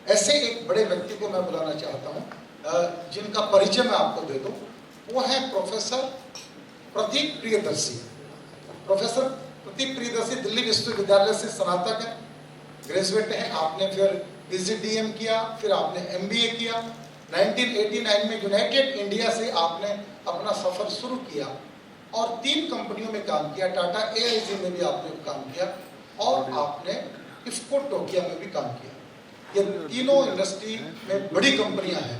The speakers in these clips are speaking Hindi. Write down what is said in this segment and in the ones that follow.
ऐसे एक बड़े व्यक्ति को मैं बुलाना चाहता हूं, जिनका परिचय मैं आपको दे दूं। वो है प्रोफेसर प्रतीक प्रियदर्शी। प्रोफेसर प्रतीक प्रियदर्शी दिल्ली विश्वविद्यालय से स्नातक है, ग्रेजुएट है। आपने फिर पीजीडीएम किया, फिर आपने एमबीए किया। 1989 में यूनाइटेड इंडिया से आपने अपना सफर शुरू किया और 3 कंपनियों में काम किया। टाटा एआईजी में भी आपने काम किया और आपने इफ्को टोक्यो में भी काम किया। ये तीनों इंडस्ट्री में बड़ी कंपनियां हैं।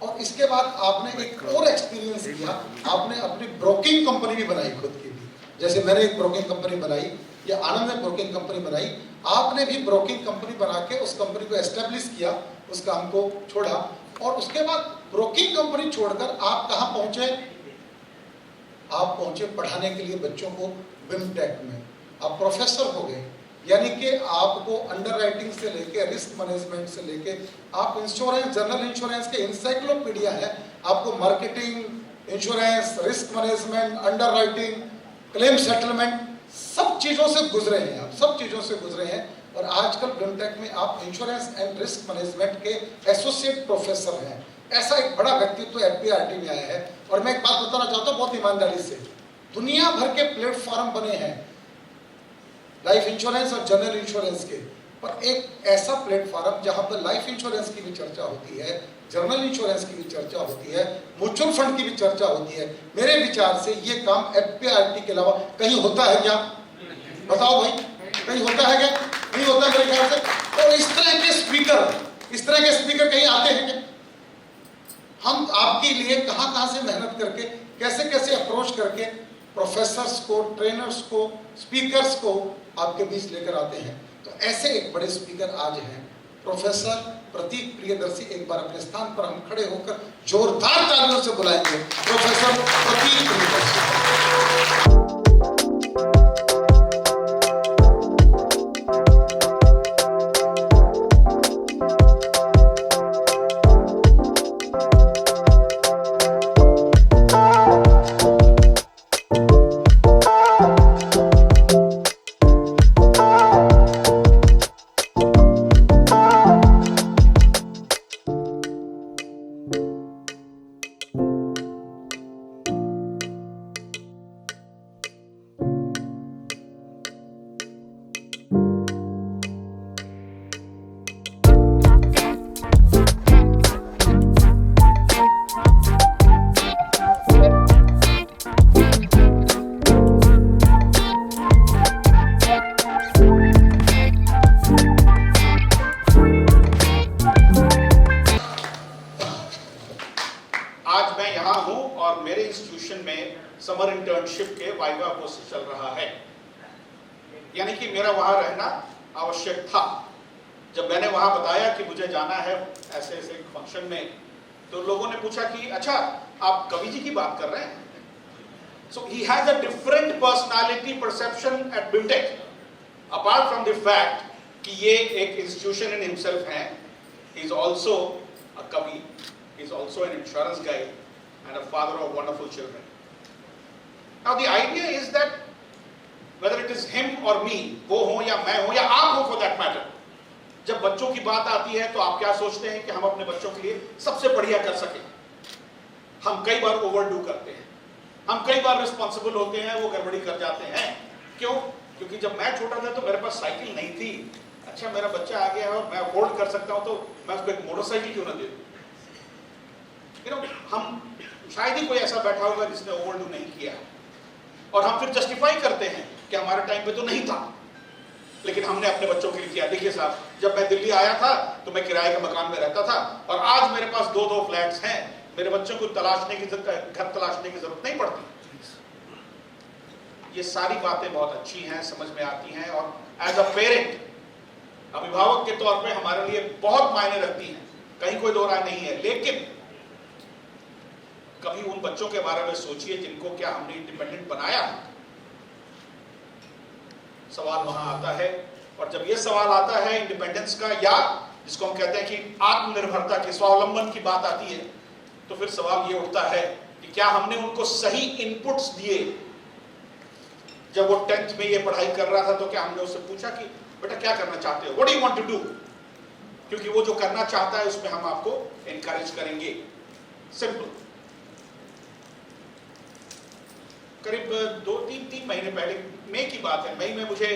और इसके बाद आपने एक और एक्सपीरियंस किया, आपने अपनी ब्रोकिंग कंपनी भी बनाई खुद की भी। जैसे मैंने एक ब्रोकिंग कंपनी बनाई या आनंद ने ब्रोकिंग कंपनी बनाई, आपने भी ब्रोकिंग कंपनी बना के उस कंपनी को एस्टेब्लिश किया, उस काम को छोड़ा और उसके बाद ब्रोकिंग कंपनी छोड़कर आप कहां पहुंचे? आप पहुंचे पढ़ाने के लिए बच्चों को बिमटेक में। आप प्रोफेसर हो गए, यानी कि आपको अंडरराइटिंग से लेके रिस्क मैनेजमेंट से लेके आप इंश्योरेंस, जनरल इंश्योरेंस के इंसाइक्लोपीडिया है। आपको marketing, insurance, risk management, underwriting, claim settlement, सब चीजों से गुजरे हैं आप, सब चीजों से गुजरे हैं। और आजकल बिमटेक में आप इंश्योरेंस एंड रिस्क मैनेजमेंट के एसोसिएट प्रोफेसर हैं। ऐसा एक बड़ा व्यक्तित्व एफपीआरटी में आया है। और मैं एक बात बताना चाहता हूं बहुत ईमानदारी से, दुनिया भर के प्लेटफॉर्म बने हैं लाइफ इंश्योरेंस और जनरल इंश्योरेंस के, पर एक ऐसा प्लेटफॉर्म जहां पर लाइफ इंश्योरेंस की भी चर्चा होती है, जनरल इंश्योरेंस की भी चर्चा होती है, म्यूचुअल फंड की भी चर्चा होती है। मेरे विचार से ये काम एफपीआरटी के अलावा कहीं होता है क्या? बताओ भाई, कहीं होता है क्या? नहीं होता मेरे ख्याल से। तो इस तरह के स्पीकर कहीं आते हैं क्या? हम आपके लिए कहां से मेहनत करके, कैसे अप्रोच करके प्रोफेसर्स को, ट्रेनर्स को, स्पीकर्स को आपके बीच लेकर आते हैं। तो ऐसे एक बड़े स्पीकर आज हैं प्रोफेसर प्रतीक प्रियदर्शी। एक बार अपने स्थान पर हम खड़े होकर जोरदार तालियों से बुलाएंगे प्रोफेसर प्रतीक प्रियदर्शी। समर इंटर्नशिप के वाइवा कोर्स चल रहा है, यानी कि मेरा वहां रहना आवश्यक था। जब मैंने वहां बताया कि मुझे जाना है ऐसे ऐसे फंक्शन में, तो लोगों ने पूछा कि अच्छा आप कवि जी की बात कर रहे हैं? So he has a different personality perception at BIMTECH, apart from the fact कि ये एक इंस्टीट्यूशन इन हिमसेल्फ है। ही इज ऑल्सो अ कवि, he is also an insurance guy and a father of wonderful children. Now the idea is that whether it is him or me, वो हो या मैं हो या आप हो for that matter, जब बच्चों की बात आती है तो आप क्या सोचते हैं कि हम अपने बच्चों के लिए सबसे बढ़िया कर सकें। हम कई बार ओवरडू करते हैं, हम कई बार रिस्पॉन्सिबल होते हैं, वो गड़बड़ी कर जाते हैं। क्यों? क्योंकि जब मैं छोटा था तो मेरे पास साइकिल नहीं थी। अच्छा मेरा बच्चा आ गया है और मैं अफोर्ड कर सकता हूं तो मैं उसको एक मोटरसाइकिल क्यों ना दे दूं? हम शायद ही कोई ऐसा बैठा होगा जिसने ओवरडू नहीं किया, और हम फिर जस्टिफाई करते हैं कि हमारे टाइम पे तो नहीं था, लेकिन हमने अपने बच्चों के लिए किया। देखिए साहब, जब मैं दिल्ली आया था तो मैं किराए के मकान में रहता था और आज मेरे पास 2-2 फ्लैट्स हैं। मेरे बच्चों को घर तलाशने की जरूरत नहीं पड़ती। ये सारी बातें बहुत अच्छी हैं, समझ में आती हैं, और एज अ पेरेंट, अभिभावक के तौर पे हमारे लिए बहुत मायने रखती हैं, कहीं कोई दो राय नहीं है। लेकिन कभी उन बच्चों के बारे में सोचिए जिनको क्या हमने इंडिपेंडेंट बनाया। सवाल वहां आता है, और जब यह सवाल आता है इंडिपेंडेंस का, या जिसको हम कहते हैं कि आत्मनिर्भरता की, स्वावलंबन की बात आती है, तो फिर सवाल ये उठता है कि क्या हमने उनको सही इनपुट्स दिए। जब वो 10th में ये पढ़ाई कर रहा था तो क्या हमने उससे पूछा कि बेटा क्या करना चाहते हो, what do you want to do? क्योंकि वो जो करना चाहता है उसमें हम आपको एनकरेज करेंगे। सिंपल। करीब 2-3 महीने पहले, मई की बात है, मई में मुझे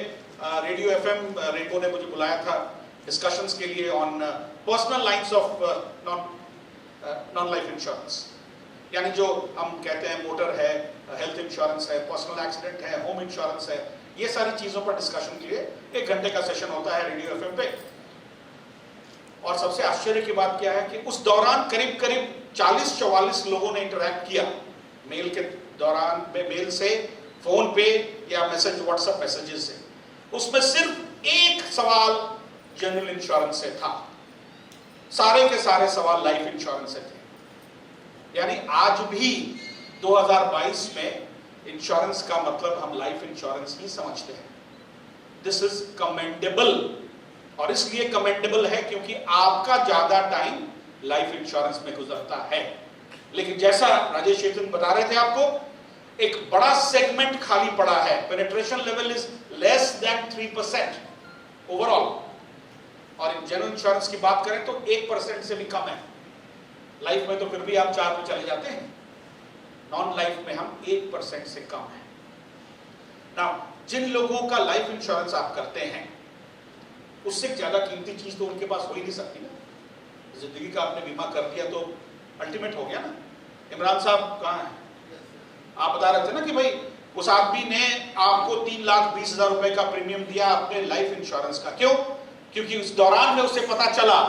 रेडियो एफएम रेनबो ने मुझे बुलाया था डिस्कशंस के लिए on personal lines of non life insurance, यानी जो हम कहते हैं मोटर है, हेल्थ इंश्योरेंस है, पर्सनल एक्सीडेंट है, होम इंश्योरेंस है, ये सारी चीजों पर डिस्कशन के लिए 1 घंटे का सेशन होता है रेडियो एफएम पे। और सबसे आश्चर्य की बात क्या है कि उस दौरान करीब 40-44 लोगों ने इंटरैक्ट किया मेल के दौरान, मेल से, फोन पे या मैसेज, व्हाट्सएप मैसेजेस से। उसमें सिर्फ एक सवाल जनरल इंश्योरेंस से था, सारे के सारे सवाल लाइफ इंश्योरेंस से थे। यानी आज भी 2022 में इंश्योरेंस का मतलब हम लाइफ इंश्योरेंस ही समझते हैं। दिस इज कमेंडेबल, और इसलिए कमेंडेबल है क्योंकि आपका ज्यादा टाइम लाइफ इंश्योरेंस में गुजरता है। लेकिन जैसा राजेश चेतन बता रहे थे आपको, एक बड़ा सेगमेंट खाली पड़ा है, penetration level is less than 3% overall, और इन जनरल इंश्योरेंस की बात करें तो 1% से भी कम है। लाइफ में तो फिर भी आप 4 पे चले जाते हैं, नॉन लाइफ में हम 1% से कम है। नाउ जिन लोगों का लाइफ इंश्योरेंस आप करते हैं, उससे ज्यादा कीमती चीज तो उनके पास हो ही नहीं सकती ना। जिंदगी का आपने बीमा कर दिया तो अल्टीमेट हो गया ना। इमरान साहब कहाँ हैं? आप बता रहे थे ना कि भाई उस आदमी ने आपको 3,20,000 रुपए का प्रीमियम दिया अपने लाइफ इंश्योरेंस का। क्यों? क्योंकि उस दौरान में उसे पता चला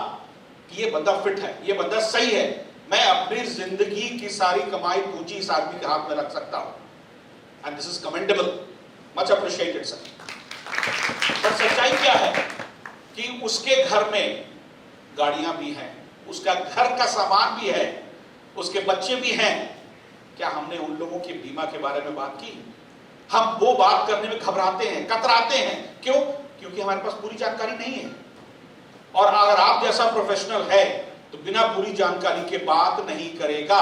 कि ये बंदा फिट है, ये बंदा सही है, मैं अपनी जिंदगी की सारी कमाई पूंजी इस आदमी के हाथ में रख सकता हूं। And this is commendable, much appreciated sir. पर सच्चाई क्या है कि उसके घर में गाड़ियां भी हैं, उसका घर का सामान भी है, उसके बच्चे भी हैं। क्या हमने उन लोगों के बीमा के बारे में बात की? हम वो बात करने में घबराते हैं, कतराते हैं। क्यों? क्योंकि हमारे पास पूरी जानकारी नहीं है। और अगर आप जैसा प्रोफेशनल है तो बिना पूरी जानकारी के बात नहीं करेगा।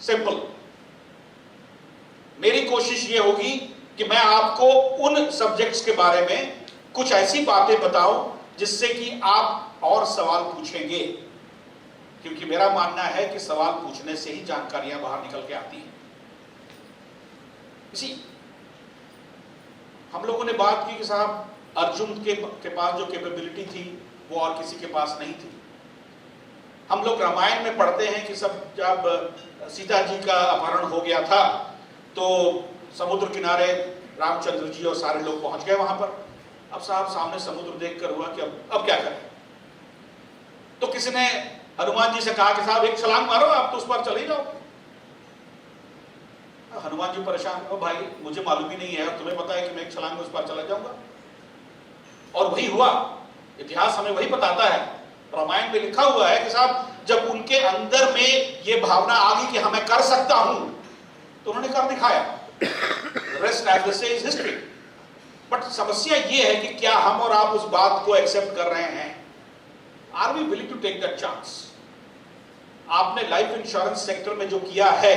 सिंपल। मेरी कोशिश ये होगी कि मैं आपको उन सब्जेक्ट्स के बारे में कुछ ऐसी बातें बताऊं जिससे कि आप और सवाल पूछेंगे, क्योंकि मेरा मानना है कि सवाल पूछने से ही जानकारियां बाहर निकल के आती हैं। इसी हम लोगों ने बात की कि साहब अर्जुन के पास जो कैपेबिलिटी थी वो और किसी के पास नहीं थी। हम लोग रामायण में पढ़ते हैं कि सब जब सीता जी का अपहरण हो गया था तो समुद्र किनारे रामचंद्र जी और सारे लोग पहुंच गए वहां पर। अब साहब सामने समुद्र देखकर हुआ कि अब क्या करें? तो किसी ने हनुमान जी से कहा कि साहब एक छलांग मारो, आप तो उस पर चले जाओ। हनुमान जी परेशान, हो भाई मुझे मालूम ही नहीं है और तुम्हें पता है कि मैं एक छलांग में उस पर चला जाऊंगा। और वही हुआ। इतिहास हमें वही बताता है, रामायण में लिखा हुआ है कि साहब जब उनके अंदर में ये भावना आ गई कि हाँ मैं कर सकता हूं, तो उन्होंने कर दिखाया। रेस्ट एज दे से इज हिस्ट्री। बट समस्या ये है कि क्या हम और आप उस बात को एक्सेप्ट कर रहे हैं? Are we willing to take that chance? आपने लाइफ इंश्योरेंस सेक्टर में जो किया है,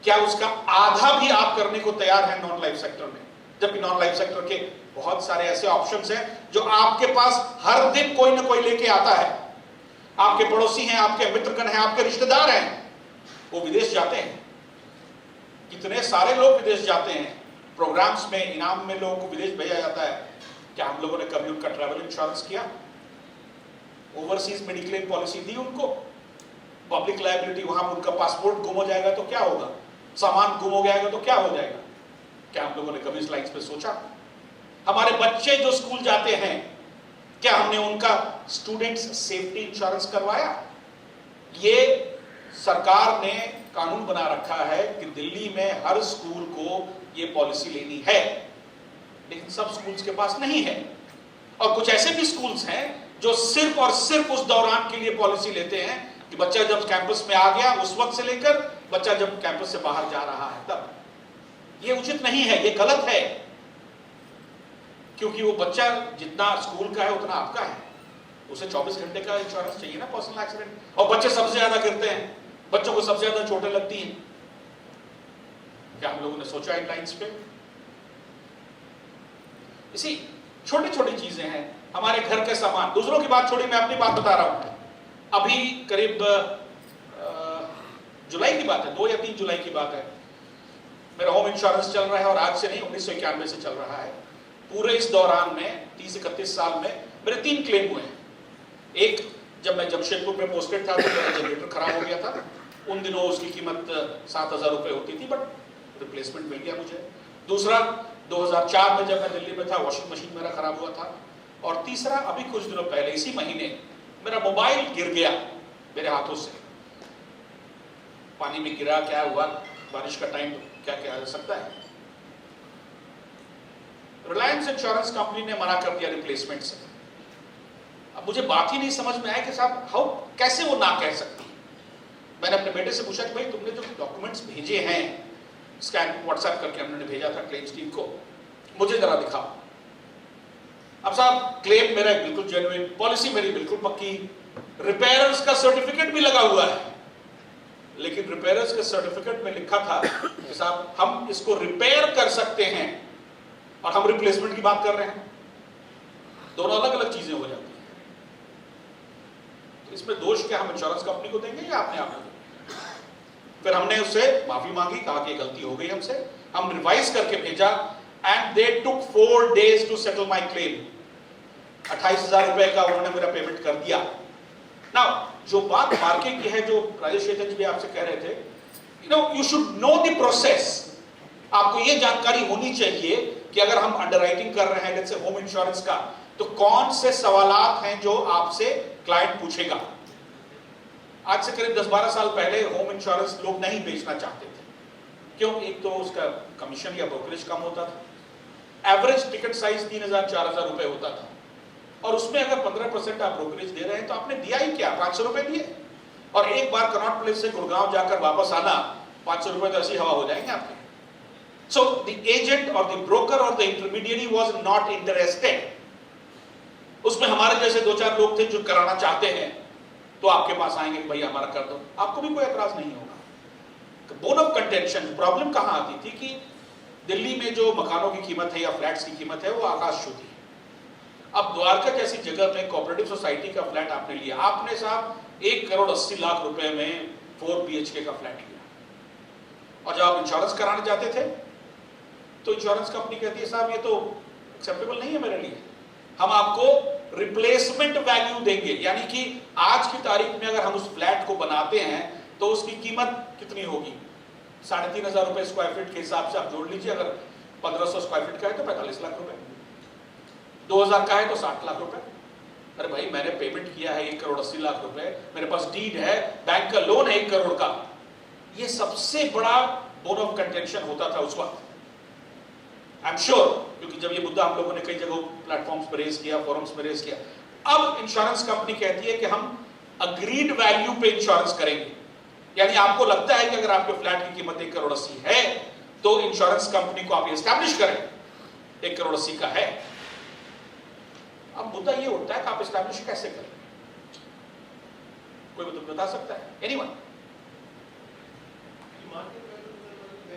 क्या उसका आधा भी आप करने को तैयार हैं नॉन लाइफ सेक्टर में? जबकि नॉन लाइफ सेक्टर के बहुत सारे ऐसे ऑप्शंस हैं जो आपके पास हर दिन कोई ना कोई लेके आता है। आपके पड़ोसी हैं, आपके मित्रगण हैं, आपके रिश्तेदार हैं, वो विदेश जाते हैं। कितने सारे लोग विदेश जाते हैं, प्रोग्राम्स में, इनाम में लोगों को विदेश भेजा जाता है। क्या हम लोगों ने कभी उनका ट्रैवल इंश्योरेंस किया? ओवरसीज मेडिक्लेम पॉलिसी दी उनको? पब्लिक लायबिलिटी, वहां पर उनका पासपोर्ट गुम हो जाएगा तो क्या होगा? सामान गुम हो जाएगा तो क्या हो जाएगा? क्या हम लोगों ने कभी इस लाइन्स पे सोचा? हमारे बच्चे जो स्कूल जाते हैं, क्या हमने उनका स्टूडेंट्स सेफ्टी इंश्योरेंस करवाया? ये सरकार ने कानून बना रखा है कि दिल्ली में हर स्कूल को ये पॉलिसी लेनी है, लेकिन सब स्कूल्स के पास नहीं है। और कुछ ऐसे भी स्कूल्स हैं जो सिर्फ और सिर्फ उस दौरान के लिए पॉलिसी लेते हैं कि बच्चा जब कैंपस में आ गया उस वक्त से लेकर बच्चा जब कैंपस से बाहर जा रहा है तब। ये उचित नहीं है, ये गलत है, क्योंकि वो बच्चा जितना स्कूल का है उतना आपका है। उसे 24 घंटे का इंश्योरेंस चाहिए ना पर्सनल एक्सीडेंट। और बच्चे सबसे ज्यादा गिरते हैं, बच्चों को सबसे ज्यादा चोटें लगती हैं। क्या हम लोगों ने सोचा इन लाइन्स पे? इसी छोटी छोटी चीजें हैं हमारे घर के सामान, दूसरों की बात छोड़ी, मैं अपनी बात बता रहा हूं। अभी करीब जुलाई की बात है, 2 या 3 जुलाई की बात है, मेरा होम इंश्योरेंस चल रहा है और आज से नहीं 1991 से चल रहा है। पूरे इस दौरान में 30-31 साल में मेरे 3 क्लेम हुए हैं। एक, जब मैं जमशेदपुर में पोस्टेड था तो मेरा जनरेटर खराब हो गया था, उन दिनों उसकी कीमत 7,000 रुपये होती थी, बट रिप्लेसमेंट मिल गया मुझे। दूसरा 2004 में जब मैं दिल्ली में था, वॉशिंग मशीन मेरा खराब हुआ था। और तीसरा अभी कुछ दिनों पहले इसी महीने मेरा मोबाइल गिर गया मेरे हाथों से, पानी में गिरा, क्या हुआ, बारिश का टाइम, क्या क्या हो सकता है। रिलायंस इंश्योरेंस कंपनी ने मना कर दिया रिप्लेसमेंट से। अब मुझे बात ही नहीं समझ में आया कि साहब हाउ, कैसे वो ना कह सकती। मैंने अपने बेटे से पूछा कि भाई तुमने जो डॉक्यूमेंट्स भेजे हैं, स्कैन व्हाट्सएप करके हमने भेजा था क्लेम्स टीम को, मुझे जरा दिखाओ। अब साहब क्लेम मेरा बिल्कुल जेन्युइन, पॉलिसी मेरी बिल्कुल पक्की, रिपेयर्स का सर्टिफिकेट भी लगा हुआ है, लेकिन रिपेयर्स के सर्टिफिकेट में लिखा था कि साहब हम इसको रिपेयर कर सकते हैं और हम रिप्लेसमेंट की बात कर रहे हैं। दोनों अलग अलग चीजें हो जाती हैं। तो इसमें दोष क्या हम इंश्योरेंस कंपनी को देंगे या अपने आप को? फिर हमने उससे माफी मांगी, कहा कि गलती हो गई हमसे, हम रिवाइज करके भेजा, and they took 4 days to settle my claim. 28,000 रुपए का उन्होंने मेरा पेमेंट कर दिया। नाउ जो बात मार्केट की है, जो राजेश चेतन जी भी आपसे कह रहे थे, you should know the process. आपको ये जानकारी होनी चाहिए कि अगर हम अंडरराइटिंग कर रहे हैं जैसे होम इंश्योरेंस का, तो कौन से सवालात हैं जो आपसे क्लाइंट पूछेगा। आज से करीब 10-12 साल पहले होम इंश्योरेंस लोग नहीं बेचना चाहते थे। क्यों? एक तो उसका कमीशन या ब्रोकरेज कम होता था, एवरेज टिकट साइज 3,000-4,000 रुपए होता था, और उसमें अगर 15% आप ब्रोकरेज दे रहे हैं तो आपने दिया ही क्या, 500 रुपए दिए। और एक बार कनॉट प्लेस से गुड़गांव जाकर वापस आना, 500 रुपए तो ऐसी हवा हो जाएंगे आपके। सो द एजेंट और द ब्रोकर और the intermediary was not interested. उसमें हमारे जैसे 2-4 लोग थे जो कराना चाहते हैं, तो आपके पास आएंगे कि भाई हमारा कर दो, आपको भी कोई एतराज नहीं होगा। बोन ऑफ कंटेंशन, प्रॉब्लम कहां आती थी कि दिल्ली में जो मकानों की कीमत है या फ्लैट्स की कीमत है वो आकाश छूती है। अब द्वारका जैसी जगह में कोऑपरेटिव सोसाइटी का फ्लैट आपने लिया, आपने साहब 1,80,00,000 रुपए में 4 BHK का फ्लैट लिया, और जब आप इंश्योरेंस कराने जाते थे तो इंश्योरेंस कंपनी कहती है साहब ये तो एक्सेप्टेबल नहीं है मेरे लिए, हम आपको रिप्लेसमेंट वैल्यू देंगे। यानी कि आज की तारीख में अगर हम उस फ्लैट को बनाते हैं तो उसकी कीमत कितनी होगी, 3,500 रुपए स्क्वायर फीट के हिसाब से आप जोड़ लीजिए। अगर 1,500 स्क्वायर फीट का है तो 45 लाख रुपए, 2,000 का है तो 60 लाख रुपए। अरे भाई मैंने पेमेंट किया है 1,80,00,000 रुपए, मेरे पास डीड है, बैंक का लोन है 1 करोड़ का। ये सबसे बड़ा बोन ऑफ कंटेंशन होता था उस वक्त, आई एम श्योर, क्योंकि जब ये मुद्दा हम लोगों ने कई जगह प्लेटफॉर्म्स पर रेज किया, फोरम्स पर रेज किया। अब इंश्योरेंस कंपनी कहती है कि हम अग्रीड वैल्यू पे इंश्योरेंस करेंगे। यानी आपको लगता है कि अगर आपके फ्लैट की कीमत 1,80,00,000 है तो इंश्योरेंस कंपनी को आप ये एस्टैब्लिश करें 1,80,00,000 का है। अब मुद्दा ये उठता है कि आप एस्टैब्लिश कैसे करें, कोई मतलब बता सकता है? एनीवन?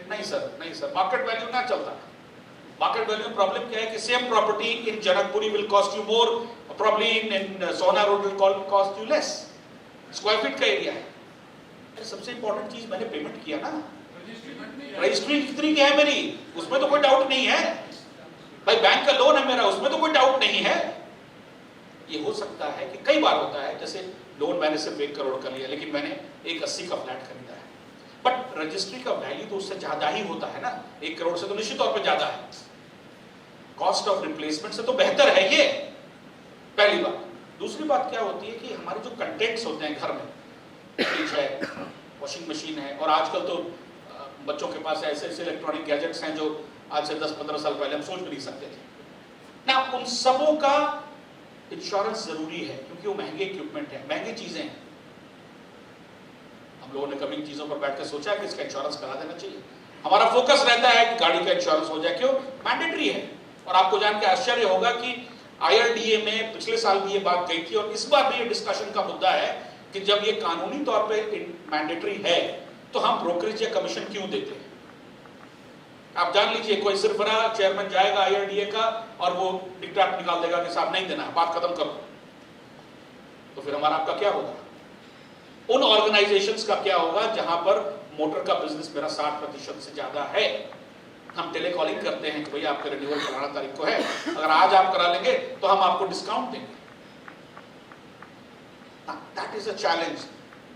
नहीं सर, मार्केट वैल्यू ना चलता। मार्केट वैल्यू में प्रॉब्लम क्या है कि same property in Janakpuri will cost you more, probably in Sohna road will cost you less. Square feet का एरिया है। सबसे इंपॉर्टेंट चीज मैंने पेमेंट किया ना, रजिस्ट्री कितनी की है मेरी, उसमें तो कोई डाउट नहीं है। भाई बैंक का लोन है मेरा, उसमें तो कोई डाउट नहीं है। ये हो सकता है कि कई बार होता है, जैसे लोन मैंने सिर्फ 1 करोड़ का लिया लेकिन मैंने 1,80,00,000 का फ्लैट खरीदा है, बट रजिस्ट्री का वैल्यू तो उससे ज्यादा ही होता है ना, 1 करोड़ से तो निश्चित तौर पे ज्यादा है। कॉस्ट ऑफ रिप्लेसमेंट से तो बेहतर है ये, पहली बात। दूसरी बात क्या होती है कि हमारे जो कंटेंट्स होते हैं घर में, फ्रिज है, वॉशिंग मशीन है, और आजकल तो बच्चों के पास ऐसे ऐसे इलेक्ट्रॉनिक गैजेट्स हैं जो आज से 10-15 साल पहले हम सोच भी नहीं सकते थे ना। उन सबों का इंश्योरेंस जरूरी है क्योंकि वो महंगे इक्विपमेंट है, महंगी चीजें हैं। हम लोगों ने कभी इन चीजों पर बैठकर सोचा है कि इसका इंश्योरेंस करा देना चाहिए। हमारा फोकस रहता है कि गाड़ी का इंश्योरेंस हो जाए, क्यों? मैंडेटरी है। और आपको जान के आश्चर्य होगा कि IRDA में पिछले साल भी ये बात गई थी और इस बार भी ये डिस्कशन का मुद्दा है कि जब ये कानूनी तौर पे मैंडेटरी है तो हम ब्रोकरेज या कमीशन क्यों देते हैं? आप जान लीजिए कोई सरबराह चेयरमैन जाएगा IRDA का और वो डिक्टेट निकाल देगा कि साहब नहीं देना, बात खत्म करो, तो फिर हमारा आपका क्या होगा? उन ऑर्गेनाइजेशंस का क्या होगा जहां पर मोटर का बिजनेस मेरा 60% से ज्यादा है? हम टेलीकॉलिंग करते हैं कि भैया आपका रिन्यूअल फलाना तारीख को है, अगर आज आप करा लेंगे तो हम आपको डिस्काउंट देंगे। That is a challenge.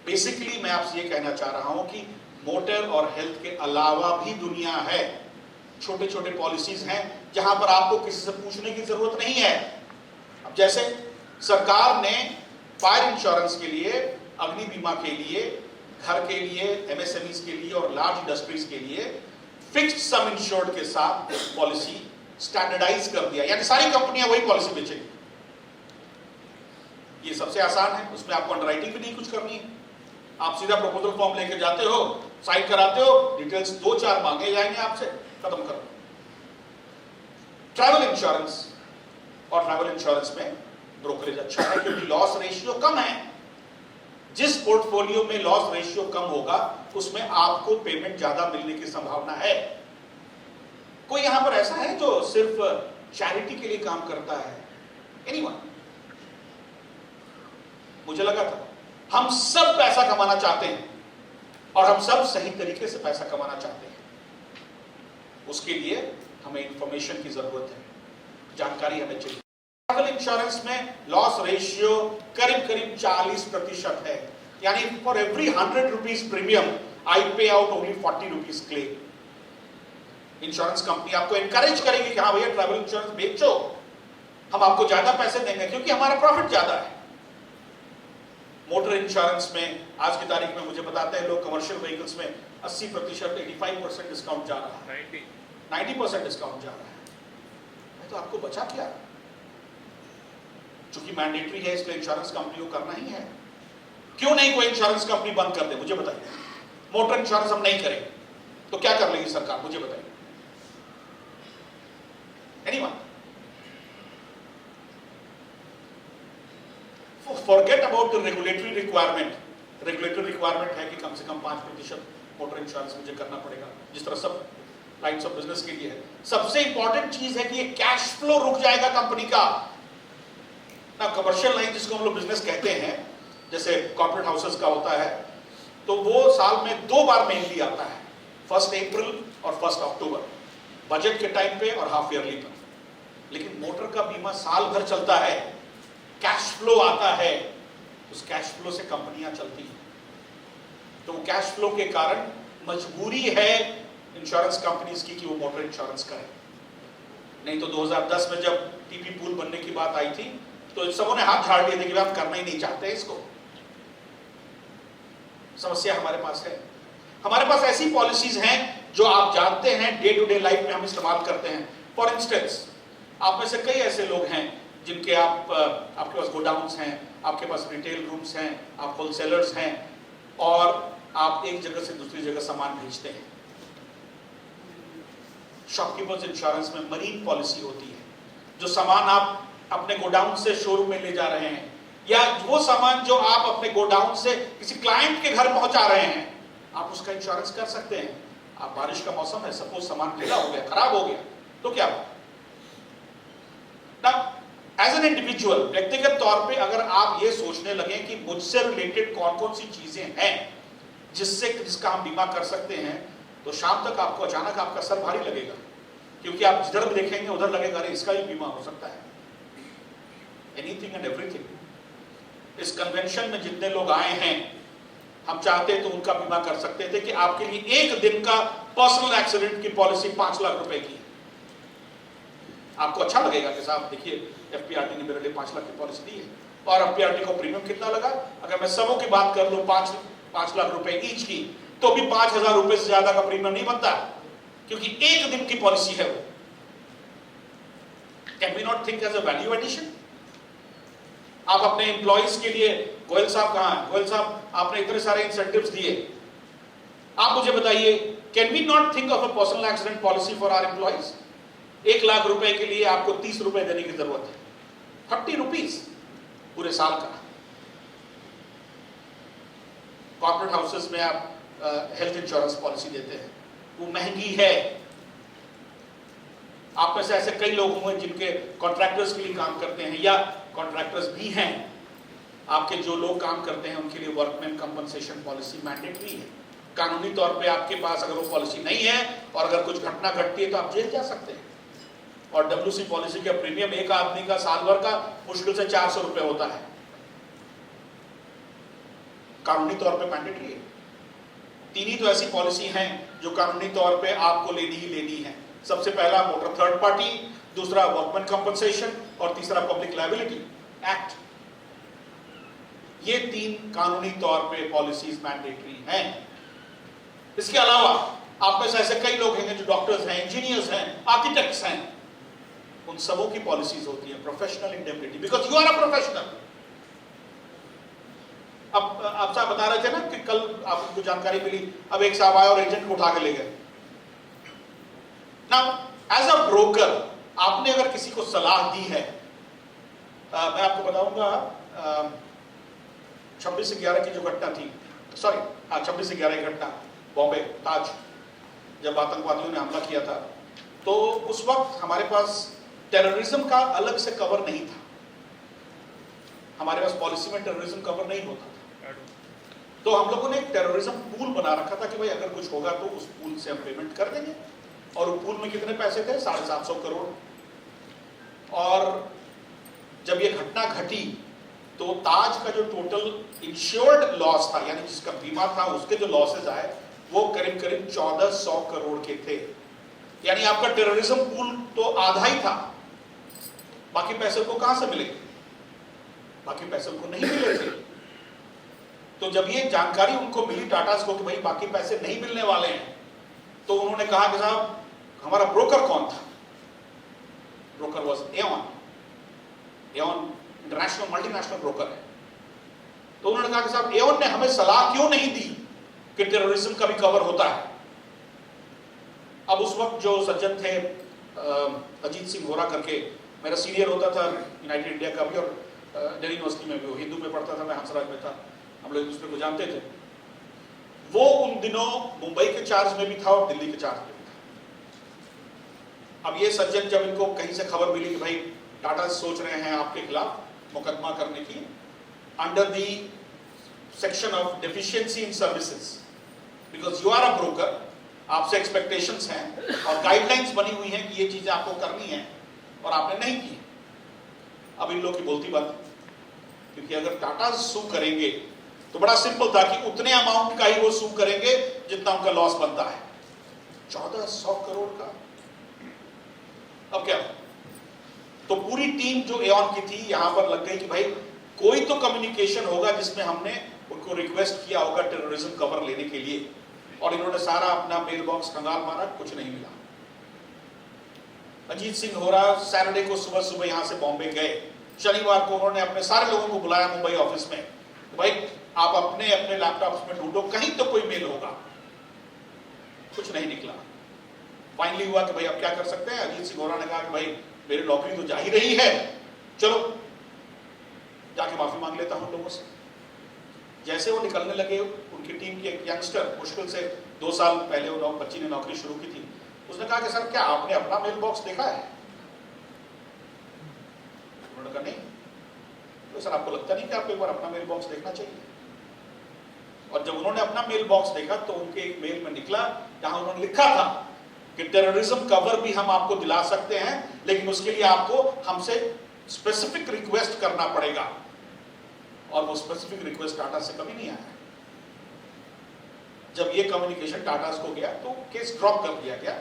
Basically मैं आपसे ये कहना चाह रहा हूं कि मोटर और हेल्थ के अलावा भी दुनिया है, छोटे छोटे पॉलिसीज हैं जहां पर आपको किसी से पूछने की जरूरत नहीं है। अब जैसे सरकार ने फायर इंश्योरेंस के लिए, अग्नि बीमा के लिए, घर के लिए, MSMEs के लिए और लार्ज इंडस्ट्रीज के लिए फिक्स्ड सम इंश्योर्ड के साथ पॉलिसी स्टैंडर्डाइज कर दिया, यानी सारी कंपनियां वही पॉलिसी बेचेंगी। ये सबसे आसान है, उसमें आपको अंडरराइटिंग भी नहीं कुछ करनी है। आप सीधा प्रपोजल फॉर्म लेके जाते हो, साइन कराते हो, डिटेल्स 2-4 मांगे जाएंगे आपसे, खत्म करो। ट्रैवल इंश्योरेंस, और ट्रैवल इंश्योरेंस में ब्रोकरेज अच्छा है क्योंकि लॉस रेशियो कम है। जिस पोर्टफोलियो में लॉस रेशियो कम होगा उसमें आपको पेमेंट ज्यादा मिलने की संभावना है। कोई यहां पर ऐसा है जो सिर्फ चैरिटी के लिए काम करता है? एनीवन? मुझे लगा था हम सब पैसा कमाना चाहते हैं और हम सब सही तरीके से पैसा कमाना चाहते हैं। उसके लिए हमें इंफॉर्मेशन की जरूरत है, जानकारी हमें चाहिए। ट्रैवल इंश्योरेंस में लॉस रेशियो करीब करीब 40% है, यानी for every 100 rupees premium I pay out only 40 rupees claim. Insurance company आपको एनकरेज करेगी कि हाँ भैया ट्रैवल इंश्योरेंस बेचो, हम आपको ज्यादा पैसे देंगे क्योंकि हमारा प्रॉफिट ज्यादा है। मोटर इंश्योरेंस में आज की तारीख में मुझे बताते हैं लोग कमर्शियल व्हीकल्स में 80%, 85% डिस्काउंट जा रहा है, 90% डिस्काउंट जा रहा है। तो आपको बचा क्या? चूंकि मैंडेटरी है इसलिए इंश्योरेंस कंपनी को करना ही है। क्यों नहीं कोई इंश्योरेंस कंपनी बंद कर दे? मुझे बताइए। मोटर इंश्योरेंस हम नहीं करेंगे तो क्या कर लेगी सरकार? मुझे बताइए। Anyone? Forget about the regulatory requirement. Regulatory requirement है कि कम से कम 5% मोटर इंश्योरेंस मुझे करना पड़ेगा, जिस तरह सब लाइन्स ऑफ बिजनेस के लिए है। सबसे इंपॉर्टेंट चीज है कि ये कैश फ्लो रुक जाएगा कंपनी का ना। कमर्शियल लाइन जिसको हम लोग बिजनेस कहते हैं, जैसे कॉर्पोरेट हाउसेस का होता है, तो वो साल में 2 बार मेनली आता है, 1 अप्रैल और 1 अक्टूबर, बजट के टाइम पे और हाफ ईयरली पर। लेकिन मोटर का बीमा साल भर चलता है, कैश फ्लो आता है, उस कैश फ्लो से कंपनियां चलती हैं। तो वो कैश फ्लो के कारण मजबूरी है इंश्योरेंस कंपनीज की कि वो मोटर इंश्योरेंस करें। नहीं तो 2010 में जब टीपी पूल बनने की बात आई थी तो सबों ने हाथ झाड़ लिए थे कि हम करना ही नहीं चाहते इसको। समस्या हमारे पास है। हमारे पास ऐसी पॉलिसीज हैं जो आप जानते हैं डे टू डे लाइफ में हम इस्तेमाल करते हैं। फॉर इंस्टेंस, आप में से कई ऐसे लोग हैं जिनके आपके पास गोडाउन्स हैं, आपके पास रिटेल रूम्स हैं, आप होलसेलर्स हैं और आप एक जगह से दूसरी जगह सामान भेजते हैं। शॉपकीपर्स इंश्योरेंस में मरीन पॉलिसी होती है। जो सामान आप अपने गोडाउन से शोरूम में ले जा रहे हैं या वो सामान जो आप अपने गोडाउन से किसी क्लाइंट के घर पहुंचा रहे हैं, आप उसका इंश्योरेंस कर सकते हैं। आप बारिश का मौसम है, सपोज सामान ढीला हो गया, खराब हो गया, तो क्या एज एन इंडिविजुअल, व्यक्तिगत तौर पे अगर आप ये सोचने लगे कि मुझसे रिलेटेड कौन कौन सी चीजें हैं जिसका हम बीमा कर सकते हैं, तो शाम तक आपको अचानक आपका सर भारी लगेगा, क्योंकि आप जिधर भी देखेंगे उधर लगेगा अरे इसका ही बीमा हो सकता है। Anything and everything. इस कन्वेंशन में जितने लोग आए हैं, हम चाहते तो उनका बीमा कर सकते थे कि आपके लिए एक दिन का पर्सनल एक्सीडेंट की पॉलिसी 5 लाख रुपए की। आपको अच्छा लगेगा कि साहब देखिए एफपीआरटी ने मेरे लिए 5 लाख की पॉलिसी दी है, और एफपीआरटी को प्रीमियम कितना लगा? अगर मैं सबों की बात कर लूं 5 लाख रुपए ईच की, तो भी 5,000 रुपए से ज्यादा का प्रीमियम नहीं बनता, क्योंकि एक दिन की पॉलिसी है वो। Can we not think as a value addition? आप अपने एम्प्लॉइज के लिए, गोयल साहब कहां है? गोयल साहब, आपने इतने सारे इंसेंटिव्स दिए, आप मुझे बताइए, can we not think of a personal accident policy for our employees? 1 lakh रुपए के लिए आपको 30 रुपए देने की जरूरत है, 30 रुपीज पूरे साल का। कॉर्पोरेट हाउसेस में आप हेल्थ इंश्योरेंस पॉलिसी देते हैं, वो महंगी है, आप में से ऐसे कई लोग होंगे जिनके कॉन्ट्रैक्टर्स के लिए काम करते हैं या कॉन्ट्रैक्टर्स भी हैं, आपके जो लोग काम करते हैं उनके लिए वर्कमैन कंपनसेशन पॉलिसी मैंडेटरी है। कानूनी तौर पे आपके पास अगर वो पॉलिसी नहीं है और अगर कुछ घटना घटती है तो आप जेल जा सकते हैं। और डब्ल्यूसी पॉलिसी का प्रीमियम एक आदमी का साल भर का मुश्किल से 400 रुपए होता है, कानूनी तौर पे मैंडेटरी है। तीन ही तो ऐसी पॉलिसी हैं जो कानूनी तौर पे आपको लेनी ही लेनी है। सबसे पहला मोटर थर्ड पार्टी, दूसरा वर्कमैन कंपनसेशन और तीसरा पब्लिक लायबिलिटी एक्ट। ये तीन कानूनी तौर पे पॉलिसीज मैंडेटरी हैं। इसके अलावा आप में से ऐसे कई लोग हैं जो डॉक्टर्स हैं, इंजीनियर्स हैं, आर्किटेक्ट्स हैं, उन सबों की पॉलिसीज होती है professional indemnity, because you are a professional. अब आप साहब बता रहे थे ना कि कल आपको जानकारी मिली, अब एक साहब आए और एजेंट को उठा के ले गए। नाउ एज अ ब्रोकर आपने अगर किसी को सलाह दी है, मैं आपको बताऊंगा 26/11 की जो घटना थी, सॉरी 26/11 की घटना बॉम्बे ताज, जब आतंकवादियों ने हमला किया था, तो उस वक्त हमारे पास टेररिज्म का अलग से कवर नहीं था। हमारे पास पॉलिसी में टेररिज्म कवर नहीं होता था, तो हम लोगों ने एक टेररिज्म पूल बना रखा था कि भाई अगर कुछ होगा तो उस पूल से हम पेमेंट कर देंगे। और उस पूल में कितने पैसे थे? 750 करोड़। और जब ये घटना घटी तो ताज का जो टोटल इंश्योर्ड लॉस था, यानी जिसका बीमा था, उसके जो लॉसेज आए वो करीब करीब 1400 करोड़ के थे। यानी आपका टेररिज्म पूल तो आधा ही था, बाकी पैसे को कहां से मिलेंगे? बाकी पैसे उनको नहीं मिले थे। तो जब ये जानकारी उनको मिली टाटा को कि भाई बाकी पैसे नहीं मिलने वाले हैं, तो उन्होंने कहा कि साहब हमारा ब्रोकर कौन था? Broker was Aon. Aon international multinational broker है। तो उन्होंने कहा कि साहब एऑन ने हमें सलाह क्यों नहीं दी कि टेररिज्म का भी कवर होता है? अब उस वक्त जो सज्जन थे अजीत सिंह होरा करके, मेरा सीनियर होता था यूनाइटेड इंडिया का भी और दिल्ली यूनिवर्सिटी में भी, वो हिंदू में पढ़ता था, मैं हंसराज में था, हम लोग एक दूसरे को जानते थे। वो उन दिनों मुंबई के चार्ज में भी था और दिल्ली के चार्ज में भी था। अब ये सज्जन जब इनको कहीं से खबर मिली कि भाई टाटा सोच रहे हैं आपके खिलाफ मुकदमा करने की under the section of deficiency in services, because you are a broker, आपसे एक्सपेक्टेशंस हैं और गाइडलाइंस बनी हुई हैं कि ये चीजें आपको करनी है और आपने नहीं की। अब इन लोग की बोलती बात, क्योंकि अगर टाटा सू करेंगे तो बड़ा सिंपल था कि उतने अमाउंट का ही वो सू करेंगे जितना उनका लॉस बनता है, 1400 करोड़ का। अब क्या? तो पूरी टीम जो एऑन की थी यहां पर लग गई कि भाई कोई तो कम्युनिकेशन होगा जिसमें हमने उनको रिक्वेस्ट किया होगा टेररिज्म कवर लेने के लिए, और इन्होंने सारा अपना मेल बॉक्स खंगाल मारा, कुछ नहीं मिला। अजीत सिंह होरा सैटरडे को सुबह सुबह यहां से बॉम्बे गए। शनिवार को उन्होंने अपने सारे लोगों को बुलाया मुंबई ऑफिस में, तो भाई आप अपने अपने लैपटॉप्स में ढूंढो, कहीं तो कोई मेल होगा। कुछ नहीं निकला। फाइनली हुआ कि भाई अब क्या कर सकते हैं? अजीत सिंह होरा ने कहा कि भाई मेरी नौकरी तो जा ही रही है, चलो जाके माफी मांग लेता हूं लोगों से। जैसे वो निकलने लगे, उनकी टीम के एक यंगस्टर, मुश्किल से 2 साल पहले वो बच्ची ने नौकरी शुरू की थी, उसने कहा कि सर क्या आपने अपना मेल बॉक्स देखा है? उन्होंने कहा नहीं। तो सर आपको लगता नहीं कि आपको एक बार अपना मेल बॉक्स देखना चाहिए? और जब उन्होंने अपना मेल बॉक्स देखा तो उनके एक मेल में निकला जहां उन्होंने लिखा था कि टेररिज्म कवर भी हम आपको दिला सकते हैं, लेकिन उसके लिए आपको हमसे स्पेसिफिक रिक्वेस्ट करना पड़ेगा। और वो स्पेसिफिक रिक्वेस्ट टाटा से कभी नहीं आया। जब ये कम्युनिकेशन टाटा को गया तो केस ड्रॉप कर दिया गया।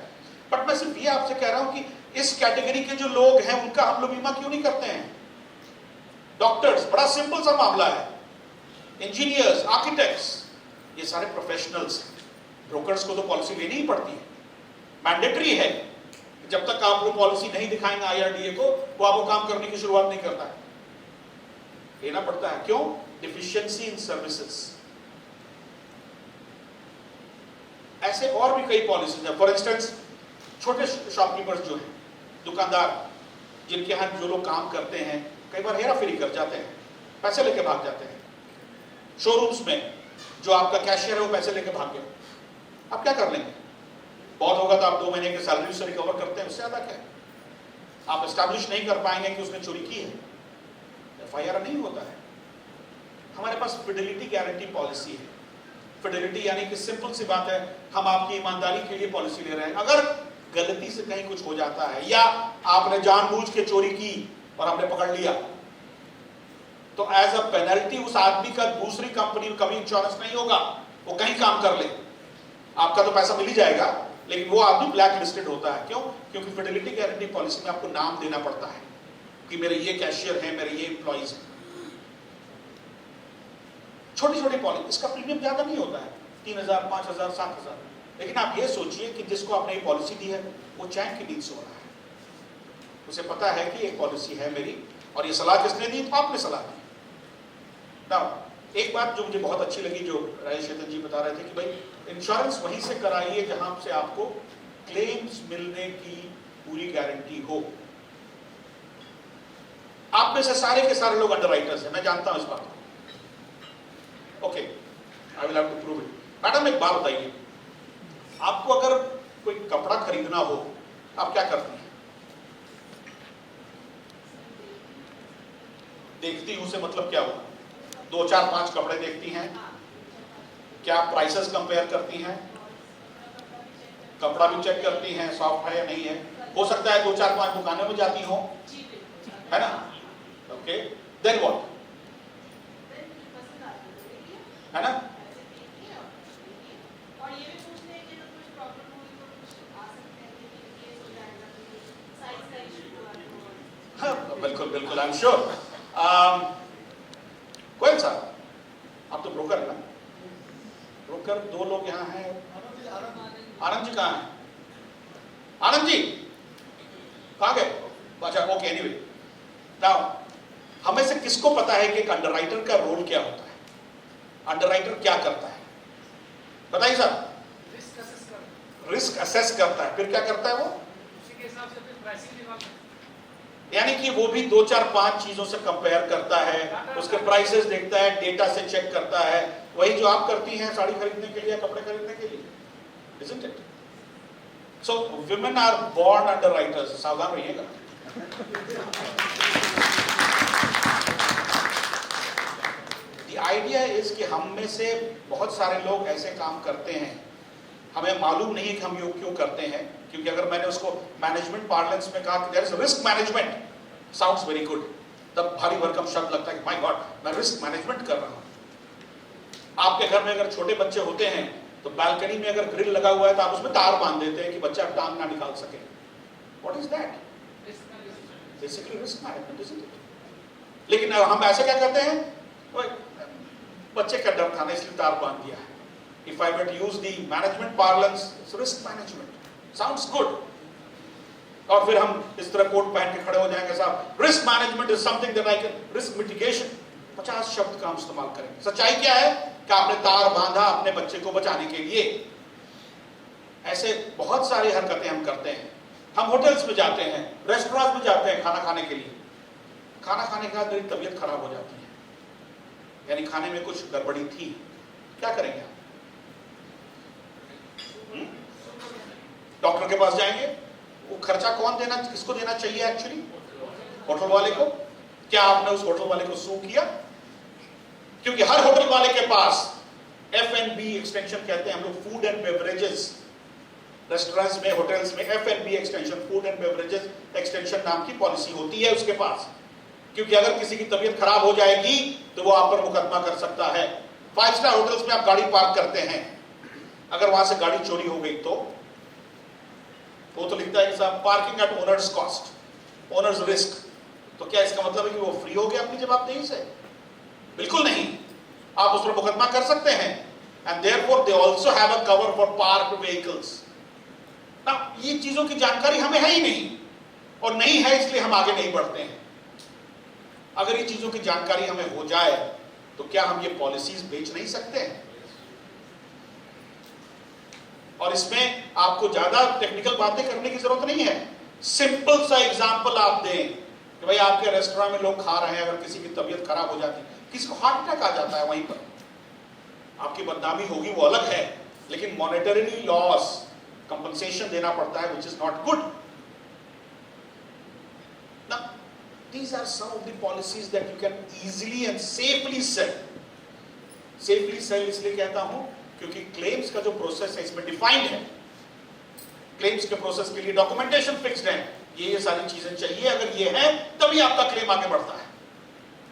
बट मैं सिर्फ ये आपसे कह रहा हूं कि इस कैटेगरी के जो लोग हैं उनका हम लोग बीमा क्यों नहीं करते हैं? डॉक्टर्स, बड़ा सिंपल सा मामला है, इंजीनियर्स, आर्किटेक्ट्स, ये सारे प्रोफेशनल्स हैं। ब्रोकर्स को तो पॉलिसी लेनी ही पड़ती है, मैंडेटरी है। जब तक आप वो पॉलिसी नहीं दिखाएंगे IRDA को, वो आपको काम करने की शुरुआत नहीं करता है। लेना पड़ता है। क्यों? Deficiency in services. ऐसे और भी कई पॉलिसीज हैं। फॉर इंस्टेंस छोटे शॉपकीपर्स जो हैं, दुकानदार, जिनके यहाँ जो लोग काम करते हैं, कई बार हेरा फेरी कर जाते हैं, पैसे लेके भाग जाते हैं। शोरूम्स में जो आपका कैशियर है वो पैसे लेके भाग गया, आप क्या कर लेंगे? बहुत होगा तो आप 2 महीने की सैलरी से रिकवर करते हैं, उससे ज्यादा क्या है? आप एस्टैब्लिश नहीं कर पाएंगे कि उसने चोरी की है, FIR नहीं होता है। हमारे पास फिडेलिटी गारंटी पॉलिसी है। फिडेलिटी यानी कि सिंपल सी बात है, हम आपकी ईमानदारी के लिए पॉलिसी ले रहे हैं। अगर गलती से कहीं कुछ हो जाता है या आपने जानबूझ के चोरी की और हमने पकड़ लिया, तो एज अ पेनल्टी उस आदमी का दूसरी कंपनी में कभी इंश्योरेंस नहीं होगा, वो कहीं काम कर ले, आपका तो पैसा मिल ही जाएगा, लेकिन वो आदमी ब्लैक लिस्टेड होता है। क्यों? क्योंकि फिडेलिटी गारंटी पॉलिसी में आपको नाम देना पड़ता है कि मेरे ये कैशियर हैं, मेरे ये एम्प्लॉइज हैं। छोटी छोटी पॉलिसी, इसका प्रीमियम ज्यादा नहीं होता है, 3,000, 5,000, 7,000, लेकिन आप ये सोचिए कि जिसको आपने ये पॉलिसी दी है वो चैन की नींद सो रहा है। उसे पता है कि एक पॉलिसी है मेरी, और ये सलाह किसने दी? तो आपने सलाह दी। नाउ एक बात जो मुझे बहुत अच्छी लगी, जो राजेश चेतन जी बता रहे थे कि भाई इंश्योरेंस वहीं से कराइए जहां से आपको क्लेम्स मिलने की पूरी गारंटी हो। आप में से सारे के सारे लोग अंडरराइटर्स हैं, मैं जानता हूं इस बात को। Okay, I will have to prove it. Madam एक बात बताइए, आपको अगर कोई कपड़ा खरीदना हो, आप क्या करती हैं? देखती हूं से मतलब क्या हुआ? 2, 4, 5 कपड़े देखती हैं, क्या प्राइसेस कंपेयर करती हैं, कपड़ा भी चेक करती हैं सॉफ्ट है या नहीं है। हो सकता है 2, 4, 5 दुकानों में जाती हो, है ना? ओके, देन व्हाट, है ना? हाँ, बिल्कुल बिल्कुल, आई एम श्योर। कोयल साहब, आप तो ब्रोकर है ना? ब्रोकर 2 लोग यहाँ हैं। आनंद जी कहाँ हैं? आनंद जी कहाँ गए? अच्छा, ओके, एनीवे, नाउ हमें से किसको पता है कि एक अंडरराइटर का रोल क्या होता है? अंडरराइटर क्या करता है? बताइए साहब। रिस्क असेस करता है, फिर क्या करता है वो? उसी के हिसाब से फिर प्राइसिंग निकालता है। यानी कि वो भी 2, 4, 5 चीजों से कंपेयर करता है, उसके प्राइसेस देखता है, डेटा से चेक करता है। वही जो आप करती हैं साड़ी खरीदने के लिए, कपड़े खरीदने के लिए, isn't it? So women are born underwriters, सावधान रहिएगा। The idea is कि हम में से बहुत सारे लोग ऐसे काम करते हैं, हमें मालूम नहीं है कि हम ये क्यों करते हैं। क्योंकि अगर मैंने उसको मैनेजमेंट पार्लेंस में कहा कि there is risk management, sounds very good, तब भारी भरकम शब्द लगता है कि माय गॉड, मैं रिस्क मैनेजमेंट कर रहा हूं। आपके घर में अगर छोटे बच्चे होते हैं तो बालकनी में अगर ग्रिल लगा हुआ है तो आप उसमें तार बांध देते हैं कि बच्चा टांग ना निकाल सके। What is that? Basically risk management, isn't it? लेकिन हम ऐसे क्या करते हैं, बच्चे का डर था ना इसलिए तार बांध दिया है। If I were to use the management parlance, it's risk management. Sounds good. और फिर हम इस तरह कोट पहन के खड़े हो जाएंगे, साहब risk management is something that I can, risk mitigation, 50 शब्द का हम इस्तेमाल करेंगे। सच्चाई क्या है कि आपने तार बांधा अपने बच्चे को बचाने के लिए। ऐसे बहुत सारी हरकतें हम करते हैं। हम होटल्स में जाते हैं, रेस्टोरेंट में जाते हैं खाना खाने के लिए। खाना खाने के बाद मेरी तबीयत खराब हो जाती है, यानी खाने में कुछ गड़बड़ी थी, क्या करेंगे आप? डॉक्टर के पास जाएंगे, वो खर्चा कौन देना, किसको देना चाहिए एक्चुअली? होटल वाले को। क्या आपने उस होटल वाले को सू किया? क्योंकि हर होटल वाले के पास F&B एक्सटेंशन कहते हैं हम लोग, फूड एंड बेवरेजेस। रेस्टोरेंट्स में, होटल्स में F&B extension, food and beverages extension नाम की पॉलिसी होती है उसके पास। क्योंकि अगर किसी की तबीयत खराब हो जाएगी तो वो आप पर मुकदमा कर सकता है। 5 स्टार होटल्स में आप गाड़ी पार्क करते हैं, अगर वहां से गाड़ी चोरी हो गई तो वो तो लिखता है कि साहब parking at owner's cost, owner's risk. तो क्या इसका मतलब है कि वो फ्री हो गया अपनी जवाबदेही से? बिल्कुल नहीं, आप उस पर मुकदमा कर सकते हैं। And therefore they also have a cover for parked vehicles. ना ये चीजों की जानकारी हमें है ही नहीं, और नहीं है इसलिए हम आगे नहीं बढ़ते हैं। अगर ये चीजों की जानकारी हमें हो जाए तो क्या हम ये पॉलिसीज बेच नहीं सकते हैं? और इसमें आपको ज्यादा टेक्निकल बातें करने की जरूरत नहीं है। सिंपल सा एग्जांपल आप दें कि भाई आपके रेस्टोरेंट में लोग खा रहे हैं, अगर किसी की तबीयत खराब हो जाती है, किसी को हार्ट अटैक आ जाता है, वहीं पर आपकी बदनामी होगी वो अलग है, लेकिन मॉनेटरी लॉस कंपनसेशन देना पड़ता है, which is not good. These are some of the policies that you can easily and safely sell. Safely sell इसलिए कहता हूं क्योंकि क्लेम्स का जो प्रोसेस है इसमें डिफाइंड है. क्लेम्स के प्रोसेस के लिए डॉक्यूमेंटेशन फिक्स्ड है. ये सारी चीजें चाहिए. अगर ये है तभी आपका क्लेम आगे बढ़ता है.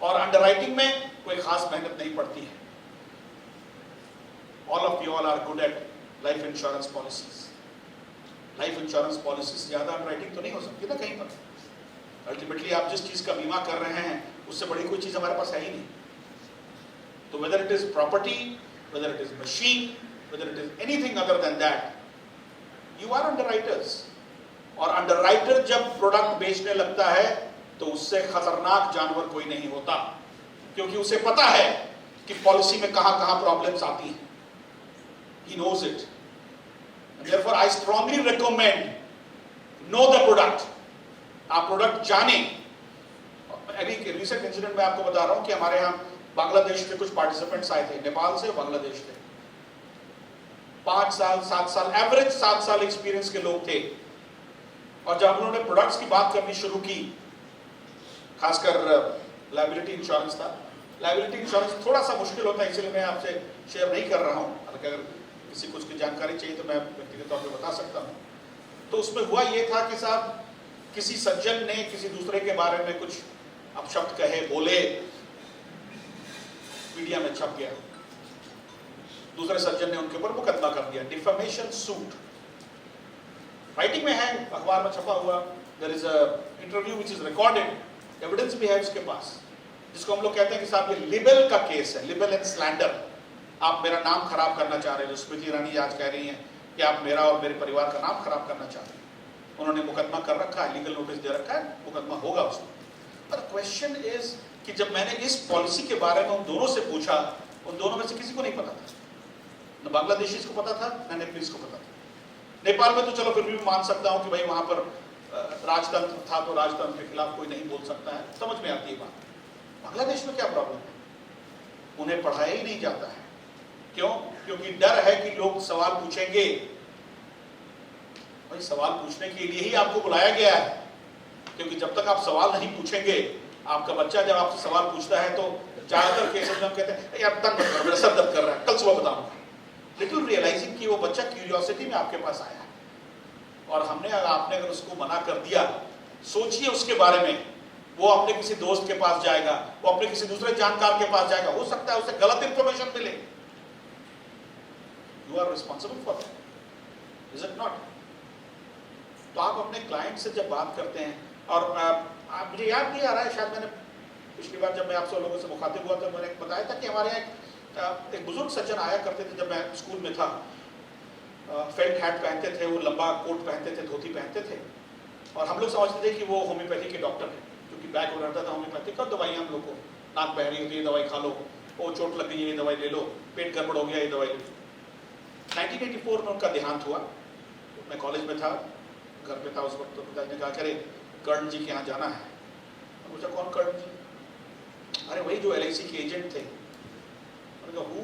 और अंडरराइटिंग में कोई खास मेहनत नहीं पड़ती है. All of you all are good at life insurance policies. Life insurance policies ज्यादा अंडरराइटिंग तो नहीं हो सकती ना कहीं पर. अल्टीमेटली आप जिस चीज का बीमा कर रहे हैं उससे बड़ी कोई चीज हमारे पास है ही नहीं. तो whether it is property, whether it is machine, whether it is anything other than that, you are underwriters. और अंडरराइटर जब प्रोडक्ट बेचने लगता है तो उससे खतरनाक जानवर कोई नहीं होता, क्योंकि उसे पता है कि पॉलिसी में कहां कहां प्रॉब्लम्स आती हैं. He knows it. And therefore, I strongly recommend know the product. आप प्रोडक्ट जाने. अभी रिसेंट इंसिडेंट में आपको बता रहा हूं कि हमारे यहाँ बांग्लादेश से कुछ पार्टिसिपेंट्स आए थे, नेपाल से, बांग्लादेश से. 5 साल 7 साल एवरेज 7 साल एक्सपीरियंस के लोग थे. और जब उन्होंने प्रोडक्ट्स की बात करनी शुरू की, खासकर लायबिलिटी इंश्योरेंस था. लायबिलिटी इंश्योरेंस थोड़ा सा मुश्किल होता है, इसलिए मैं आपसे शेयर नहीं कर रहा हूं. अगर किसी को उसकी जानकारी चाहिए तो मैं व्यक्तिगत तौर पे बता सकता हूं. तो उसमें हुआ ये था कि साहब किसी सज्जन ने किसी दूसरे के बारे में कुछ अपशब्द कहे, बोले, मीडिया में छप गया. दूसरे सज्जन ने उनके ऊपर मुकदमा कर दिया, डिफेमेशन सूट. राइटिंग में है, अखबार में छपा हुआ. There is a interview which is recorded, evidence भी है उसके पास, जिसको हम लोग कहते हैं कि साहब ये लिबेल का केस है, लिबेल एंड स्लैंडर. आप मेरा नाम खराब करना चाह रहे हैं. जो स्मृति ईरानी आज कह रही हैं कि आप मेरा और मेरे परिवार का नाम खराब करना चाह रहे हैं. उन्होंने मुकदमा कर रखा है, लीगल नोटिस दे रखा है, मुकदमा होगा उसमें. पर क्वेश्चन इज कि जब मैंने इस पॉलिसी के बारे में उन दोनों से पूछा, उन दोनों में से किसी को नहीं पता था. न बांग्लादेशीज को पता था, न नेपालीज को पता था. नेपाल में तो चलो फिर भी मान सकता हूं कि भाई वहां पर राजतंत्र था तो राजतंत्र के खिलाफ कोई नहीं बोल सकता है, समझ में आती है बात. बांग्लादेश में क्या प्रॉब्लम है? उन्हें पढ़ाया ही नहीं जाता है. क्यों? क्योंकि डर है कि लोग सवाल पूछेंगे. भाई सवाल पूछने के लिए ही आपको बुलाया गया है, क्योंकि जब तक आप सवाल नहीं पूछेंगे, आपका बच्चा जब आपसे सवाल पूछता है तो ज्यादातर केसेस में हम कहते हैं यार तंग मत करो, मेरा सर दर्द कर रहा है, कल सुबह बताऊंगा. लिटिल रियलाइजिंग कि वो बच्चा क्यूरियोसिटी में आपके पास आया है. और आपने अगर उसको मना कर दिया, सोचिए उसके बारे में. वो अपने किसी दोस्त के पास जाएगा, वो अपने किसी दूसरे जानकार के पास जाएगा, हो सकता है उसे गलत इंफॉर्मेशन मिले. You are responsible for that, is it not? तो आप अपने क्लाइंट से जब बात करते हैं, और मुझे याद नहीं आ रहा है, शायद मैंने पिछली बार जब मैं आप सब लोगों से मुखातिब हुआ तो मैंने बताया था कि हमारे यहाँ एक बुजुर्ग सज्जन आया करते थे जब मैं स्कूल में था. फेल्ट हैट पहनते थे, वो लंबा कोट पहनते थे, धोती पहनते थे, और हम लोग समझते थे कि वो होम्योपैथी के डॉक्टर हैं, क्योंकि बैग हो रहता था होम्योपैथी का. दवाई हम लोग को, नाक बह रही होती है, दवाई खा लो, वो चोट लग गई है, ये दवाई ले लो, पेट गड़बड़ हो गया, ये दवाई ले लो. 1984 में उनका देहांत हुआ. मैं कॉलेज में था, घर पे था उस वक्त. तो पिताजी ने कहा कि अरे कर्ण जी के यहाँ जाना है. पूछा कौन कर्ण जी? अरे वही जो LIC के एजेंट थे. उन्होंने कहा हु?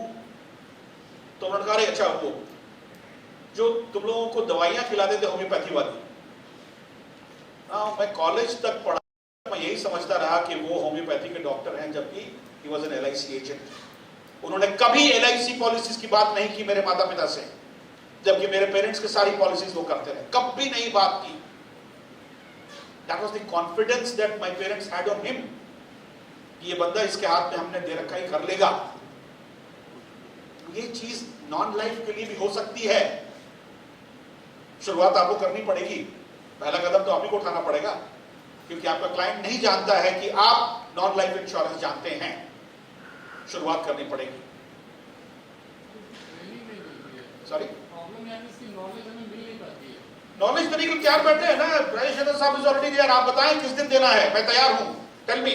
तो उन्होंने कहा अरे अच्छा वो जो तुम लोगों को दवाइयाँ खिलाते थे होम्योपैथी वाली. मैं कॉलेज तक पढ़ा, मैं यही समझता रहा कि वो होम्योपैथी के डॉक्टर हैं, जबकि he was an LIC agent. उन्होंने कभी LIC पॉलिसीज की बात नहीं की मेरे माता पिता से, जबकि मेरे पेरेंट्स की सारी पॉलिसीज वो करते रहे, कभी नहीं बात की. That was the confidence that my parents had on him. ये बंदा इसके हाथ में हमने दे रखा ही कर लेगा. ये चीज नॉन लाइफ के लिए भी हो सकती है. शुरुआत आपको करनी पड़ेगी, पहला कदम तो आप ही को उठाना पड़ेगा, क्योंकि आपका क्लाइंट नहीं जानता है कि आप नॉन लाइफ इंश्योरेंस जानते हैं. शुरुआत करनी पड़ेगी. सॉरी, नॉलेज देने के लिए तैयार बैठे हैं ना. राजेश साहब इज ऑलरेडी देयर. आप बताएं किस दिन देना है, मैं तैयार हूं. Tell me.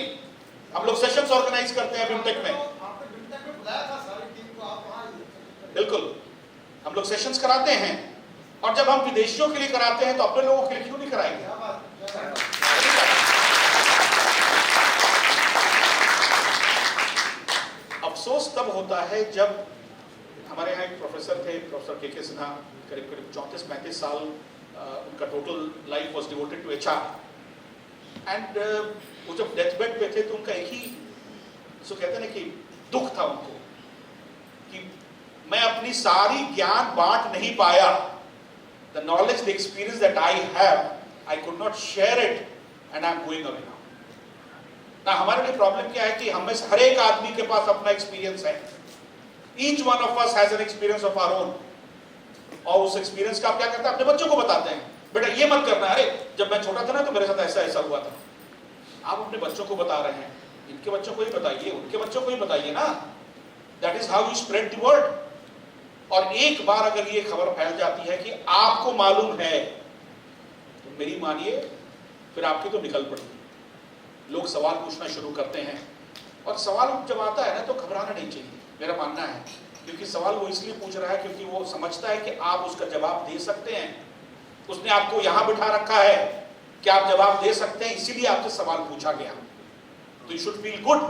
हम लोग सेशंस ऑर्गेनाइज करते हैं बिमटेक में. बिल्कुल, हम लोग सेशंस कराते हैं, और जब हम विदेशियों के लिए कराते हैं तो अपने लोगों के लिए क्यों नहीं कराएंगे? अफसोस तब होता है जब हमारे यहाँ एक प्रोफेसर थे, प्रोफेसर के सिन्हा, करीब 34-35 साल उनका total life was devoted to HR. And वो जब डेथ बेड पे थे तो उनका एक ही सो कहते हैं ना कि दुख था उनको कि मैं अपनी सारी ज्ञान बांट नहीं पाया, the knowledge the experience that I have I could not share it and I am going away now. ना हमारे लिए प्रॉब्लम क्या है कि हम में से हर एक आदमी के पास अपना एक्सपीरियंस है, each one of us has an experience of our own, और उस एक्सपीरियंस का आप क्या करते हैं, अपने बच्चों को बताते हैं, बेटा ये मत करना, अरे जब मैं छोटा था ना तो मेरे साथ ऐसा ऐसा हुआ था। आप अपने बच्चों को बता रहे हैं, इनके बच्चों को ही बताइए, उनके बच्चों को ही बताइए ना, that is how you spread the word. और एक बार अगर ये खबर फैल जाती है कि आपको मालूम है, तो मेरी मानिए फिर आपकी तो निकल पड़ी, लोग सवाल पूछना शुरू करते हैं, और सवाल जब आता है ना तो घबराना नहीं चाहिए, मेरा मानना है, क्योंकि सवाल वो इसलिए पूछ रहा है क्योंकि वो समझता है कि आप उसका जवाब दे सकते हैं, उसने आपको यहां बिठा रखा है कि आप जवाब दे सकते हैं, इसीलिए आपसे सवाल पूछा गया। तो यू शुड फील गुड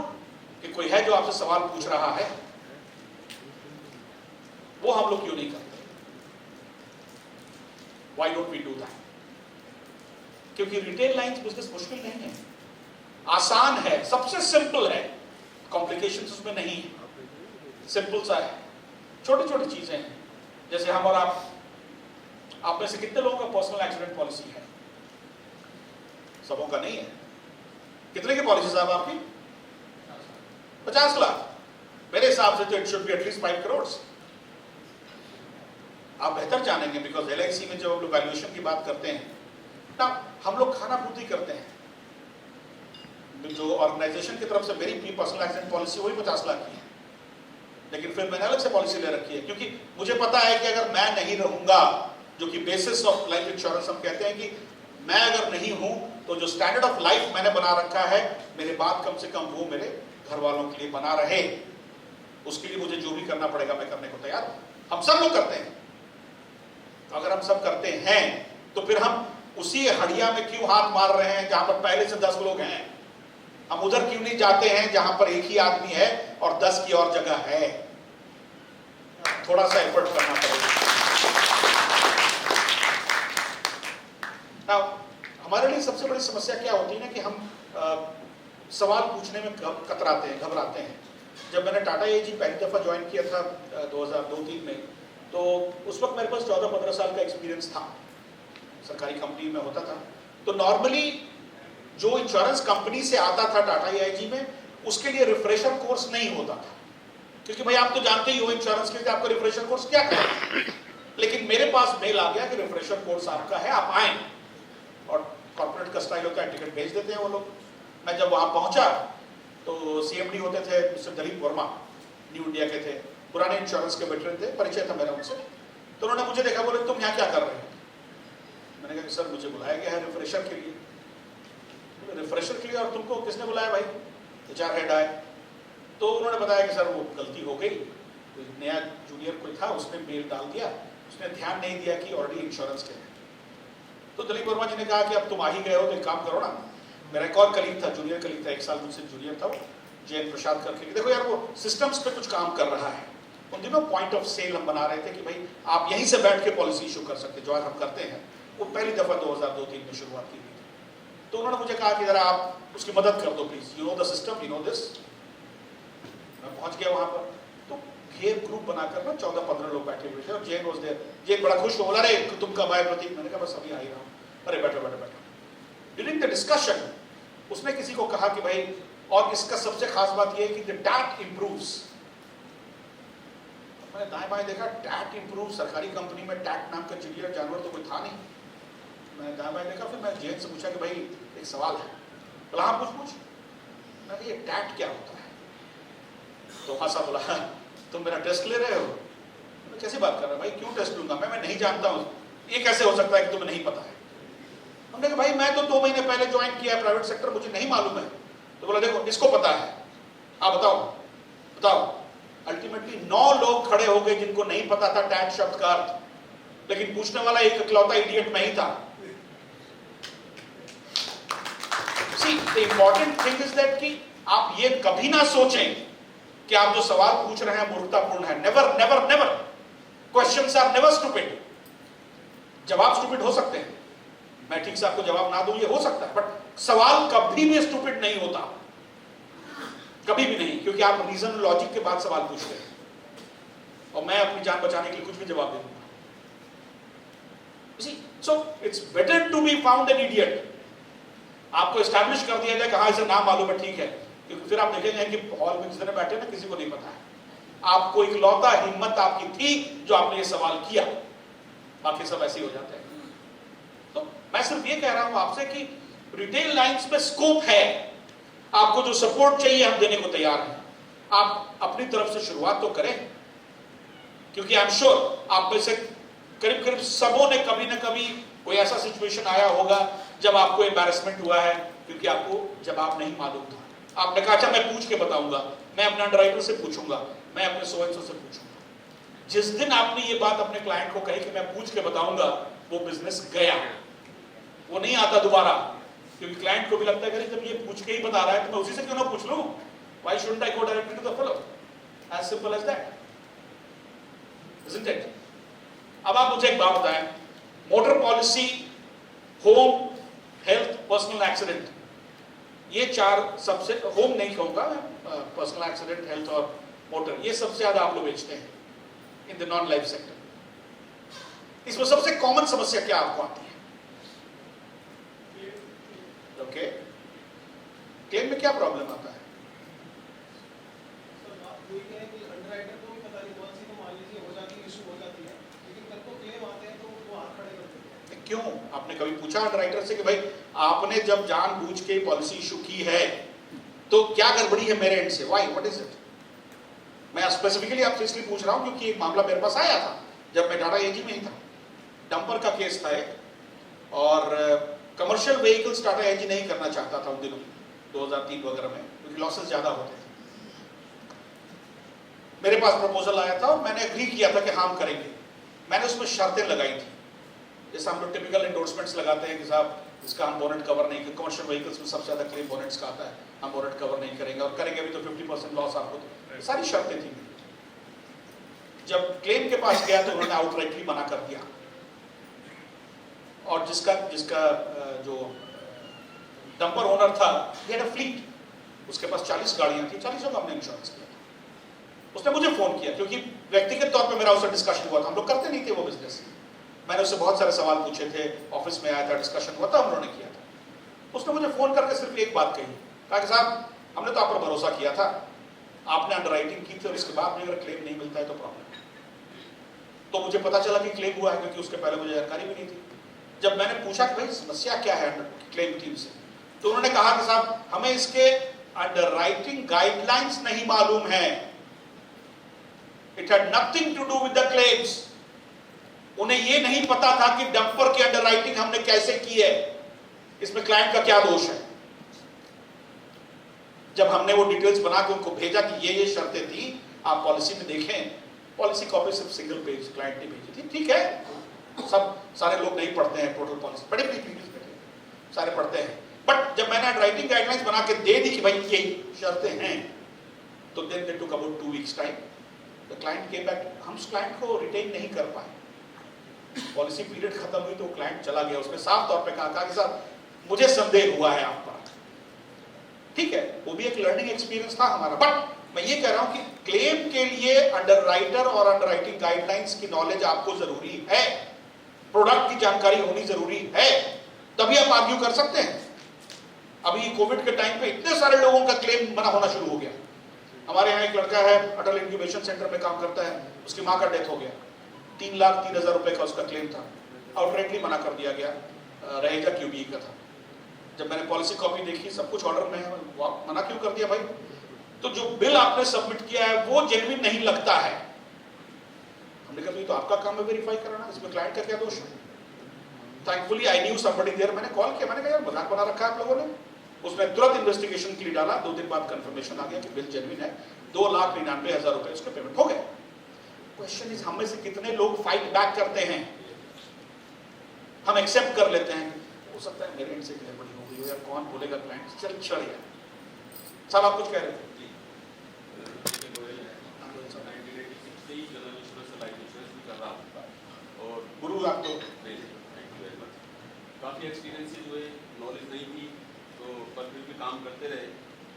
कि कोई है जो आपसे सवाल पूछ रहा है। वो हम लोग क्यों नहीं करते? Why don't we do that? क्योंकि रिटेल लाइन बिजनेस मुश्किल नहीं है, आसान है, सबसे सिंपल है, कॉम्प्लिकेशंस उसमें नहीं है, सिंपल सा है, छोटी छोटी चीजें हैं। जैसे हम और आप में से कितने लोगों का पर्सनल एक्सीडेंट पॉलिसी है? सबों का नहीं है। कितने की पॉलिसी साहब आपकी? 50 लाख। मेरे हिसाब से तो it should be at least 5 crore. आप बेहतर जानेंगे, बिकॉज LIC में जब हम लोग वैल्यूएशन की बात करते हैं ना, हम लोग खाना पूर्ति करते हैं। जो ऑर्गेनाइजेशन की तरफ से मेरी पर्सनल एक्सीडेंट पॉलिसी वही 50 लाख की है, लेकिन फिर मैंने अलग से पॉलिसी ले रखी है, क्योंकि मुझे पता है कि अगर मैं नहीं रहूंगा, जो कि बेसिस ऑफ लाइफ इंश्योरेंस हम कहते हैं कि मैं अगर नहीं हूं तो जो स्टैंडर्ड ऑफ लाइफ मैंने बना रखा है, मेरे बाद कम से कम वो मेरे घर वालों के लिए बना रहे, उसके लिए मुझे जो भी करना पड़ेगा मैं करने को तैयार हूं। हम सब लोग करते हैं। तो अगर हम सब करते हैं तो फिर हम उसी हड़िया में क्यों हाथ मार रहे हैं जहां पर पहले से 10 लोग हैं? हम उधर क्यों नहीं जाते हैं जहां पर एक ही आदमी है और 10 की और जगह है? थोड़ा सा एफर्ट करना पड़ेगा। Now, हमारे लिए सबसे बड़ी समस्या क्या होती है ना कि हम सवाल पूछने में कतराते हैं, घबराते हैं। जब मैंने टाटा AG पहली दफा ज्वाइन किया था 2002-03 में, तो उस वक्त मेरे पास 14-15 साल का एक्सपीरियंस था, सरकारी कंपनी में होता था। तो नॉर्मली जो इंश्योरेंस कंपनी से आता था टाटा AIG में, उसके लिए रिफ्रेशर कोर्स नहीं होता था, क्योंकि भाई आप तो जानते ही हो इंश्योरेंस के लिए आपका रिफ्रेशर कोर्स क्या करना। लेकिन मेरे पास मेल आ गया कि रिफ्रेशर कोर्स आपका है, आप आए, और कॉर्पोरेट का स्टाइल होता है, टिकट भेज देते हैं वो लोग। मैं जब वहां पहुंचा तो CMD होते थे mister Dilip Verma, new India के थे, पुराने इंश्योरेंस के वेटरन थे, परिचय था मेरा उनसे। तो उन्होंने मुझे देखा, बोले तुम यहाँ क्या कर रहे हो? मैंने कहा सर मुझे बुलाया गया है रिफ्रेशर के लिए। रिफ्रेशर के लिए? और तुमको किसने बुलाया भाई? HR हेड आए। तो उन्होंने बताया कि सर वो गलती हो गई, कोई नया जूनियर कोई था, उसने मेल डाल दिया, उसने ध्यान नहीं दिया कि ऑलरेडी इंश्योरेंस के है। तो दिलीप वर्मा जी ने कहा कि अब तुम आ ही गए हो तो एक काम करो ना। मेरा एक और कलीग था, जूनियर कलीग था, 1 साल मुझसे जूनियर था, JN प्रसाद करके, देखो यार वो सिस्टम्स पे कुछ काम कर रहा है। उन दिनों पॉइंट ऑफ सेल हम बना रहे थे कि भाई आप यहीं से बैठ के पॉलिसी इशू कर सकते, जो आज हम करते हैं। वो पहली दफा 2002-03 में शुरुआत की थी। तो उन्होंने मुझे कहा कि जरा आप उसकी मदद कर दो please, you know the system, you know this. मैं पहुंच गया वहां पर, तो घेर ग्रुप बनाकर ना 14-15 लोग बैठे हुए थे, और JN वाज देयर। JN बड़ा खुश हो, बोला अरे तुम कब आए प्रतीक? मैंने कहा बस अभी आ ही रहा हूं। अरे बैठो बैठो बैठो। ड्यूरिंग द डिस्कशन उसने किसी को कहा कि भाई, और इसका सबसे खास बात यह है कि द टैट इंप्रूव्स। मैंने दाएं बाएं देखा, टैट इंप्रूव, सरकारी कंपनी में टैट नाम का चिड़िया जानवर तो कोई था नहीं। मैंने दाएं बाएं देखा, फिर मैं JN से पूछा कि भाई एक सवाल है। बोला हाँ पूछ। मैंने ये टैट क्या होता है? तो हंसा, बोला तुम मेरा टेस्ट ले रहे हो? मैं कैसी बात कर रहा भाई, क्यों टेस्ट लूंगा मैं नहीं जानता हूँ, ये कैसे हो सकता है कि तुम्हें नहीं पता है? हमने कहा भाई मैं तो 2 महीने पहले ज्वाइन किया है प्राइवेट सेक्टर, मुझे नहीं मालूम है। तो बोला देखो इसको पता है, आप बताओ बताओ। अल्टीमेटली 9 लोग खड़े हो गए जिनको नहीं पता था टैट शब्द का अर्थ, लेकिन पूछने वाला एक इकलौता इडियट मैं ही था। See, the important thing is that कि आप ये कभी ना सोचें कि आप जो सवाल पूछ रहे हैं मूर्खतापूर्ण है। Never never never, questions are never stupid. जवाब स्टूपिड हो सकते हैं, मैं ठीक से आपको जवाब ना दूं, ये हो सकता है, बट सवाल कभी भी स्टूपिड नहीं होता, कभी भी नहीं, क्योंकि आप रीजन लॉजिक के बाद सवाल पूछते हैं और मैं अपनी जान बचाने के लिए कुछ भी जवाब दे दूंगा। So it's better to be found an idiot. आपको एस्टैब्लिश कर दिया जाए कि हाँ इसे नाम मालूम है, ठीक है, क्योंकि फिर आप देखेंगे कि हॉल में जितने बैठे ना किसी को नहीं पता है। आपको इकलौता हिम्मत आपकी थी जो आपने ये सवाल किया, बाकी सब ऐसे ही हो जाते हैं। तो मैं सिर्फ ये कह रहा हूं आपसे कि रिटेल लाइंस में स्कोप है, आपको जो सपोर्ट चाहिए हम देने को तैयार हैं। आप अपनी तरफ से शुरुआत तो करें, क्योंकि आई एम श्योर आप में से करीब करीब सबों ने कभी ना कभी कोई ऐसा सिचुएशन आया होगा जब आपको एम्बैरेसमेंट हुआ है, क्योंकि आपको जवाब नहीं मालूम था। आपने कहा अच्छा मैं पूछ के बताऊंगा, मैं अपने अंडरराइटर से पूछूंगा, मैं अपने सो एंड सो से पूछूंगा। जिस दिन आपने ये बात अपने क्लाइंट को कही कि मैं पूछ के बताऊंगा, वो बिजनेस गया, वो नहीं आता दोबारा, क्योंकि क्लाइंट को भी लगता है कि जब ये पूछ के ही बता रहा है तो मैं उसी से क्यों ना पूछ लूं, why shouldn't I go directly to the fellow, as simple as that, isn't it? अब आप मुझे एक बात बताएं, motor policy, home, health, personal accident, ये चार सबसे, होम नहीं कहूंगा, पर्सनल एक्सीडेंट, हेल्थ और मोटर, ये सबसे ज्यादा आप लोग बेचते हैं in the non life sector. इसमें सबसे कॉमन समस्या क्या आपको आती है? ओके, क्लेम में क्या प्रॉब्लम आता है? क्यों? आपने कभी पूछा अंडरराइटर से कि भाई आपने जब जानबूझ के पॉलिसी इशू की है तो क्या गड़बड़ी है मेरे एंड से? Why, what is it? मैं स्पेसिफिकली आपसे इसलिए पूछ रहा हूं क्योंकि एक मामला मेरे पास आया था जब मैं टाटा एजी में ही था। डंपर का केस था एक, और कमर्शियल व्हीकल्स टाटा एजी नहीं करना चाहता था उन दिनों 2003 वगैरह में, क्योंकि लॉसेस ज्यादा होते थे। मेरे पास प्रपोजल आया था और मैंने एग्री किया था कि हाँ हम करेंगे। मैंने उसमें शर्तें लगाई थी, जैसे हम लोग टिपिकल एंडोर्समेंट्स लगाते हैं कि साहब इसका हम बोनेट कवर नहीं, कमर्शियल व्हीकल्स में सबसे ज्यादा क्लेम बोनेट्स का आता है, हम बोनेट कवर नहीं करेंगे, और करेंगे भी तो 50% लॉस आपको, तो सारी शर्तें थी। जब क्लेम के पास गया तो उन्होंने आउटराइटली मना कर दिया, और जिसका जो डंपर ओनर था, he had a fleet, उसके पास 40 गाड़ियां थी, 40 का हमने इंश्योरेंस किया था। उसने मुझे फोन किया क्योंकि व्यक्तिगत तौर पे मेरा उससे डिस्कशन हुआ था, हम लोग करते नहीं थे वो बिजनेस। मैंने उससे बहुत सारे सवाल पूछे थे, ऑफिस में आया था, डिस्कशन हुआ था, हम लोगों ने किया था। उसने मुझे फोन करके सिर्फ एक बात कही, कहा कि साहब हमने तो आप पर भरोसा किया था, आपने अंडरराइटिंग की थी और इसके बाद भी अगर क्लेम नहीं मिलता है तो प्रॉब्लम है। तो मुझे पता चला कि क्लेम हुआ है, क्योंकि उसके पहले मुझे जानकारी भी नहीं थी। जब मैंने पूछा कि भाई समस्या क्या है क्लेम टीम से, तो उन्होंने कहा कि साहब हमें इसके अंडरराइटिंग गाइडलाइंस नहीं मालूम है, it had nothing to do with the claims. उन्हें ये नहीं पता था कि डंपर की अंडरराइटिंग हमने कैसे की है, इसमें क्लाइंट का क्या दोष है। जब हमने वो डिटेल्स बना के उनको भेजा कि ये शर्तें थी, आप पॉलिसी में देखें, पॉलिसी कॉपी सिर्फ सिंगल पेज क्लाइंट ने भेजी थी। ठीक है, सब सारे लोग नहीं पढ़ते हैं टोटल पॉलिसी, बड़े सारे पढ़ते हैं, बट जब मैंने राइटिंग गाइडलाइंस बना के दे दी कि भाई यही शर्तें हैं, तो then they took about 2 weeks time, the client came back. हम उस क्लाइंट को रिटेन नहीं कर पाए, पॉलिसी पीरियड खत्म हुई तो क्लाइंट चला गया। उसने साफ तौर पे कहा कि साहब मुझे संदेह हुआ है आप पर। ठीक है, वो भी एक लर्निंग एक्सपीरियंस था हमारा, बट मैं ये कह रहा हूं कि क्लेम के लिए अंडरराइटर और अंडरराइटिंग गाइडलाइंस की नॉलेज आपको जरूरी है, प्रोडक्ट की जानकारी होनी जरूरी है, तभी आप आर्ग्यू कर सकते हैं। अभी कोविड के टाइम पे इतने सारे लोगों का क्लेम मना होना शुरू हो गया। हमारे यहाँ एक लड़का है, अटल इंक्यूबेशन सेंटर में काम करता है, उसकी माँ का डेथ हो गया, 3,03,000 रुपए का उसका क्लेम था, आउटराइटली मना कर दिया गया, रहेगा क्यूबी का था। जब मैंने पॉलिसी कॉपी देखी, सब कुछ ऑर्डर में है, मना क्यों कर दिया भाई? तो जो बिल आपने सबमिट किया है वो जेन्युइन नहीं लगता है। हमने कहा तो आपका काम है वेरीफाई कराना, इसमें क्लाइंट का क्या दोष है? Thankfully I knew somebody there, मैंने कॉल किया, मैंने कहा यार मजाक बना रखा है आप लोगों ने। उसने तुरंत इन्वेस्टिगेशन के लिए डाला, 2 दिन बाद कंफर्मेशन आ गया कि बिल जेन्युइन है, 2,99,000 रुपए उसके पेमेंट हो गए। क्वेश्चन इज हम में से कितने लोग फाइट बैक करते हैं? हम एक्सेप्ट कर लेते हैं, हो सकता है मेरे एंड से गड़बड़ी हो गई हो, यार कौन बोलेगा क्लाइंट, चल छोड़ यार। साहब आप कुछ कह रहे थे? गुरु आप तो काफी करते रहे।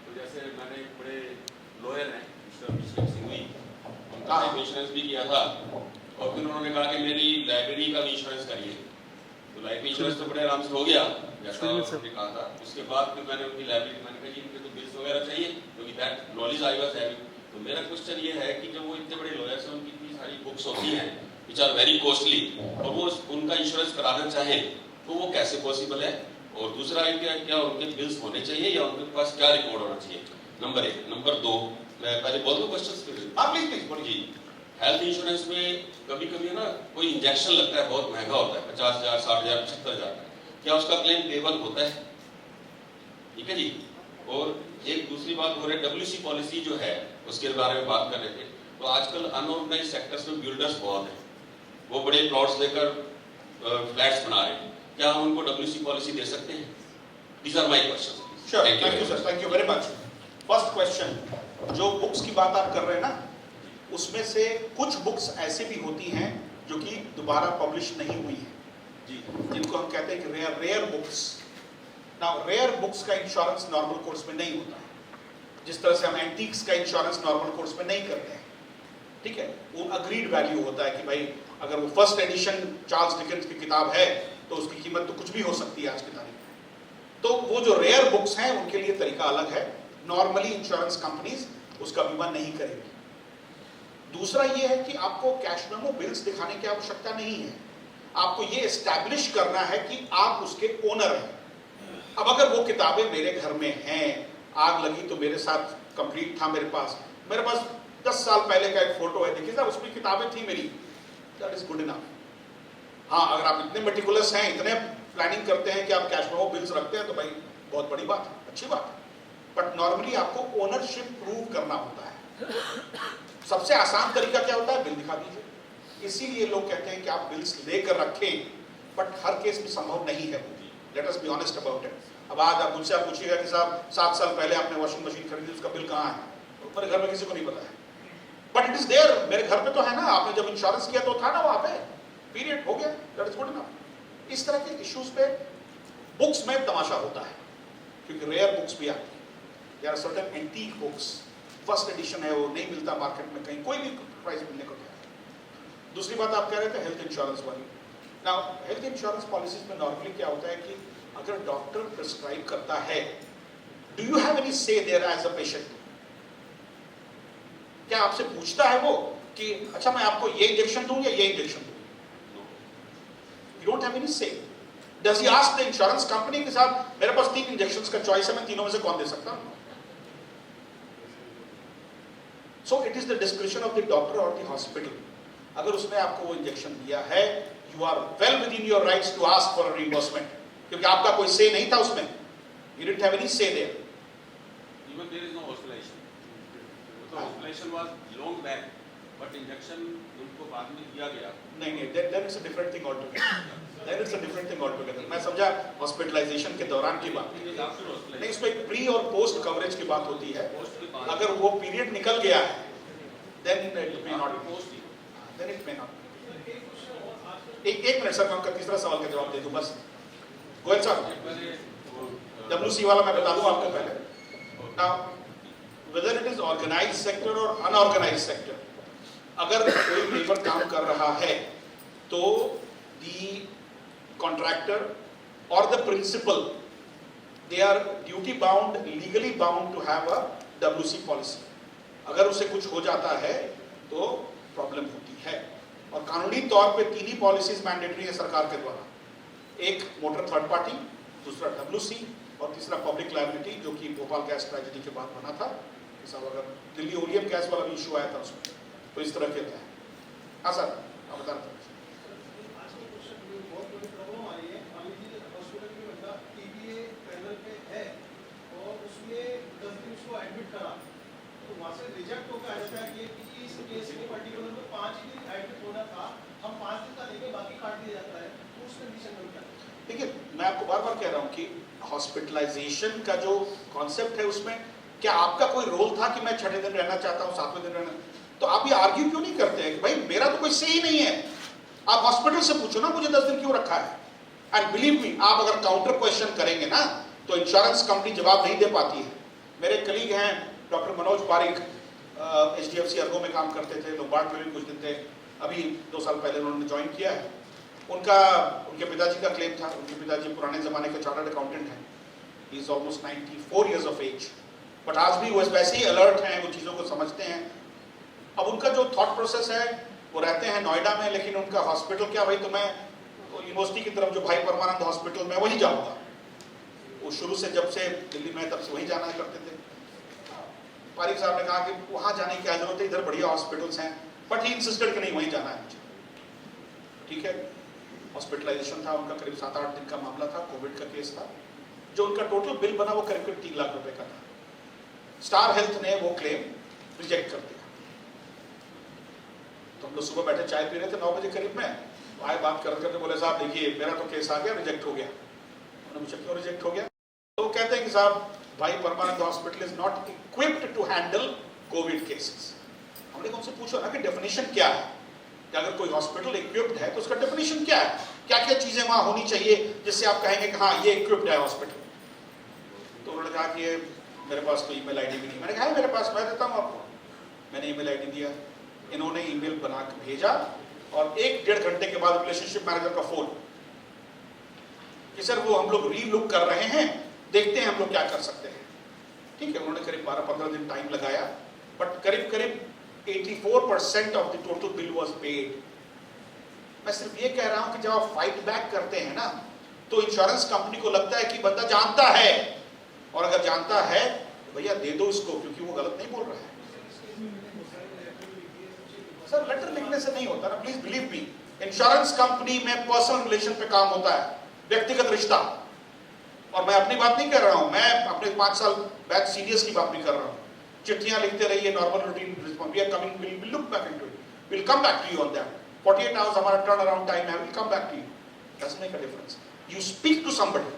तो जैसे मैंने एक बड़े लॉयर हैं मिस्टर अभिषेक सिंघवी, उनका लाइफ इंश्योरेंस भी किया था और फिर उन्होंने कहा कि मेरी लाइब्रेरी का भी इंश्योरेंस करिए। तो लाइफ इंश्योरेंस तो बड़े आराम से हो गया जैसा उन्होंने कहा था। उसके बाद फिर मैंने उनकी लाइब्रेरी, मैंने कहा जी मुझे तो बिल्स वगैरह चाहिए क्योंकि that knowledge I was having. तो मेरा क्वेश्चन ये है कि जब वो इतने बड़े लॉयर्स हैं, उनकी इतनी सारी बुक्स होती हैं विच आर वेरी कॉस्टली, और वो उनका इंश्योरेंस कराना चाहे तो वो कैसे पॉसिबल है? और दूसरा है क्या उनके बिल्स होने चाहिए या उनके पास क्या रिकॉर्ड होना चाहिए? नंबर 1। नंबर 2, मैं पहले बोल दूं क्वेश्चन फिर? हाँ प्लीज प्लीज बोलिए। हेल्थ इंश्योरेंस में कभी कभी ना कोई इंजेक्शन लगता है, बहुत महंगा होता है, 50,000, 60,000, 75,000, क्या उसका क्लेम पेबल होता है? ठीक है जी। और एक दूसरी बात हो रही है WC पॉलिसी जो है उसके बारे में बात कर रहे थे। तो आजकल अनऑर्गेनाइज्ड सेक्टर्स में बिल्डर्स बहुत हैं, वो बड़े प्लॉट्स लेकर फ्लैट्स बना रहे हैं, क्या हम उनको WC पॉलिसी दे सकते हैं? These are my questions. Sure, thank you sir, thank you very much. First question, जो बुक्स की बात आप कर रहे हैं ना, उसमें से कुछ बुक्स ऐसे भी होती हैं जो कि दोबारा पब्लिश नहीं हुई है जी, जिनको हम कहते हैं कि rare books. Now rare books का इंश्योरेंस नॉर्मल कोर्स में नहीं होता है, जिस तरह से हम एंटीक्स का इंश्योरेंस नॉर्मल कोर्स में नहीं करते हैं, ठीक है। वो अग्रीड वैल्यू होता है कि भाई अगर वो फर्स्ट एडिशन चार्ल्स डिकेंस की किताब है तो उसकी कीमत तो कुछ भी हो सकती है आज की तारीख में। तो वो जो रेयर बुक्स हैं उनके लिए तरीका अलग है, नॉर्मली इंश्योरेंस कंपनीज उसका बीमा नहीं करेगी। दूसरा ये है कि आपको कैश मेमो बिल्स दिखाने की आवश्यकता नहीं है, आपको ये एस्टैब्लिश करना है कि आप उसके ओनर हैं। अब अगर वो किताबें मेरे घर में हैं, आग लगी तो मेरे साथ कंप्लीट था, मेरे पास 10 साल पहले का एक फोटो है, देखिए साहब उसमें किताबें थी मेरी, दैट इज गुड इनफ। हाँ, अगर आप इतने मेटिकुलस हैं, इतने प्लानिंग करते हैं कि आप कैश मेमो बिल्स रखते हैं तो भाई बहुत बड़ी बात है, अच्छी बात है। बट नॉर्मली आपको ओनरशिप प्रूव करना होता है। सबसे आसान तरीका क्या होता है? बिल दिखा दीजिए। इसीलिए लोग कहते हैं कि आप बिल्स लेकर रखें, बट हर केस में संभव नहीं है। Let us be honest about it. अब आज आप मुझसे पूछिएगा कि साहब 7 साल पहले आपने वॉशिंग मशीन खरीदी, उसका बिल कहाँ है? मेरे घर में किसी को नहीं पता है, बट इट इज देयर, मेरे घर पे तो है ना, आपने जब इंश्योरेंस किया तो था ना वहां पे, पीरियड हो गया, दैट इज गुड इनफ। इस तरह के इश्यूज पे बुक्स में तमाशा होता है, क्योंकि रेयर बुक्स भी आती है। There are certain antique books, first edition है, वो नहीं मिलता मार्केट में कहीं, कोई भी प्राइस मिलने को तैयार। दूसरी बात आप कह रहे थे हेल्थ इंश्योरेंस वाली। नाउ हेल्थ इंश्योरेंस पॉलिसीज में नॉर्मली क्या होता है कि अगर डॉक्टर प्रिस्क्राइब करता है, डू यू हैव एनी से देयर एज अ पेशेंट? क्या आपसे पूछता है वो कि अच्छा मैं आपको ये इंजेक्शन दूं या ये इंजेक्शन दूं? You don't have any say. Does he ask the insurance company कि साहब मेरे पास 3 इंजेक्शंस का चॉइस है, मैं तीनों में से कौन दे सकता हूं? So it is the discretion of the doctor or the hospital. अगर उसने आपको वो इंजेक्शन दिया है, you are well within your rights to ask for a reimbursement, क्योंकि आपका कोई say नहीं था उसमें. You didn't have any say there. Even there is no hospitalization. So hospitalization was long back, but injection उनको बाद में दिया गया. नहीं, then it's a different thing altogether. Then it's a different thing altogether. मैं समझा हॉस्पिटलाइजेशन के दौरान की बात, नहीं उसमें प्री और पोस्ट कवरेज की बात होती है। अगर वो पीरियड निकल गया है, then it may not be post, then it may not. एक मिनट सर, मैं आपका तीसरा सवाल का जवाब दे दूं बस। गोयल साहब, WC वाला मैं बता दूं आपको पहले। Now, whether it is organized sector or unorganized sector, अगर कोई लेबर काम कर रहा है तो the contractor or the principal, they are duty bound, legally bound to have a WC policy. अगर उसे कुछ हो जाता है तो प्रॉब्लम होती है, और कानूनी तौर पे 3 ही पॉलिसीज मैंडेटरी है सरकार के द्वारा। एक मोटर थर्ड पार्टी, दूसरा WC और तीसरा पब्लिक लायबिलिटी, जो कि भोपाल गैस ट्रेजेडी के बाद बना था। अगर दिल्ली ओलियम गैस वाला भी इशू आया था उसमें, तो इस तरह के होता है। हाँ सर, आप बता रहे थे। रिजेक्ट होकर ऐसा है कि इस केस में पर्टिकुलर में 5 दिन एडमिट होना था, हम 5 दिन का लेके बाकी काट दिया जाता है, तो उस कंडीशन में क्या? देखिए, मैं आपको बार बार कह रहा हूँ कि हॉस्पिटलाइजेशन का जो कॉन्सेप्ट है उसमें क्या आपका कोई रोल था कि मैं 6वें दिन रहना चाहता हूँ, 7वें दिन रहना? तो आप ये आर्ग्यू क्यों नहीं करते हैं कि भाई मेरा तो कोई से ही नहीं है? आप हॉस्पिटल से पूछो ना मुझे 10 दिन क्यों रखा है। एंड बिलीव मी, आप अगर काउंटर क्वेश्चन करेंगे ना तो इंश्योरेंस कंपनी जवाब नहीं दे पाती है। मेरे कलीग हैं doctor Manoj Pareek, HDFC Ergo में काम करते थे, लोम्बार्ड में भी कुछ दिन थे, अभी 2 साल पहले उन्होंने ज्वाइन किया है। उनके पिताजी का क्लेम था, उनके पिताजी पुराने ज़माने के चार्टर्ड अकाउंटेंट हैं, he is almost 94 years of age, but आज भी वो वैसे ही अलर्ट हैं, वो चीज़ों को समझते हैं। अब उनका जो थॉट प्रोसेस है, वो रहते हैं नोएडा में, लेकिन उनका हॉस्पिटल क्या, भाई तो मैं यूनिवर्सिटी की तरफ जो भाई परमानंद हॉस्पिटल में वहीं जाऊँगा। वो शुरू से जब से दिल्ली में तब से वहीं जाना करते थे। पारिक साहब ने कहा कि वहाँ जाने की क्या जरूरत है, इधर बढ़िया हॉस्पिटल्स हैं, बट ही इंसिस्टेड कि नहीं वहीं जाना है मुझे। ठीक है, हॉस्पिटलाइजेशन था उनका, करीब 7-8 दिन का मामला था, कोविड का केस था। जो उनका टोटल बिल बना वो करीब 3 लाख रुपए का था। स्टार हेल्थ ने वो क्लेम रिजेक्ट कर दिया। तो हम लोग सुबह बैठे चाय पी रहे थे 9 बजे करीब में, आए बात करते करते बोले साहब देखिए मेरा तो केस आ गया, रिजेक्ट हो गया। उन्होंने पूछा क्यों रिजेक्ट हो गया? तो वो कहते हैं कि साहब भाई Parmanand hospital is not equipped to handle Covid cases. हमने उनसे पूछा ना कि डेफिनेशन क्या है, कि अगर कोई हॉस्पिटल इक्विप्ड है तो उसका डेफिनेशन क्या है, क्या क्या चीजें वहां होनी चाहिए जिससे आप कहेंगे कि हाँ ये इक्विप्ड है हॉस्पिटल। तो उन्होंने कहा कि मेरे पास तो ईमेल आईडी भी नहीं। मैंने कहा मेरे पास, मैं देता हूँ आपको। मैंने ईमेल आईडी दिया, इन्होंने ईमेल बना के भेजा, और 1-1.5 घंटे के बाद रिलेशनशिप मैनेजर का फोन कि सर वो हम लोग रीलुक कर रहे हैं, देखते हैं हम लोग क्या कर सकते हैं। ठीक है, उन्होंने करीब 12-15 दिन टाइम लगाया, बट करीब करीब 84% of the total bill was paid. मैं सिर्फ ये कह रहा हूं कि जब आप फाइट बैक करते हैं ना, तो इंश्योरेंस कंपनी को लगता है कि बंदा जानता है, और अगर जानता है तो भैया दे दो इसको, क्योंकि वो गलत नहीं बोल रहा है। सर लेटर लिखने से नहीं होता ना, please believe me. Insurance company में पर्सनल रिलेशन पे काम होता है, व्यक्तिगत रिश्ता। और मैं अपनी बात नहीं कर रहा हूं, मैं अपने 5 साल बैक सीनियर्स की बात भी कर रहा हूं। चिट्ठियां लिखते रहिए, normal routine response, we are coming, will look back into it, will come back to you on that. 48 hours हमारा टर्न अराउंड टाइम है, will come back to you, doesn't make a difference. You speak to somebody,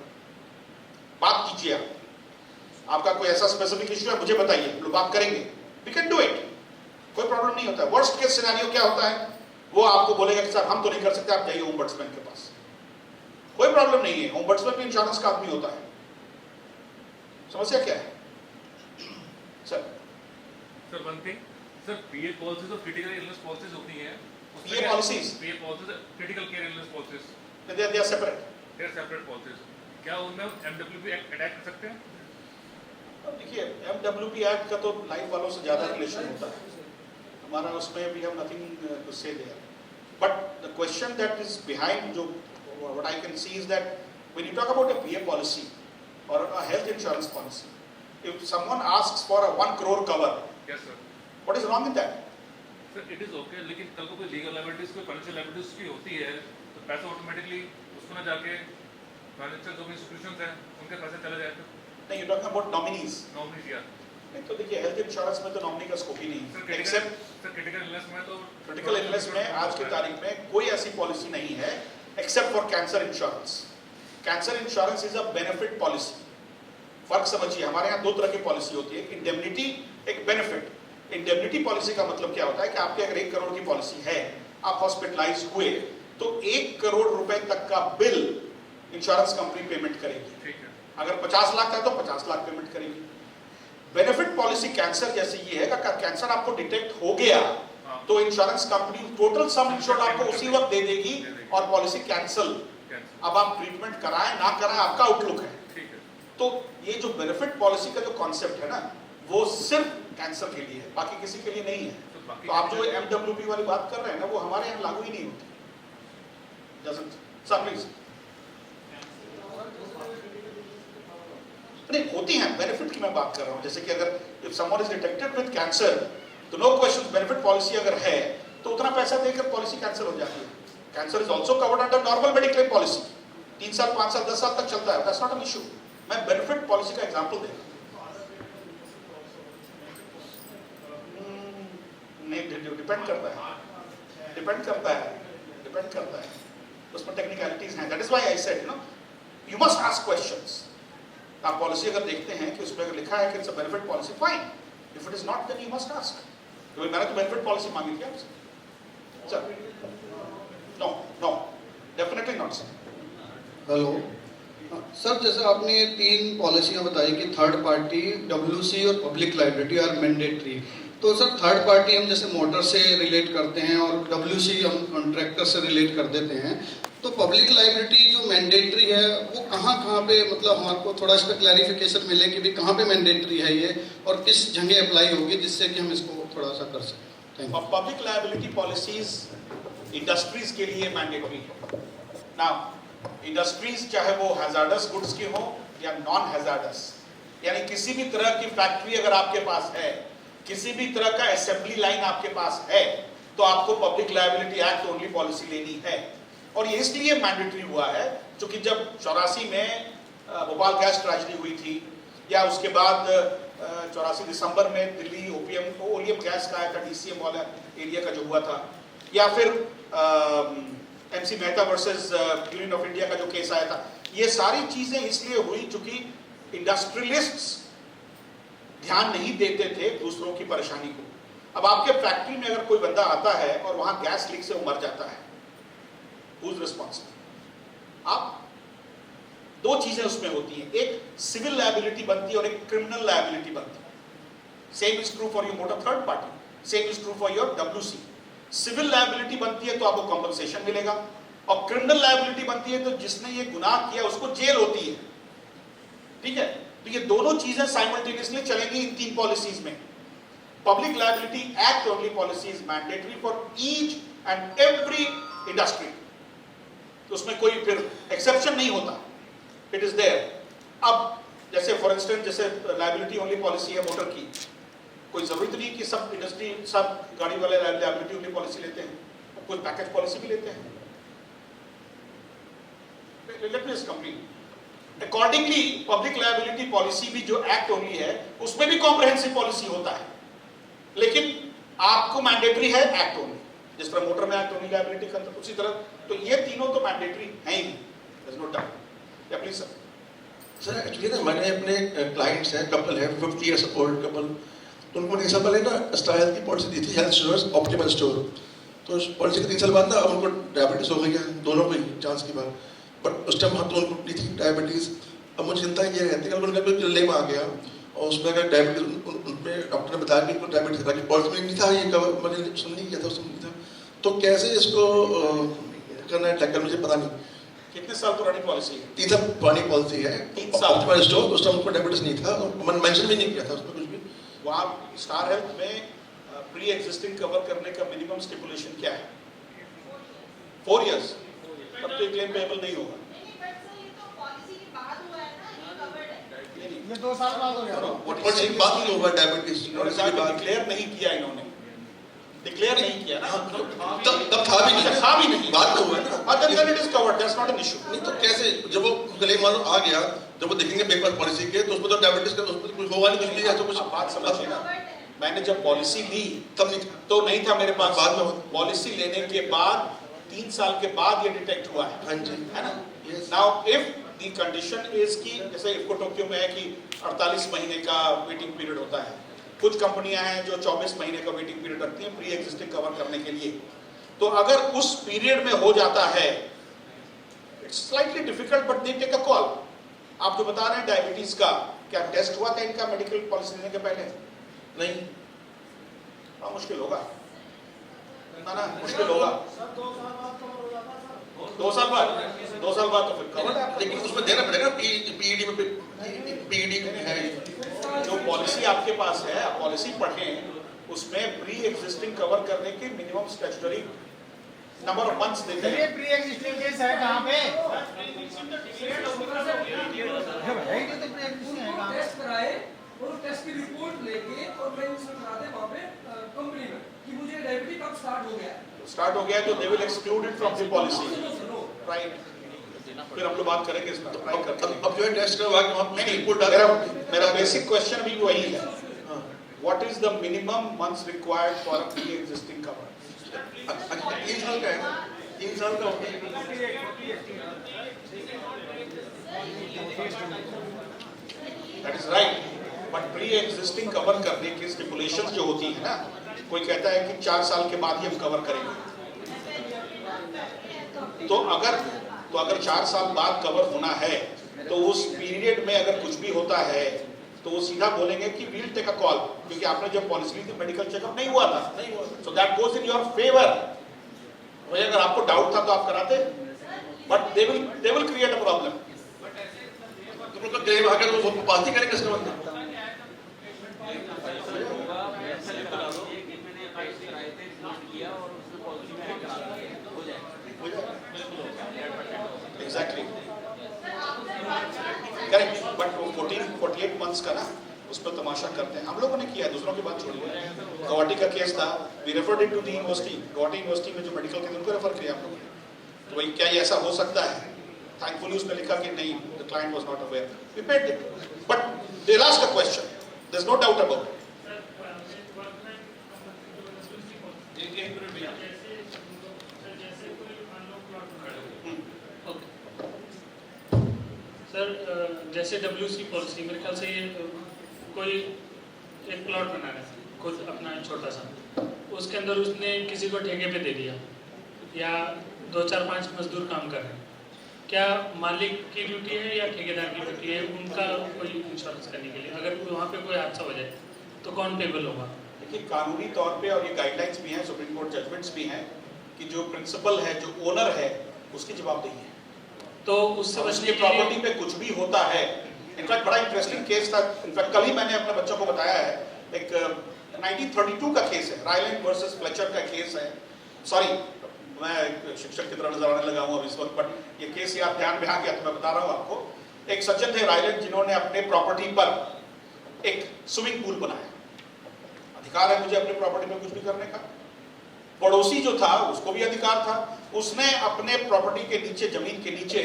बात कीजिए। आपका कोई ऐसा स्पेसिफिक इश्यू है मुझे बताइए, हम लोग बात करेंगे, वी कैन डू इट, कोई प्रॉब्लम नहीं होता है। वर्स्ट केस सिनेरियो क्या होता है, वो आपको बोलेगा कि सर हम तो नहीं कर सकते, आप जाइए ओम्बड्समैन के पास, कोई प्रॉब्लम नहीं है। ओम्बड्समैन भी इंश्योरेंस का आदमी होता है। समस्या क्या है sir? Sir one thing, sir PA policies और क्रिटिकल इलनेस पॉलिसीज होती हैं, PA policies, PA policies critical care illness policies, they are separate, they are separate policies. क्या उनमें एमडब्ल्यूपी एक्ट अटैक कर सकते हैं? देखिए एमडब्ल्यूपी एक्ट का तो लाइफ वालों से ज्यादा रिलेशन होता है हमारा, उसमें भी हम nothing to say there. But the question that is behind, जो what I can see is that when you talk about a PA policy और a health insurance policy, if someone asks for a 1 crore cover, yes sir, what is wrong in that? Sir it is okay, लेकिन कल को कोई लीगल लायबिलिटीज, कोई फाइनेंशियल लायबिलिटीज की होती है तो पैसा ऑटोमेटिकली उसको ना जाके फाइनेंशियल जो इंस्टीट्यूशंस हैं उनके पैसे चले जाए। नहीं, you talking about nominees. Nominees या नहीं तो देखिए हेल्थ इंश्योरेंस में तो नॉमिनी का स्कोप ही नहीं है, एक्सेप्ट सर क्रिटिकल इलनेस में तो क्रिटिकल इलनेस में आज की तारीख में कोई ऐसी पॉलिसी नहीं है except for cancer insurance. Cancer insurance is a benefit policy. फर्क समझिए, हमारे यहाँ 2 तरह की पॉलिसी होती है, इंडेमनिटी, एक बेनिफिट। इंडेमनिटी पॉलिसी का मतलब क्या होता है कि आपके अगर 1 करोड़ की पॉलिसी है, आप हॉस्पिटलाइज हुए तो 1 करोड़ रुपए तक का बिल इंश्योरेंस कंपनी पेमेंट करेगी। ठीक है, अगर 50 लाख का तो 50 लाख पेमेंट करेगी। बेनिफिट पॉलिसी कैंसर जैसे ये है कि कैंसर आपको डिटेक्ट हो गया तो insurance company total sum insured आपको उसी वक्त दे देगी और पॉलिसी कैंसिल। अब आप ट्रीटमेंट कराएं ना कराएं आपका आउटलुक है। ठीक है, तो ये जो बेनिफिट पॉलिसी का जो कॉन्सेप्ट है ना, वो सिर्फ कैंसर के लिए है, बाकी किसी के लिए नहीं है। तो आप जो एमडब्ल्यूपी वाली बात कर रहे हैं ना, वो हमारे यहाँ लागू ही नहीं होती। सर प्लीज, नहीं होती हैं, बेनिफिट की मैं बात कर रहा हूँ। जैसे कि अगर if someone is detected with cancer तो नो क्वेश्चन, बेनिफिट पॉलिसी अगर है तो उतना पैसा देकर पॉलिसी कैंसिल हो जाती है। Cancer is also covered under normal mediclaim policy, 3 साल 5 साल 10 साल तक चलता है, दैट्स नॉट एन इशू। मैं बेनिफिट पॉलिसी का एग्जांपल दे रहा हूं। नहीं, डिपेंड करता है, उसमें टेक्निकलिटीज हैं। That is why I said you must ask questions. आप पॉलिसी अगर देखते हैं कि उसमें अगर लिखा है कि it's a benefit policy, fine. If it is not then you must ask. तो मैंने तो बेनिफिट पॉलिसी मांगी थी आपसे। Sir no definitely not sir. Hello, sir, जैसे आपने ये 3 पॉलिसियां बताई कि थर्ड पार्टी, डब्ल्यूसी और पब्लिक लाइबिलिटी आर मैंडेटरी। तो सर, थर्ड पार्टी हम जैसे मोटर से रिलेट करते हैं और डब्ल्यूसी हम कॉन्ट्रैक्टर से रिलेट कर देते हैं, तो पब्लिक लाइबिलिटी जो मैंडेटरी है वो कहाँ पे, मतलब हमारे को थोड़ा इस पर क्लैरिफिकेशन मिले कि भी कहाँ पे मैंडेटरी है ये और किस जगह अप्लाई होगी, जिससे कि हम इसको थोड़ा सा कर सकें। Thank you. Public liability policies industries के लिए मैंडेटरी है। नाउ इंडस्ट्रीज चाहे वो हैजार्डस गुड्स की हो या नॉन हैजार्डस, यानी किसी भी तरह की फैक्ट्री अगर आपके पास है, किसी भी तरह का असेंबली लाइन आपके पास है, तो आपको public liability act only policy लेनी है। और ये इसलिए मैंडेटरी हुआ है क्योंकि जब 84 में भोपाल गैस ट्रेजेडी हुई थी, या उसके बाद 84 दिसंबर में दिल्ली ओलियम गैस का आया था, DCM वाला एरिया का जो हुआ था, या फिर MC Mehta versus union of India का जो केस आया था, ये सारी चीजें इसलिए हुई क्योंकि इंडस्ट्रियलिस्ट्स ध्यान नहीं देते थे दूसरों की परेशानी को। अब आपके फैक्ट्री में अगर कोई बंदा आता है और वहां गैस लीक से वो मर जाता है, हु इज रिस्पॉन्सिबल? आप दो चीजें उसमें होती हैं, एक सिविल लायबिलिटी बनती है और एक क्रिमिनल लायबिलिटी बनती है। Same is true for your motor third party, same is true for your WC। Civil liability बनती है तो आपको कॉम्पनसेशन मिलेगा, और क्रिमिनल लायबिलिटी बनती है तो जिसने ये गुनाह किया उसको जेल होती है। ठीक है, तो ये दोनों चीजें साइमल्टेनियसली चलेंगी इन 3 पॉलिसीज में। Public liability act only policy is mandatory for each and every industry, तो उसमें कोई फिर एक्सेप्शन नहीं होता, इट इज देयर। अब जैसे फॉर इंस्टेंस, जैसे लायबिलिटी ओनली पॉलिसी है मोटर की, कोई जरूरत नहीं कि सब इंडस्ट्री, सब गाड़ी वाले लायबिलिटी ओनली पॉलिसी लेते हैं, कुछ पैकेज पॉलिसी भी लेते हैं। Let me complete. Accordingly public liability policy भी जो एक्ट ओनली है, उसमें भी कॉम्प्रिहेंसिव पॉलिसी होता है, लेकिन आपको मैंडेटरी है एक्ट ओनली, जिस तरह मोटर में एक्ट ओनली लायबिलिटी का, उसी तरह तो ये तीनों तो मैंडेटरी हैं ही, देयर इज नो डाउट। या प्लीज सर। सर एक्चुअली ना, मैंने अपने क्लाइंट्स हैं, कपल है 50 इयर्स ओल्ड कपल, तो उनको 3 साल पहले ना स्टार हेल्थ की पॉलिसी दी थी, हेल्थ इंश्योरेंस ऑप्टिमल स्टोर। तो उस पॉलिसी के 3 साल बाद ना अब उनको डायबिटीज हो गई है, दोनों को ही चांस की बात, बट उस टाइम हम तो उनको दी थी डायबिटीज। अब मुझे चिंता ये रहती है कि उनका कोई क्लेम आ गया और उसमें अगर डायबिटीज, उनमें डॉक्टर ने बताया कि उनको डायबिटीज था, कि पॉलिसी में नहीं था ये कवर, मैंने सुन नहीं किया था, सुन नहीं था, तो कैसे इसको करना है टैकल, मुझे पता नहीं। कितने साल पुरानी पॉलिसी है? 3 साल पुरानी पॉलिसी है। 3 साल ऑप्टिमल स्टोर, उस टाइम उनको डायबिटीज नहीं था, मैंने मेंशन भी नहीं किया था उसमें कुछ भी। वहाँ स्टार हेल्थ में प्री एग्जिस्टिंग कवर करने का मिनिमम स्टिपुलेशन क्या है? 4 इयर्स, तब तो क्लेम पेबल नहीं होगा। ये 2 साल बाद हो गया। पॉलिसी की बात नहीं होगा डायबिटीज, पॉलिसी की बात डिक्लेयर नहीं किया इन्होंने, डिक्लेयर नहीं किया ना, तब था भी नहीं, था भी नहीं, बात तो हुआ ना। Other than it is covered, that's not an issue. नहीं तो कैसे, जब वो क्लेम मालूम आ गया, जब वो देखेंगे पेपर पॉलिसी के, तो उसमें तो डायबिटीज का उसमें कुछ होगा नहीं, कुछ भी ऐसा कुछ। आप बात समझिए ना, मैंने जब पॉलिसी ली तब नहीं, तो नहीं था मेरे पास, बाद में पॉलिसी लेने के बाद 3 साल के बाद ये डिटेक्ट हुआ है। हाँ जी, है ना। Now if the condition is की, जैसे इफको टोक्यो में है कि 48 महीने का वेटिंग पीरियड होता है, कुछ कंपनियां हैं जो 24 महीने का वेटिंग पीरियड रखती हैं प्री एग्जिस्टिंग कवर करने के लिए। तो अगर उस पीरियड में हो जाता है, it's slightly difficult but they take a call. आप जो बता रहे हैं डायबिटीज का, क्या टेस्ट हुआ था इनका मेडिकल पॉलिसी लेने के पहले? नहीं, हाँ, मुश्किल होगा ना, मुश्किल होगा। 2 साल बाद 2 साल बाद तो फिर कवर है। लेकिन उसमें देना पड़ेगा पीईडी में, पीईडी है। जो पॉलिसी आपके पास है, आप पॉलिसी पढ़ें, उसमें प्री एग्जिस्टिंग कवर करने के minimum statutory number of months देते ये हैं। प्री एग्जिस्टिंग केस है कहाँ पे? टेस्ट कराए और टेस्ट की रिपोर्ट लेके और मैं उसमें करा दे वहाँ पे कंपनी में कि मुझे डायबिटीज कब स्टार्ट हो गया है। स्टार्ट हो गया है तो they will exclude it from the policy, right. फिर हम लोग बात करेंगे इसमें, ट्राई करते हैं। अब जो है टेस्ट करवा के वहाँ नहीं, रिपोर्ट डाल, मेरा बेसिक क्वेश्चन भी वही है, what is the minimum months required for a pre existing cover? 3 साल का है, 3 साल का होगा। That is right, but pre existing cover करने की स्टिपुलेशंस जो होती है ना, कोई कहता है कि 4 साल के बाद ही हम कवर करेंगे, तो अगर 4 साल बाद कवर होना है तो उस पीरियड में अगर कुछ भी होता है तो वो सीधा बोलेंगे कि वील टेक अ कॉल, क्योंकि आपने जब पॉलिसी ली थी मेडिकल चेकअप नहीं हुआ था, so that goes in your favour. भाई अगर आपको डाउट था तो आप कराते, but they will create a problem. तुम लोग गरीब आकर वो बात ही करेंगे इसका मतलब। एग्जैक्टली करेक्ट, बट वो 48 मंथ्स का ना उस पर तमाशा करते हैं। हम लोगों ने किया है, दूसरों की बात छोड़िए। गुवाहाटी का केस था, we referred it to the university, Guwahati university में जो मेडिकल के उनको रेफर किया हम लोगों ने। तो भाई क्या ये ऐसा हो सकता है? थैंकफुली उसने लिखा कि नहीं, the client was not aware, we paid it, but they asked a question, there is no doubt about it. Sir जैसे WC पॉलिसी मेरे ख्याल से ये कोई एक प्लॉट बना रहा है खुद अपना छोटा सा, उसके अंदर उसने किसी को ठेके पे दे दिया या 2-4-5 मजदूर काम कर रहे हैं, क्या मालिक की ड्यूटी है या ठेकेदार की ड्यूटी है उनका कोई इंश्योरेंस करने के लिए? अगर वहाँ पे कोई हादसा हो जाए तो कौन पेबल होगा? देखिए कानूनी तौर पे और ये गाइडलाइंस भी हैं, सुप्रीम कोर्ट जजमेंट्स भी हैं कि जो प्रिंसिपल है, जो ओनर है, उसकी जवाबदेही है। तो उससे बचने उसकी के लिए प्रॉपर्टी पे कुछ भी होता है। इनफैक्ट बड़ा इंटरेस्टिंग केस था, इनफैक्ट कल ही मैंने अपने बच्चों को बताया है, एक 1932 का केस है, रायलैंड वर्सेस फ्लेचर का केस है। सॉरी मैं एक शिक्षक की तरह नजर आने लगा हूँ अब इस वक्त, बट ये केस यार ध्यान में आ गया तो मैं बता रहा हूँ आपको। एक सज्जन थे रायलैंड जिन्होंने अपने प्रॉपर्टी पर एक स्विमिंग पूल बनाया। अधिकार है मुझे अपनी प्रॉपर्टी में कुछ भी करने का। पड़ोसी जो था उसको भी अधिकार था, उसने अपने प्रॉपर्टी के नीचे, जमीन के नीचे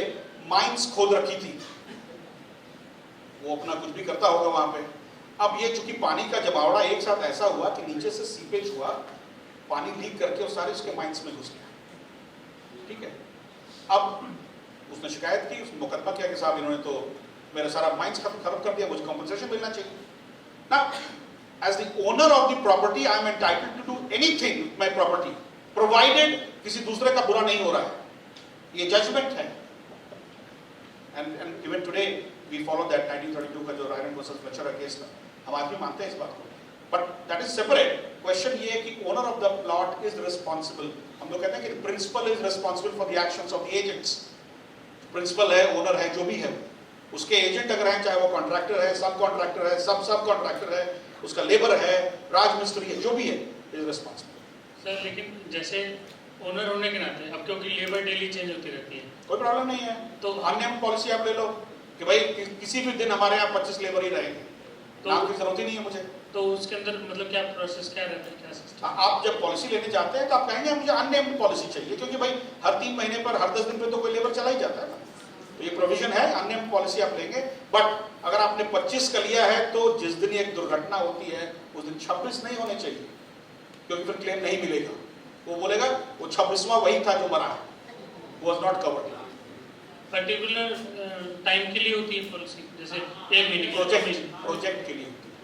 माइंस खोद रखी थी, वो अपना कुछ भी करता होगा वहां पे। अब ये चूंकि पानी का जमावड़ा एक साथ ऐसा हुआ कि नीचे से सीपेज हुआ, पानी लीक करके वो सारे उसके माइंस में घुस गया। ठीक है, अब उसने शिकायत की, उसने मुकदमा किया कि साहब इन्होंने तो मेरा सारा माइंस खत्म कर दिया, मुझे कॉम्पनसेशन मिलना चाहिए ना। As the owner of the property, I am entitled to do anything with my property, provided किसी दूसरे का बुरा नहीं हो रहा है। ये जजमेंट है। And even today we follow that 1932 का जो रायलैंड वर्सेस फ्लेचर का केस था, हम आज भी मानते हैं इस बात को। But that is separate. Question ये है कि owner of the plot is responsible. हम लोग कहते हैं कि principal is responsible for the actions of the agents. Principal है, owner है, जो भी है, उसके एजेंट अगर हैं, चाहे वो कॉन्ट्रैक्टर है, सब कॉन्ट्रैक्टर है, सब कॉन्ट्रैक्टर है, उसका लेबर है, राजमिस्त्री है, जो भी है, इज रिस्पांसिबल। सर लेकिन जैसे ओनर होने के नाते अब क्योंकि लेबर डेली चेंज होती रहती है, कोई प्रॉब्लम नहीं है। तो अननेम्ड पॉलिसी आप ले लो कि भाई किसी भी दिन हमारे यहाँ 25 लेबर ही रहेंगे, तो नाम की जरूरत ही नहीं है मुझे। तो उसके अंदर मतलब क्या प्रोसेस क्या रहता है, क्या सिस्टम? आप जब पॉलिसी लेने जाते हैं तो आप कहेंगे मुझे अननेम्ड पॉलिसी चाहिए, क्योंकि भाई हर 3 महीने पर, हर 10 दिन पे तो कोई लेबर चला ही जाता है ना। तो ये प्रोविजन है, अननेम्ड पॉलिसी आप लेंगे। बट अगर आपने 25 का लिया है तो जिस दिन एक दुर्घटना होती है उस दिन 26 नहीं होने चाहिए, क्योंकि फिर क्लेम नहीं मिलेगा। वो बोलेगा वो 26वां वही था जो मरा है, was not covered. Particular time के लिए होती है पॉलिसी, जैसे 1 महीने प्रोजेक्ट के लिए होती है।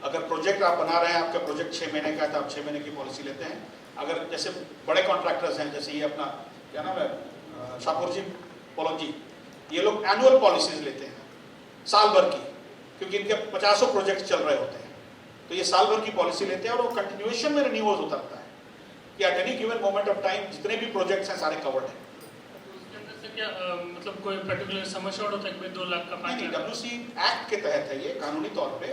अगर प्रोजेक्ट आप बना रहे हैं, आपका प्रोजेक्ट 6 महीने का है तो आप 6 महीने की पॉलिसी लेते हैं। अगर जैसे बड़े कॉन्ट्रैक्टर्स हैं, जैसे ये अपना क्या नाम है, शाहपुर जी, पोलक जी, ये लोग एनुअल पॉलिसीज लेते हैं साल भर की, क्योंकि इनके 50 प्रोजेक्ट चल रहे होते हैं। तो ये साल भर की पॉलिसी लेते हैं और वो कंटिन्यूएशन में रिन्यूअल होता रहता है कि at any given moment of time जितने भी प्रोजेक्ट्स हैं सारे कवर्ड हैं। क्या मतलब कोई पर्टिकुलर सम अश्योर्ड होता है, कोई 2 लाख का 5 लाख? WC एक्ट के तहत है ये कानूनी तौर पे,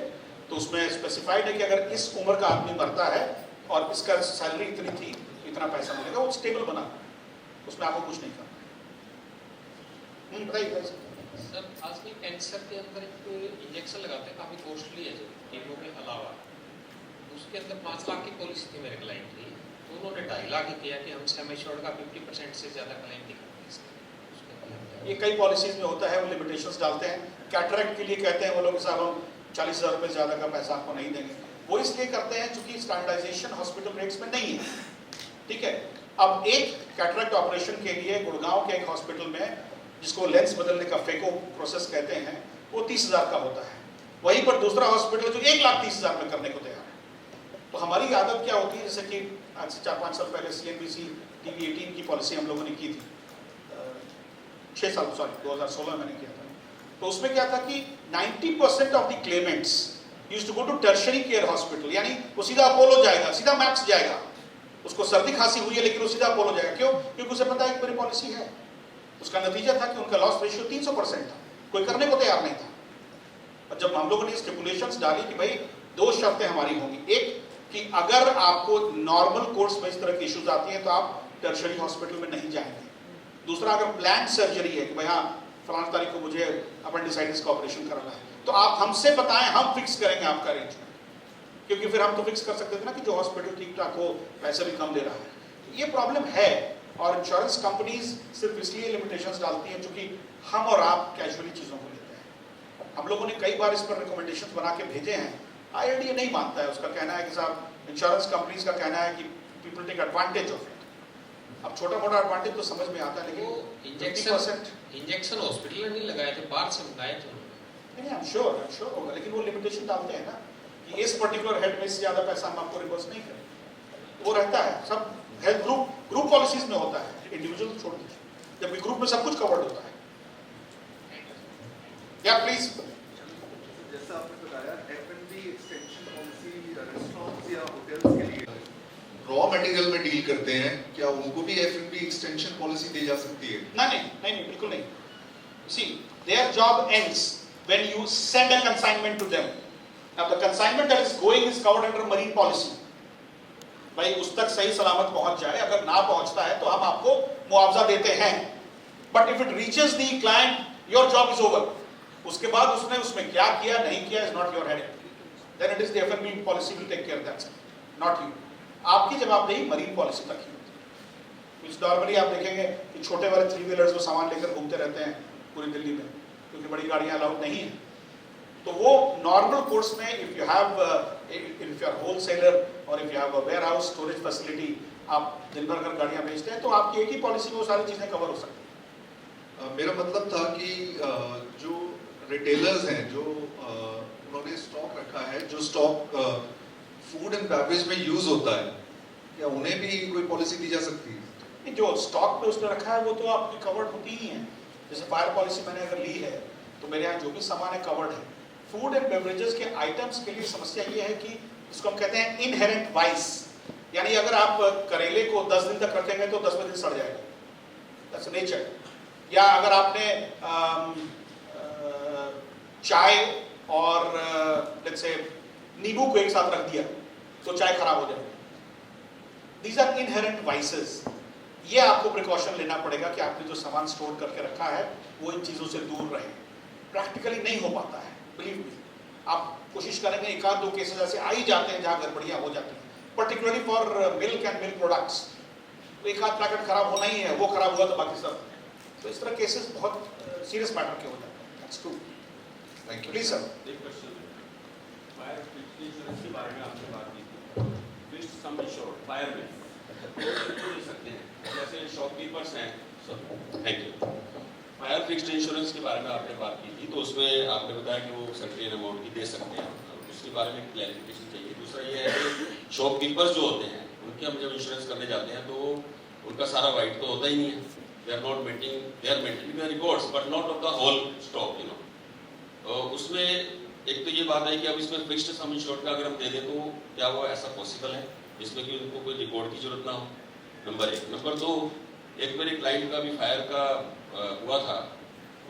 तो उसमें स्पेसिफाइड है कि अगर इस उम्र का आदमी मरता है और इसका सैलरी इतनी थी, इतना पैसा मिलेगा, वो स्टेबल बना, उसमें आपको कुछ नहीं करना। बताइए सर, आजकल कैंसर के अंदर एक इंजेक्शन लगाते हैं, काफ़ी कॉस्टली है, जो कीमो के अलावा उसके अंदर 5 लाख की पॉलिसी थी मेरे क्लाइंट की, तो उन्होंने 2.5 लाख ही किया कि हम सम एश्योर्ड का 50% से ज़्यादा क्लेम नहीं करते। ये कई पॉलिसीज में होता है, वो लिमिटेशंस डालते हैं। कैटरेक्ट के लिए कहते हैं वो लोग साहब हम 40,000 रुपये ज़्यादा का पैसा आपको नहीं देंगे। वो इसलिए करते हैं क्योंकि स्टैंडर्डाइजेशन हॉस्पिटल रेट्स में नहीं है। ठीक है, अब एक कैटरेक्ट ऑपरेशन के लिए गुड़गांव के एक हॉस्पिटल में, जिसको लेंस बदलने का फेको प्रोसेस कहते हैं, वो 30,000 का होता है। वहीं पर दूसरा हॉस्पिटल जो 1,30,000 में करने को तैयार है। तो हमारी आदत क्या होती है, जैसे कि आज से 4-5 साल पहले CNBC TV 18 की पॉलिसी हम लोगों ने की थी, 6 साल, सॉरी 2016 मैंने किया था। तो उसमें क्या था कि 90% of the claimants used to go to tertiary care hospital, यानी वो सीधा अपोलो जाएगा, सीधा मैक्स जाएगा, उसको सर्दी खांसी हुई है लेकिन वो सीधा अपोलो जाएगा। क्यों? क्योंकि उसे पता है कि मेरी पॉलिसी है। उसका नतीजा था कि उनका लॉस रेशियो 300% था, कोई करने को तैयार नहीं था। और जब हम लोगों ने स्टिपुलेशंस डाली कि भाई 2 शर्तें हमारी होंगी, एक कि अगर आपको नॉर्मल कोर्स में इस तरह की इश्यूज आती हैं तो आप टर्शियरी हॉस्पिटल में नहीं जाएंगे। दूसरा, अगर प्लान सर्जरी है कि भाई हाँ फलाना तारीख को मुझे अपेंडिसाइटिस का ऑपरेशन कराना है, तो आप हमसे बताएं, हम फिक्स करेंगे आपका अरेंजमेंट। क्योंकि फिर हम तो फिक्स कर सकते थे ना कि जो हॉस्पिटल ठीक ठाक हो, पैसे भी कम दे रहा है। ये प्रॉब्लम है और इंश्योरेंस कंपनीज सिर्फ इसलिए लिमिटेशंस डालती हैं क्योंकि हम और आप कैजुअली चीज़ों को लेते हैं। हम लोगों ने कई बार इस पर रिकमेंडेशंस बना के भेजे हैं, IRDA नहीं मानता है। उसका कहना है कि साहब इंश्योरेंस कंपनीज का कहना है कि people take advantage of it. अब छोटा मोटा एडवांटेज तो समझ में आता है, लेकिन इंजेक्शन हॉस्पिटल में नहीं लगाए थे, बाहर से मंगाए थे। नहीं, आई एम श्योर होगा, लेकिन वो लिमिटेशन डालते हैं ना कि इस पर्टिकुलर हेड में से ज्यादा पैसा हम आपको रिवर्स नहीं करें। वो रहता है सब हेल्थ ग्रुप पॉलिसीज में होता है, इंडिविजुअल छोड़ दीजिए, जबकि ग्रुप में सब कुछ कवर्ड होता है। या प्लीज। जैसा आपने बताया F&B एक्सटेंशन पॉलिसी रेस्टोरेंट्स या होटल्स के लिए रॉ मटेरियल में डील करते हैं, क्या उनको भी F&B एक्सटेंशन पॉलिसी दी जा सकती है? नहीं, बिल्कुल नहीं। See, their job ends when you send a consignment to them. Now the consignment that is going is covered under marine policy. भाई उस तक सही सलामत पहुंच जाए, अगर ना पहुंचता है तो हम आपको मुआवजा देते हैं। But if it reaches the client, your job is over. उसके बाद उसने उसमें क्या किया नहीं किया is not your headache. Then it is the F&B policy will take care of that, not you. आपकी जवाबदेही मरीन पॉलिसी तक ही होती है। नॉर्मली आप देखेंगे कि छोटे वाले 3 व्हीलर्स वो सामान लेकर घूमते रहते हैं पूरी दिल्ली में, क्योंकि बड़ी गाड़ियां अलाउड नहीं है। तो वो नॉर्मल कोर्स में इफ यू आर होलसेलर और if you have a warehouse storage facility, आप दिन भर अगर गाड़ियां बेचते हैं तो आपकी एक ही पॉलिसी में वो सारी चीजें कवर हो सकती हैं। मेरा मतलब था कि जो रिटेलर्स हैं, जो उन्होंने स्टॉक रखा है, जो स्टॉक फूड एंड बेवरेज में यूज होता है, क्या उन्हें भी कोई पॉलिसी दी जा सकती है? जो स्टॉक पे उसने रखा है वो तो आपकी कवर्ड होती ही है। जैसे फायर पॉलिसी मैंने अगर ली है तो मेरे यहाँ जो भी सामान है कवर्ड है। फूड एंड बेवरेजेस के आइटम्स के लिए समस्या ये है कि इसको हम कहते हैं इनहेरेंट वाइस, यानी अगर आप करेले को 10 दिन तक रखेंगे तो 10वें दिन सड़ जाएगा, दैट्स नेचर। या अगर आपने चाय और लेट्स से नींबू को एक साथ रख दिया तो चाय खराब हो जाएगी। These are inherent vices. ये आपको प्रिकॉशन लेना पड़ेगा कि आपने जो सामान स्टोर करके रखा है वो इन चीज़ों से दूर रहे। प्रैक्टिकली नहीं हो पाता है, बिलीव मी। आप कोशिश करेंगे, 1-2 केसेस ऐसे आ ही जाते हैं जहाँ गड़बड़ियाँ हो जाती हैं, particularly for milk and milk products. तो 1-8 पैकेट खराब होना ही है, वो खराब हुआ तो बाकी सब। तो इस तरह केसेस बहुत सीरियस मैटर के हो जाते हैं। That's true. Thank you. Please sir. एक क्वेश्चन फायर इंश्योरेंस के बारे में आपने बात की थी, फिक्स्ड सम इंश्योर्ड फायर में तो ले सकते हैं, जैसे शॉपकीपर्स हैं। Thank you. Fire fixed insurance के बारे में आपने बात की थी, तो उसमें आपने बताया कि वो सर्टेन अमाउंट की दे सकते हैं, उसके बारे में क्लैरिफिकेशन चाहिए। दूसरा ये है कि शॉपकीपर्स जो होते हैं उनके हम जब इंश्योरेंस करने जाते हैं तो उनका सारा राइट तो होता ही नहीं है। They are maintaining the records but not of the whole stock, तो उसमें एक तो ये बात है कि अब इसमें फिक्स्ड सम इंश्योर्ड का अगर हम दे दें तो क्या वो ऐसा पॉसिबल है जिसमें कि उनको कोई रिकॉर्ड की जरूरत ना हो? नंबर 1। नंबर 2, एक मेरे क्लाइंट का भी फायर का हुआ था।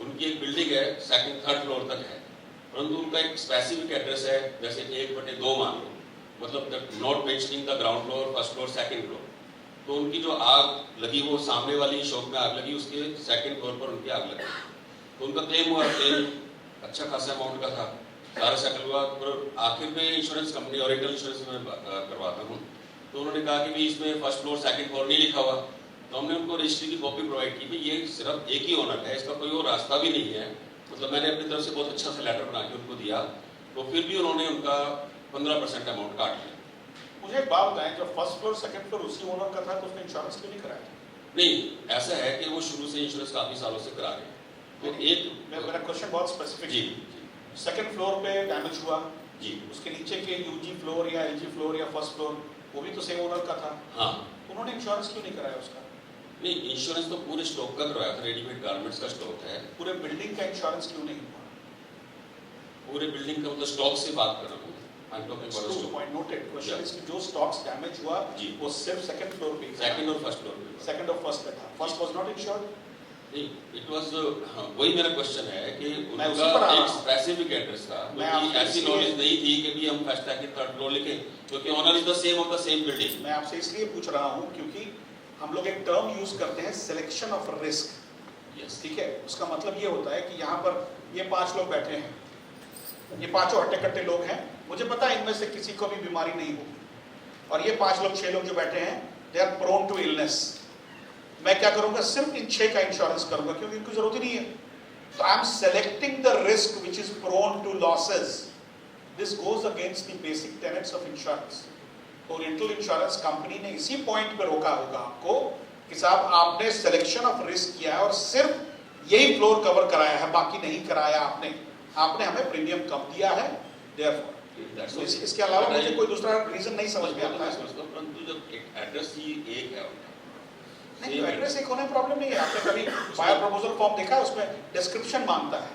उनकी एक बिल्डिंग है, 2nd 3rd फ्लोर तक है, परंतु उनका एक स्पेसिफिक एड्रेस है, जैसे 1/2 मान लो, मतलब not mentioning the ground floor, 1st floor, 2nd floor. तो उनकी जो आग लगी वो सामने वाली शॉप में आग लगी, उसके 2nd फ्लोर पर उनकी आग लगी। तो उनका क्लेम हुआ, क्लेम अच्छा खासा अमाउंट का था, सारा सेटल हुआ। पर आखिर में इंश्योरेंस कंपनी, ओरिएंटल इंश्योरेंस में करवाता हूँ, तो उन्होंने कहा कि भी इसमें 1st फ्लोर 2nd फ्लोर नहीं लिखा हुआ। तो हमने उनको रजिस्ट्री की कॉपी प्रोवाइड की, भाई ये सिर्फ एक ही ओनर है, इसका कोई और रास्ता भी नहीं है। मतलब मैंने अपनी तरफ से बहुत अच्छा सा लेटर बना के उनको दिया, तो फिर भी उन्होंने उनका 15% अमाउंट काट लिया। मुझे एक बात बताएं, जब 1st फ्लोर 2nd फ्लोर उसी ओनर का था तो उसने इंश्योरेंस क्यों नहीं कराया? नहीं, ऐसा है कि वो शुरू से इंश्योरेंस काफी सालों से करा रहे हैं। तो एक मेरा क्वेश्चन बहुत स्पेसिफिक जी, है। 2nd फ्लोर पे डैमेज हुआ जी, उसके नीचे के यूजी फ्लोर या एलजी फ्लोर या 1st फ्लोर वो भी तो सेम ओनर का था। हाँ, उन्होंने इंश्योरेंस क्यों नहीं कराया उसका? नहीं, इंश्योरेंस तो पूरे स्टॉक का करवाया था, रेडीमेड गारमेंट्स का स्टॉक है। पूरे बिल्डिंग का इंश्योरेंस क्यों नहीं हुआ? पूरे बिल्डिंग का मतलब स्टॉक से बात कर रहा हूँ। I'm talking about the stock. Point noted question Yeah. Is कि जो स्टॉक्स डैमेज हुआ जी। वो सिर्फ सेकंड फ्लोर पे सेकंड और फर्स्ट फ्लोर पे। सेकंड और फर्स्ट पे था, फर्स्ट वाज नॉट इंश्योर्ड। नहीं, इट वाज वही मेरा क्वेश्चन है कि मैं उसी पर उनका आ रहा एक हूँ। स्पेसिफिक एड्रेस था, मैं क्योंकि आपसे ऐसी इसलिए- नॉलेज नहीं थी कि भी हम फर्स्ट के थर्ड फ्लोर लिखें, क्योंकि owner is the same of the same building. मैं आपसे इसलिए पूछ रहा हूँ क्योंकि हम लोग एक टर्म यूज करते हैं सिलेक्शन ऑफ रिस्क, यस, ठीक है। उसका मतलब ये होता है कि यहाँ पर ये 5 लोग बैठे हैं, ये पांचों हट्टे कट्टे लोग हैं, मुझे पता है इनमें से किसी को भी बीमारी नहीं होगी, और ये 5 लोग 6 लोग जो बैठे हैं they are prone to illness. मैं क्या करूंगा, सिर्फ इन 6 का इंश्योरेंस करूंगा क्योंकि इनको जरूरत ही नहीं है। तो I am selecting the risk which is prone to losses. This goes against the basic tenets of insurance. Oriental insurance company ने इसी पॉइंट पे रोका होगा आपको कि साहब आपने सिलेक्शन ऑफ रिस्क किया है और सिर्फ यही फ्लोर कवर कराया है, बाकी नहीं कराया आपने हमें प्रीमियम कम दिया है, देयरफॉर। तो इसके अलावा मुझे कोई दूसरा रीजन नहीं समझ में आता है। परंतु जब एक एड्रेस ही एक है उनका, नहीं, एड्रेस एक होने में प्रॉब्लम नहीं है। आपने कभी बायर प्रपोजल फॉर्म देखा है, उसमें डिस्क्रिप्शन मांगता है,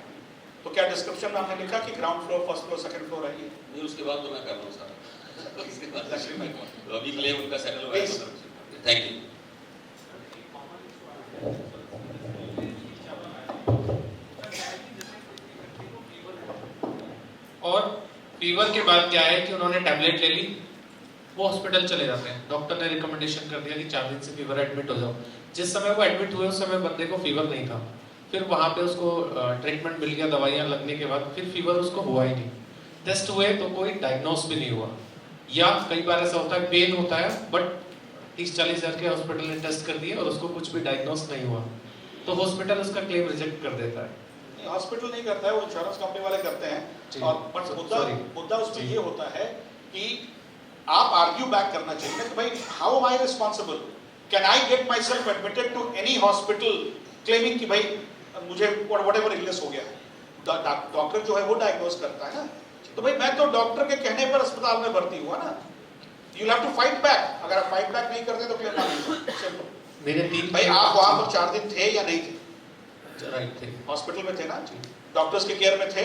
तो क्या डिस्क्रिप्शन में आपने लिखा कि ground floor, first floor, second floor है ये? नहीं, उसके बाद तो मैं कर रहा हूँ सारा। इसके बाद अभी क्लेम उनका सेटल हुआ है। Thank you. और फीवर के बाद क्या है कि उन्होंने टैबलेट ले ली, वो हॉस्पिटल चले जाते हैं, डॉक्टर ने रिकमेंडेशन कर दिया कि 4 दिन से फीवर एडमिट हो जाओ। जिस समय वो एडमिट हुए उस समय बंदे को फीवर नहीं था, फिर वहां पे उसको ट्रीटमेंट मिल गया, दवाइयां लगने के बाद फिर फीवर उसको हुआ ही नहीं। टेस्ट हुए तो कोई डायग्नोस भी नहीं हुआ, या कई बार ऐसा होता है पेन होता है बट 30-40 हज़ार के हॉस्पिटल ने टेस्ट कर दिए और उसको कुछ भी डायग्नोस नहीं हुआ, तो हॉस्पिटल उसका क्लेम रिजेक्ट कर देता है। हॉस्पिटल नहीं करता है, वो इंश्योरेंस कंपनी वाले करते हैं। और बट मुद्दा उसमें ये होता है कि आप आर्ग्यू बैक करना चाहिए ना कि भाई how am I responsible, can I get myself admitted to any hospital claiming कि भाई मुझे व्हाटएवर इलनेस हो गया। डॉक्टर जो है वो डायग्नोज करता है ना, तो भाई मैं तो डॉक्टर के कहने पर अस्पताल में भर्ती हुआ ना। You have to fight back, अगर आप फाइट बैक नहीं करते तो क्लेम ना लीजिए। मेरे 3 भाई आप वहां पर 4 दिन थे या नहीं थे? राइट थे, हॉस्पिटल में थे ना, डॉक्टर्स के केयर में थे,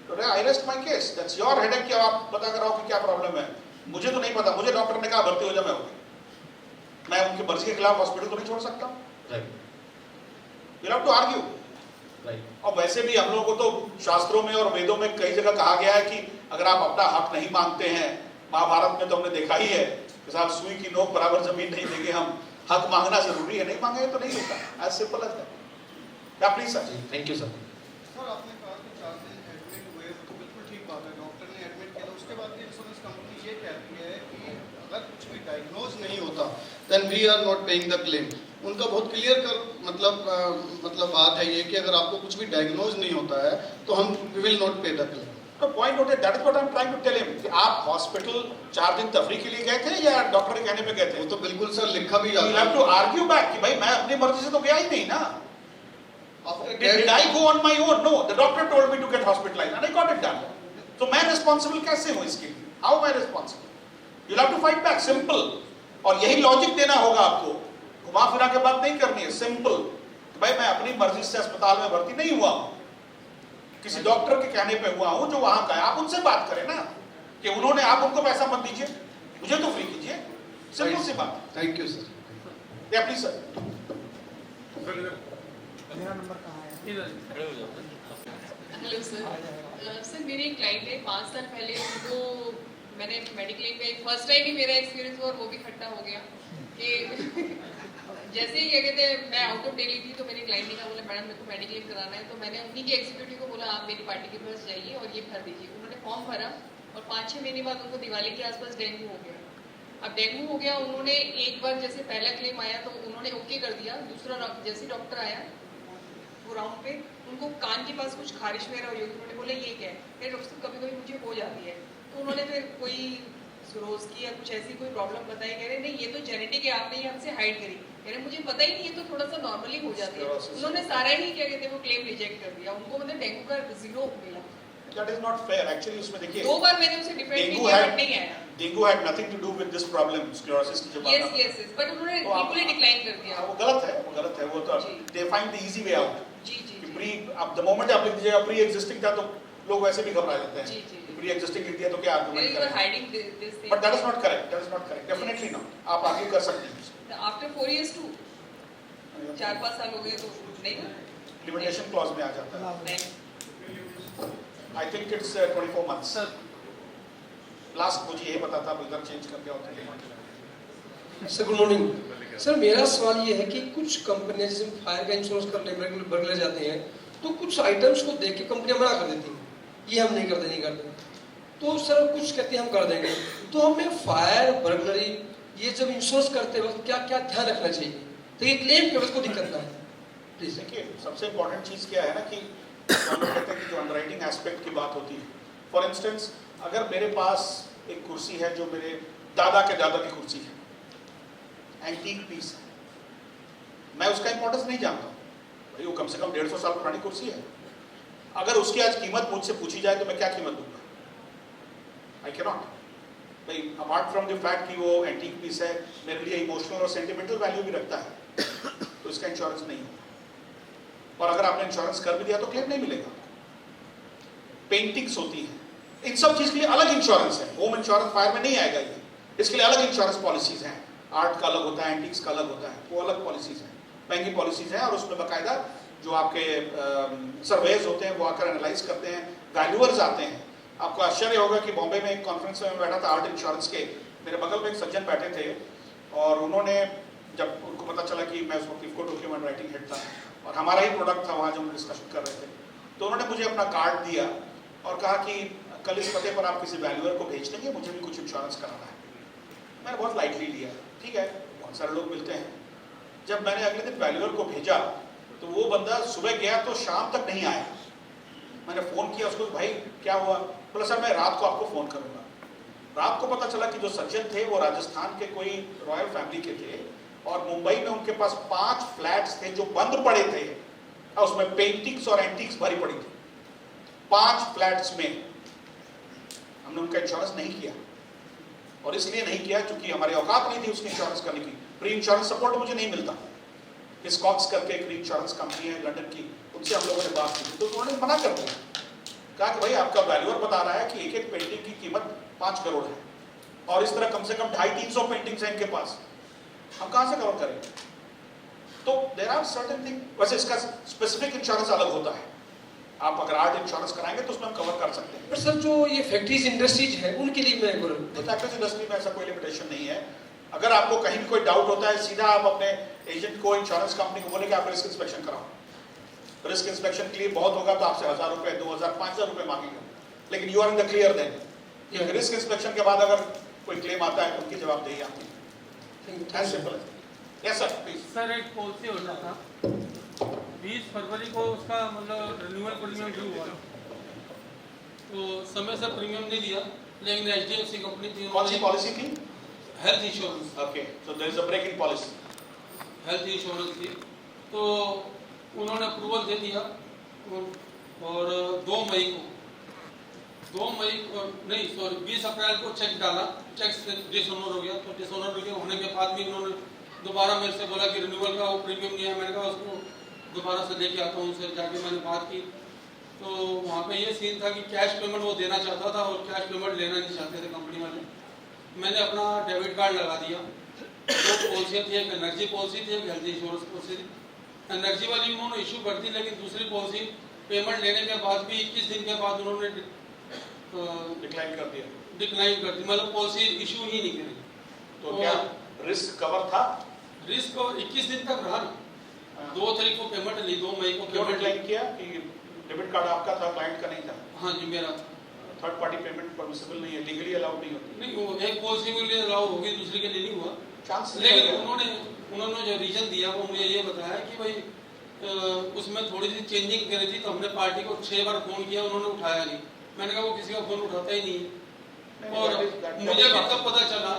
तो आई rest my case, that's your headache कि आप पता कराओ कि क्या प्रॉब्लम है। मुझे तो नहीं पता, मुझे डॉक्टर ने कहा भर्ती हो जा, मैं हो गया। मैं उनकी मर्जी के खिलाफ हॉस्पिटल तो नहीं छोड़ सकता। You have to argue. और वैसे भी हम लोगों को तो शास्त्रों में और वेदों में कई जगह कहा गया है कि अगर आप अपना हक नहीं मांगते हैं, महाभारत में तो हमने देखा ही है कि साहब सुई की नोक बराबर जमीन नहीं देंगे हम, हक मांगना जरूरी है, नहीं मांगेंगे तो नहीं होता, एज सिंपल एज दैट। या please sir. Thank you sir. Sir आपने कहा कि 4 दिन एडमिट हुए, तो बिल्कुल ठीक बात है, डॉक्टर ने एडमिट किया, उसके बाद भी इंश्योरेंस कंपनी ये कहती है कि अगर कुछ भी डायग्नोज नहीं होता then we are not paying the claim. उनका बहुत क्लियर कर मतलब बात है ये कि अगर आपको कुछ भी डायग्नोज नहीं होता है तो हम we will not pay the claim. तो point noted, that is what I am trying to tell him कि आप हॉस्पिटल 4 दिन तफरीह के लिए गए थे या डॉक्टर के कहने पे गए थे? वो तो बिल्कुल सर लिखा भी यू जाता हैव टू आर्ग्यू बैक कि भाई मैं अपनी मर्जी से तो गया ही नहीं ना। Did I go on my own? No, the doctor told me to get hospitalized and I got it done. तो मैं responsible कैसे हूँ इसके लिए? How am I responsible? You'll have to fight back, simple. और यही लॉजिक देना होगा आपको, घुमा फिरा के बात नहीं करनी है, सिंपल। भाई मैं अपनी मर्जी से अस्पताल में भर्ती नहीं हुआ हूँ, किसी डॉक्टर के कहने पे हुआ हूँ जो वहां का है। आप उनसे बात करें ना कि उन्होंने, आप उनको पैसा मत दीजिए, मुझे तो फ्री कीजिए, सिंपल सी बात। Thank you sir. या प्लीज सर। मेरा नंबर कहाँ है? हेलो सर, सर मेरी एक क्लाइंट है, 5 साल पहले उनको मैंने मेडिक्लेम में फर्स्ट टाइम ही मेरा एक्सपीरियंस हुआ और वो भी खट्टा हो गया कि जैसे ही क्या कहते हैं मैं आउट ऑफ दिल्ली थी तो मेरी क्लाइंट ने कहा, बोला मैडम मेरे को मेडिक्लेम कराना है, तो मैंने उन्हीं के एग्जीक्यूटिव को बोला आप मेरी पार्टी के पास जाइए और ये भर दीजिए। उन्होंने फॉर्म भरा और 5-6 महीने बाद उनको दिवाली के आसपास डेंगू हो गया। अब डेंगू हो गया, उन्होंने एक बार जैसे पहला क्लेम आया तो उन्होंने ओके कर दिया, दूसरा जैसे डॉक्टर आया वो राउंड पे उनको कान के पास कुछ खारिश वगैरह हुई, उन्होंने बोला ये क्या है, मेरे डॉक्टर साहब कभी कभी मुझे हो जाती है, तो उन्होंने फिर कोई सिरोज की या कुछ ऐसी कोई प्रॉब्लम बताई, कह रहे नहीं ये तो जेनेटिक है, आपने ये हमसे हाइड करी, कह रहे मुझे पता ही नहीं, ये तो थोड़ा सा नॉर्मली हो जाती है। उन्होंने सारा ही क्या कहते हैं वो क्लेम रिजेक्ट कर दिया, उनको मतलब डेंगू का 0 मिला। That is not fair. Actually, उसमें देखिए 2 बार मैंने उसे डिफेंड किया बट नहीं आया। Dengue had nothing to do with this problem, sclerosis की जो बात है। Yes, बट उन्होंने बिल्कुल ही डिक्लाइन कर दिया। वो गलत है, वो तो they find the easy way out। जी। प्री अब द मोमेंट आप लिख दीजिएगा प्री एग्जिस्टिंग था तो लोग वैसे भी घबरा जाते जी, हैं जी। प्री एग्जिस्टिंग नीति है तो क्या आर्गुमेंट करें, hiding this thing, but that is not correct, that is not correct, definitely not. आप आर्ग्यू कर सकते हैं आफ्टर 4 years टू 4-5 साल हो गए तो नहीं ना, लिमिटेशन क्लॉज में आ जाता है। नहीं I think it's 24 months। Last मुझे ये पता था, अब इधर चेंज करके और सर गुड मॉर्निंग। सर मेरा सवाल ये है कि कुछ कंपनियां जैसे फायर का इंश्योरेंस करने बर्गलर जाते हैं तो कुछ आइटम्स को देख के कंपनियां मना कर देती हैं, ये हम नहीं करते। तो सर कुछ कहते हैं हम कर देंगे, तो हमें फायर बर्गलरी ये जब इंश्योरेंस करते वक्त क्या क्या ध्यान रखना चाहिए तो ये क्लेम के वक्त को दिक्कत ना है? प्लीज। देखिए सबसे इंपॉर्टेंट चीज क्या है ना कि हम लोग कहते हैं कि जो अंडरराइटिंग एस्पेक्ट की बात होती है, फॉर इंस्टेंस अगर मेरे पास एक कुर्सी है जो मेरे दादा के दादा की कुर्सी है, एंटीक पीस है, मैं उसका इंपॉर्टेंस नहीं जानता भाई, वो कम से कम 150 साल पुरानी कुर्सी है, अगर उसकी आज कीमत मुझसे पूछी जाए तो मैं क्या कीमत दूंगा? आई कैन नॉट भाई, अपार्ट फ्रॉम द फैक्ट कि वो एंटीक पीस है, मेरे लिए इमोशनल और सेंटिमेंटल वैल्यू भी रखता है, तो इसका इंश्योरेंस नहीं होगा। और अगर आपने इंश्योरेंस कर भी दिया तो क्लेम नहीं मिलेगा। पेंटिंग्स होती हैं, इन सब चीज के लिए अलग इंश्योरेंस है, होम इंश्योरेंस फायर में नहीं आएगा ये, इसके लिए अलग इंश्योरेंस पॉलिसीज हैं, आर्ट का अलग होता है, एंटीक्स का अलग होता है, वो अलग पॉलिसीज हैं, महंगी पॉलिसीज हैं, और उसमें बाकायदा जो आपके सर्वेज होते हैं वो आकर एनालाइज करते हैं, वैल्यूअर्स आते हैं। आपको आश्चर्य होगा कि बॉम्बे में एक कॉन्फ्रेंस में बैठा था आर्ट इंश्योरेंस के, मेरे बगल में एक सज्जन बैठे थे, और उन्होंने जब उनको पता चला कि मैं उस वक्त इफको टोक्यो में राइटिंग हेड था और हमारा ही प्रोडक्ट था वहाँ जो हम डिस्कशन कर रहे थे, तो उन्होंने मुझे अपना कार्ड दिया और कहा कि कल इस पते पर आप किसी वैल्यूअर को भेज देंगे, मुझे भी कुछ इंश्योरेंस कराना है। मैंने बहुत लाइटली लिया, ठीक है, बहुत सारे लोग मिलते हैं। जब मैंने अगले दिन वैल्यूअर को भेजा तो वो बंदा सुबह गया तो शाम तक नहीं आया। मैंने फ़ोन किया उसको, भाई क्या हुआ? बोला सर मैं रात को आपको फ़ोन करूँगा। रात को पता चला कि जो सज्जन थे वो राजस्थान के कोई रॉयल फैमिली के थे और मुंबई में उनके पास 5 फ्लैट्स थे जो बंद पड़े थे और उसमें पेंटिंग्स और एंटीक्स भरी पड़ी थी। 5 फ्लैट्स में हमने उनका इंश्योरेंस नहीं किया, और इसलिए नहीं किया क्योंकि हमारी औकात नहीं थी उसकी इंश्योरेंस करने की। प्री इंश्योरेंस सपोर्ट मुझे नहीं मिलता। स्कॉक्स करके एक इंश्योरेंस कंपनी है लंदन की, उनसे हम लोगों ने बात की तो उन्होंने मना कर दिया, कहा कि भाई आपका वैल्यूअर बता रहा है कि एक एक पेंटिंग की कीमत 5 करोड़ है और इस तरह कम से कम 250-300 पेंटिंग्स हैं इनके पास, हम कहाँ से कवर करेंगे? तो देयर आर सर्टेन थिंग। वैसे इसका स्पेसिफिक इंश्योरेंस अलग होता है, आप अगर आर्ट इंश्योरेंस कराएंगे तो उसमें हम कवर कर सकते हैं। पर सर जो ये फैक्ट्रीज इंडस्ट्रीज है उनके लिए मैं बोल रहा हूँ, फैक्ट्रीज इंडस्ट्री में ऐसा कोई लिमिटेशन नहीं है। अगर आपको कहीं भी कोई डाउट होता है सीधा आप अपने एजेंट को, इंश्योरेंस कंपनी को बोले कि आप रिस्क इंस्पेक्शन कराओ। रिस्क इंस्पेक्शन के लिए बहुत होगा तो आपसे 1000 रुपए, 2000, 5000 रुपए मांगेंगे, लेकिन you are in the clear then. Risk inspection के बाद अगर कोई क्लेम आता है तो उनकी जवाबदेही आपकी। As simple. Yes sir please. Sir एक पॉलिसी होना था 20 फरवरी को उसका मतलब रिन्यूअल प्रीमियम ड्यू हुआ, तो समय से प्रीमियम नहीं दिया, लेकिन HDFC कंपनी थी, कौन सी पॉलिसी थी? Health insurance. Okay, so there is a break in policy. Health insurance थी, तो उन्होंने अप्रूवल दे दिया और 2 मई नहीं सॉरी 20 अप्रैल को चेक डाला, चेक डिसऑनर हो गया, तो डिसऑनर हो गया होने के बाद भी उन्होंने दोबारा मेरे से बोला कि रिन्यूअल का वो प्रीमियम नहीं है। मैंने कहा उसको दोबारा से लेके आता हूँ, उनसे जाके मैंने बात की, तो वहाँ पे ये सीन था कि कैश पेमेंट वो देना चाहता था और कैश पेमेंट लेना नहीं चाहते थे कंपनी वाले। मैंने अपना डेबिट कार्ड लगा दिया, 2 पॉलिसियाँ थी, एक एनर्जी पॉलिसी थी, एक हेल्थ इंश्योरेंस पॉलिसी थी। एनर्जी वाली उन्होंने इशू कर दी, लेकिन दूसरी पॉलिसी पेमेंट लेने के बाद भी 21 दिन के बाद उन्होंने डिक्लाइन कर दिया, मतलब पॉलिसी इशू ही नहीं करी। तो क्या रिस्क कवर था? रिस्क 21 दिन तक रहा, 2 तारीख को पेमेंट ली, 2 मई को क्यों पेमेंट डिक्लाइन किया कि डेबिट कार्ड आपका था, क्लाइंट का नहीं था? हाँ जी मेरा। थर्ड पार्टी पेमेंट परमिसिबल नहीं है, लीगली अलाउड नहीं होती। नहीं, वो एक पॉलिसी के लिए अलाउ होगी, दूसरी के लिए नहीं हुआ। चांस लेकिन उन्होंने जो रीजन दिया वो मुझे ये बताया कि भाई उसमें थोड़ी सी चेंजिंग करी थी, तो हमने पार्टी को 6 बार फोन किया, उन्होंने उठाया नहीं। मैंने कहा वो किसी का फोन उठाता ही नहीं। और मुझे भी तब पता चला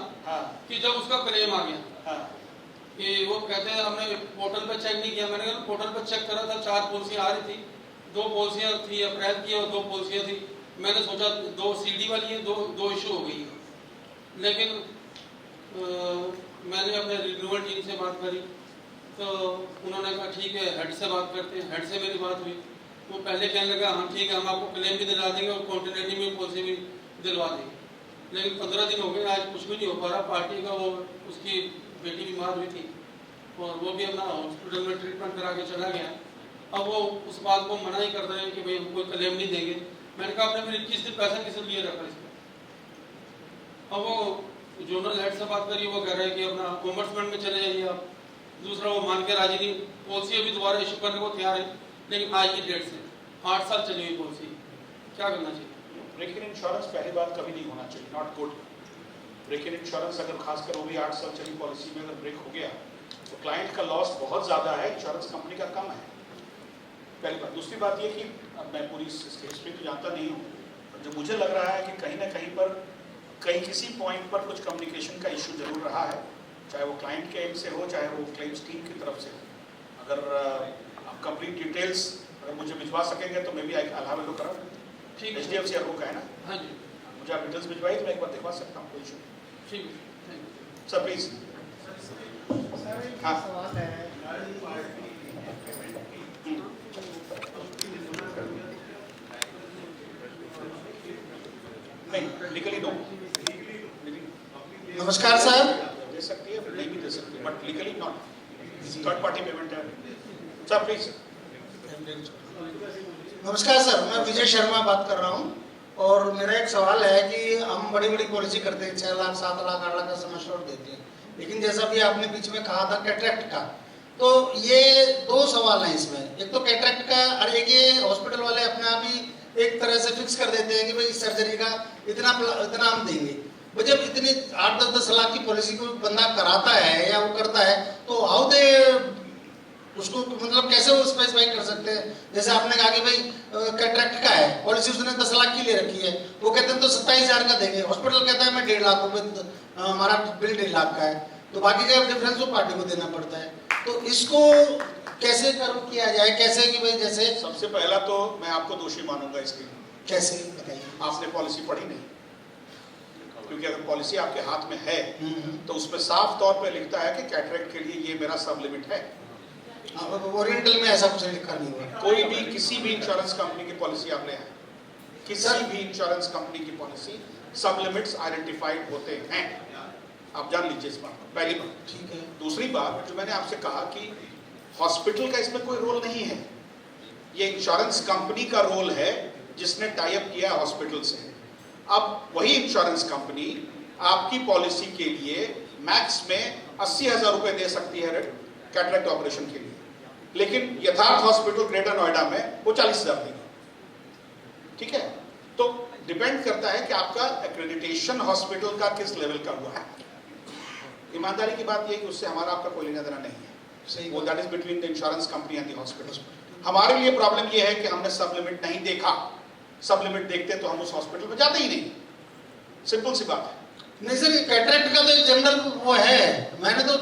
कि जब उसका क्लेम आ गया कि वो कहते हैं हमने पोर्टल पे चेक नहीं किया। मैंने कहा पोर्टल पे चेक करा था, 4 पॉलिसियाँ आ रही थी, 2 पॉलिसियाँ थी अप्रैल की और 2 पॉलिसियाँ थी। मैंने सोचा 2 CD वाली है, 2 इशू हो गई है। लेकिन मैंने अपने रिन्यूअल टीम से बात करी, तो उन्होंने कहा ठीक है हेड से बात करते हैं। हेड से मेरी बात हुई, वो पहले कहने लगा हाँ ठीक है हम आपको क्लेम भी दिला देंगे और कॉन्टिन्यूटी में पॉलिसी भी दिलवा देंगे, लेकिन 15 दिन हो गए आज कुछ भी नहीं हो पा रहा। पार्टी का वो उसकी बेटी बीमार हुई थी और वो भी अपना हॉस्पिटल में ट्रीटमेंट करा के चला गया। अब वो उस बात को मना ही कर रहे हैं कि भाई हम कोई क्लेम नहीं देंगे। मैंने कहा आपने फिर 21 दिन पैसा किस लिए रखा इसमें? अब वो जोनल हेड से बात करिए, वो कह रहे हैं कि अपना कॉमर्समेंट में चले जाइए आप। दूसरा वो मान के राजी नहीं, पॉलिसी अभी दोबारा इशू करने को तैयार है, लेकिन आज की डेट से 8 साल चली हुई पॉलिसी, क्या करना चाहिए? ब्रेक इन इंश्योरेंस पहली बात कभी नहीं होना चाहिए, not good. Break in insurance अगर खासकर वो भी 8 साल चली पॉलिसी में अगर ब्रेक हो गया तो क्लाइंट का लॉस बहुत ज़्यादा है, इंश्योरेंस कंपनी का कम है, पहली बात। दूसरी बात ये कि अब मैं पूरी हिस्ट्री तो जानता नहीं हूँ, जो मुझे लग रहा है कि कहीं ना कहीं पर कहीं किसी पॉइंट पर कुछ कम्युनिकेशन का इशू जरूर रहा है, चाहे वो क्लाइंट के एंड से हो चाहे वो क्लेम्स टीम की तरफ से हो। अगर आप कंप्लीट डिटेल्स अगर मुझे भिजवा सकेंगे तो मैं भी अलावा लो करा। ठीक है, HDFC आपको का है ना? हाँ जी, मुझे आप डिटेल्स भिजवाइए तो मैं एक बार दिखवा सकता हूँ, कोई इशू। ठीक है सर प्लीज। हाँ सवाल है नहीं लीगली नो, नमस्कार सर। दे सकती है नहीं भी दे सकती है but legally not, third party payment है। Sir please. नमस्कार सर, मैं विजय शर्मा बात कर रहा हूँ और मेरा एक सवाल है कि हम बड़ी बड़ी पॉलिसी करते हैं, 6 लाख 7 लाख 8 लाख का सम एश्योर्ड देते हैं, लेकिन जैसा भी आपने बीच में कहा था कैटरेक्ट का, तो ये 2 सवाल हैं इसमें। एक तो कैटरेक्ट का और एक ये हॉस्पिटल वाले अपने आप ही एक तरह से फिक्स कर देते हैं कि भाई इस सर्जरी का इतना हम देंगे। वो जब इतनी 8-10 लाख की पॉलिसी को बंदा कराता है या वो करता है तो हाउ दे उसको मतलब कैसे वो स्पेसिफाई कर सकते हैं? जैसे आपने कहा कि भाई कैटरेक्ट का है, पॉलिसी उसने 10 लाख की ले रखी है, वो कहते हैं तो 27,000 का देंगे, हॉस्पिटल कहता है मैं 1.5 लाख रुपए हमारा बिल 1.5 लाख का है, तो बाकी का डिफरेंस वो पार्टी को देना पड़ता है। तो इसको कैसे किया जाए, कैसे कि भाई जैसे सबसे पहला तो मैं आपको दोषी मानूंगा इसके। कैसे बताइए? आपने पॉलिसी पढ़ी नहीं, क्योंकि अगर पॉलिसी आपके हाथ में है तो उसमें साफ तौर पे लिखता है कि कैटरेक्ट के लिए ये मेरा सब लिमिट है। ओरिएंटल में ऐसा कुछ लिखा नहीं हुआ। कोई भी किसी भी इंश्योरेंस कंपनी की पॉलिसी आपने है, किसी भी इंश्योरेंस कंपनी की पॉलिसी सब लिमिट्स आइडेंटिफाइड होते हैं, आप जान लीजिए इस बात को, पहली बात। ठीक है। दूसरी बात जो मैंने आपसे कहा कि हॉस्पिटल का इसमें कोई रोल नहीं है, ये इंश्योरेंस कंपनी का रोल है जिसने टाई अप किया हॉस्पिटल से। अब वही इंश्योरेंस कंपनी आपकी पॉलिसी के लिए मैक्स में 80,000 रुपए दे सकती है कैटरेक्ट ऑपरेशन के लिए, लेकिन यथार्थ हॉस्पिटल ग्रेटर नोएडा में वो 40,000 देगा। ठीक है, तो डिपेंड करता है कि आपका एक्रेडिटेशन हॉस्पिटल का किस लेवल का हुआ है। ईमानदारी की बात यह है कि उससे हमारा आपका कोई लेना देना नहीं है, सही वो that is between the insurance company and the hospital. हमारे लिए प्रॉब्लम ये है कि हमने सब लिमिट नहीं देखा, सब लिमिट देखते तो हम उस हॉस्पिटल में जाते ही नहीं, सिंपल सी बात है। नहीं सर, कैटरेक्ट का तो एक जनरल वो है, मैंने तो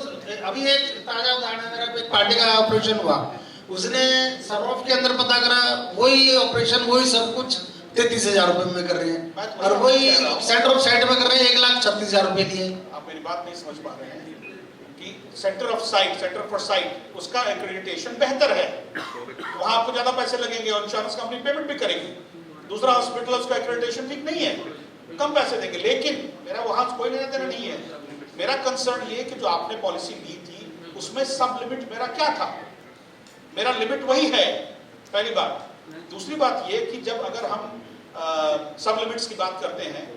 अभी एक ताजा उदाहरण है, मेरा एक पार्टी का ऑपरेशन हुआ, उसने सरऑफ के अंदर पता करा वही ऑपरेशन वही सब कुछ 33,000 रुपए में कर रहे हैं, और वही सेंटर ऑफ साइट में कर रहे हैं 1,36,000 रुपए लिए। आप मेरी बात नहीं समझ पा रहे हैं कि centre of site, centre for site, उसका एक्रेडिटेशन बेहतर है, वहां आपको ज्यादा पैसे लगेंगे और इंश्योरेंस कंपनी पेमेंट भी करेगी। दूसरा हॉस्पिटल उसका एक्रेडिटेशन ठीक नहीं है, कम पैसे देंगे, लेकिन मेरा वहां कोई लेना देना नहीं है। मेरा कंसर्न ये कि जो आपने पॉलिसी ली थी उसमें सब लिमिट मेरा क्या था, मेरा लिमिट वही है, पहली बात। दूसरी बात ये कि जब अगर हम सब लिमिट्स की बात करते हैं,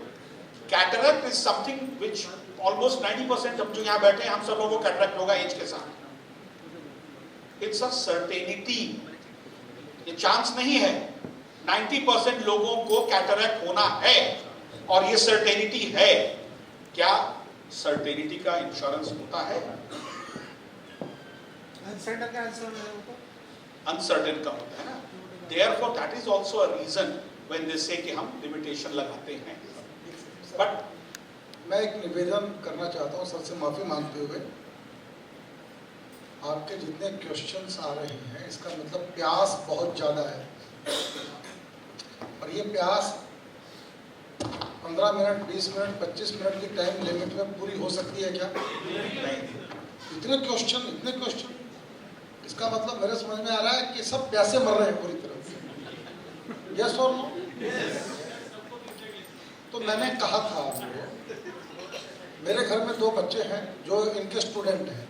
cataract is something which almost 90% हम जो यहाँ बैठे हैं हम सब लोगों को कैटरेक्ट होगा एज के साथ। इट्स अ सर्टेनिटी, ये चांस नहीं है, 90% लोगों को कैटरेक्ट होना है और ये सर्टेनिटी है। क्या सर्टेनिटी का इंश्योरेंस होता है? अनसर्टेन का होता है ना, therefore that is also a reason when they say कि हम लिमिटेशन लगाते हैं। बट मैं एक निवेदन करना चाहता हूँ सर से, माफी मांगते हुए, आपके जितने क्वेश्चंस आ रहे हैं इसका मतलब प्यास बहुत ज्यादा है, और ये प्यास 15 मिनट 20 मिनट 25 मिनट की टाइम लिमिट में पूरी हो सकती है क्या? इतने क्वेश्चन, इसका मतलब मेरे समझ में आ रहा है कि सब प्यासे मर रहे हैं पूरी तरह से। यस और नो? तो मैंने कहा था आपको, मेरे घर में 2 बच्चे हैं जो इनके स्टूडेंट हैं।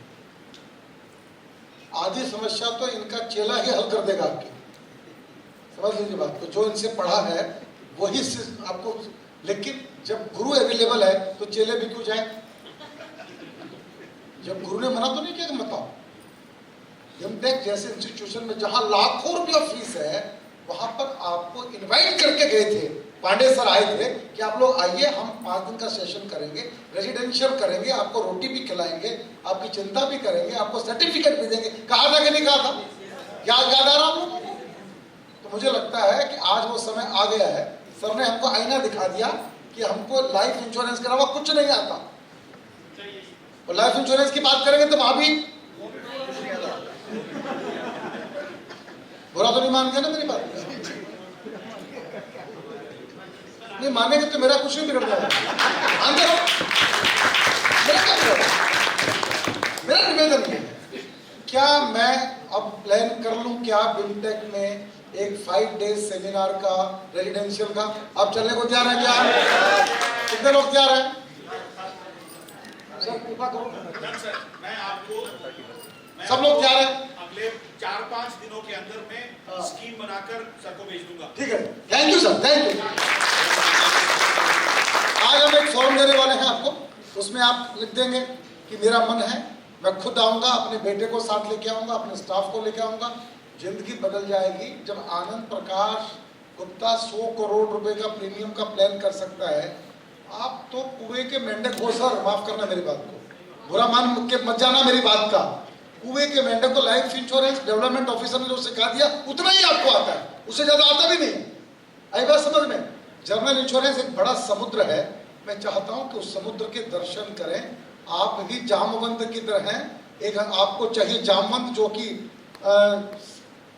आधी समस्या तो इनका चेला ही हल कर देगा आपकी, समझ लीजिए बात को। जो इनसे पढ़ा है वही आपको, लेकिन जब गुरु अवेलेबल है तो चेले भी क्यों जाए? जब गुरु ने मना तो नहीं किया कि मत आओ। एमटेक जैसे इंस्टीट्यूशन में जहां लाखों रुपया फीस है, वहां पर आपको इनवाइट करके गए थे, पांडे सर आए थे कि आप लोग आइए, हम 5 दिन का सेशन करेंगे, रेजिडेंशियल करेंगे, आपको रोटी भी खिलाएंगे, आपकी चिंता भी करेंगे, आपको सर्टिफिकेट भी देंगे। कहा था कि नहीं कहा था? याद आ रहा आप लोगों को? तो मुझे लगता है कि आज वो समय आ गया है। सर ने हमको आईना दिखा दिया कि हमको लाइफ इंश्योरेंस के अलावा कुछ नहीं आता। और लाइफ इंश्योरेंस की बात करेंगे तो वहां भी बुरा तो नहीं मान गया ना मेरी बात? नहीं मानेंगे तो मेरा कुछ नहीं बिगड़ जाएगा। मेरा क्या बिगड़? मेरा निवेदन है, क्या मैं अब प्लान कर लूं क्या बिमटेक में एक 5 डेज सेमिनार का, रेजिडेंशियल का? आप चलने को तैयार हैं क्या? कितने लोग तैयार हैं? सर कृपा करो। मैं आपको सब लोग तैयार हैं? अगले 4-5 दिनों के अंदर में स्कीम बनाकर सर को भेज दूंगा। ठीक है, thank you sir, thank you. आज हम एक फॉर्म देने वाले हैं आपको, उसमें आप लिख देंगे कि मेरा मन है, मैं खुद आऊंगा, अपने बेटे को साथ लेके आऊंगा, अपने स्टाफ को लेके आऊंगा। जिंदगी बदल जाएगी जब आनंद प्रकाश गुप्ता 100 करोड़ रुपए का प्रीमियम का प्लान कर सकता है। आप तो कुएं के मेंढक हो सर, माफ करना मेरी बात को, बुरा मान के मत जाना मेरी बात का। कुएं के मेंढक को लाइफ इंश्योरेंस डेवलपमेंट ऑफिसर ने जो सिखा दिया उतना ही आपको आता है, उससे ज्यादा आता भी नहीं। आई बात समझ में? जनरल इंश्योरेंस एक बड़ा समुद्र है, मैं चाहता हूं कि उस समुद्र के दर्शन करें। आप भी जामवंत की तरह हैं, एक आपको चाहिए जामवंत जो कि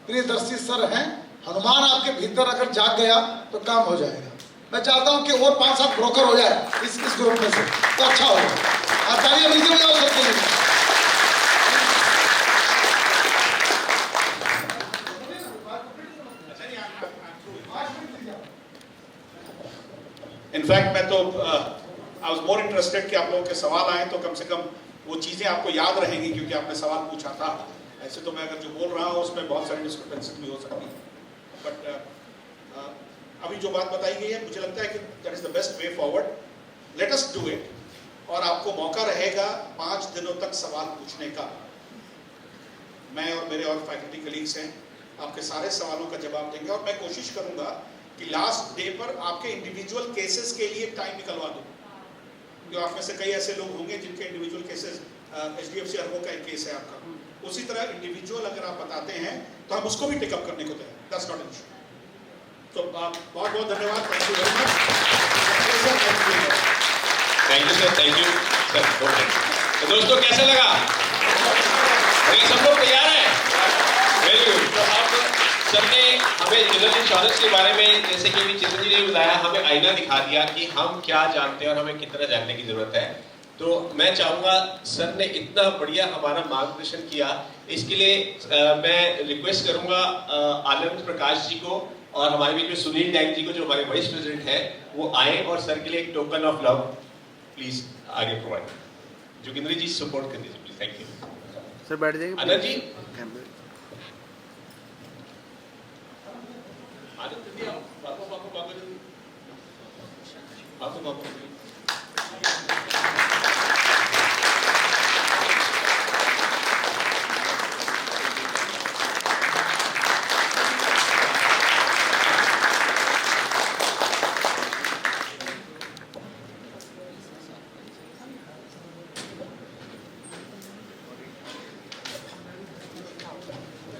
प्रियदर्शी सर हैं। हनुमान आपके भीतर अगर जाग गया तो काम हो जाएगा। मैं चाहता हूं कि और 5-7 ब्रोकर हो जाए इस ग्रुप में से, तो अच्छा होगा। आप तालियां मिलकर बजाओ सबके लिए। इनफैक्ट मैं तो आई वाज मोर इंटरेस्टेड कि आप लोगों के सवाल आए तो कम से कम वो चीज़ें आपको याद रहेंगी क्योंकि आपने सवाल पूछा था। ऐसे तो मैं अगर जो बोल रहा हूँ उसमें बहुत सारी डिस्क्रिपेंसी भी हो सकती है, बट अभी जो बात बताई गई है मुझे लगता है कि that is the best way forward. Let us do it. और आपको मौका रहेगा 5 दिनों तक सवाल पूछने का। मैं और मेरे और फैकल्टी कलीग्स हैं, आपके सारे सवालों का जवाब देंगे और मैं कोशिश करूंगा कि लास्ट डे पर आपके इंडिविजुअल केसेस के लिए टाइम निकलवा दूं। जो आप में से कई ऐसे लोग होंगे जिनके इंडिविजुअल केसेस, HDFC अर्बो का एक केस है आपका, उसी तरह इंडिविजुअल अगर आप बताते हैं तो हम उसको भी टेकअप करने को तैयार। That's not an issue. तो बहुत बहुत धन्यवाद। Thank you very much. Thank you sir, thank you sir. Okay तो दोस्तों कैसा लगा? सब लोग तैयार हैं? Very good. तो अब सर ने हमें जनरल इंश्योरेंस के बारे में, जैसे कि अभी चिंतन जी ने बताया, हमें आईना दिखा दिया कि हम क्या जानते हैं और हमें कितना जानने की जरूरत है। तो मैं चाहूँगा, सर ने इतना बढ़िया हमारा मार्गदर्शन किया, इसके लिए मैं रिक्वेस्ट करूँगा आनंद प्रकाश जी को और हमारे बीच में सुनील डैंग जी को जो हमारे वाइस प्रेसिडेंट हैं, वो आए और सर के लिए एक टोकन ऑफ लव प्लीज आगे प्रोवाइड। जोगिंद्र जी सपोर्ट कर दीजिए प्लीज। Thank you sir. बैठ जाइए आनंद जी।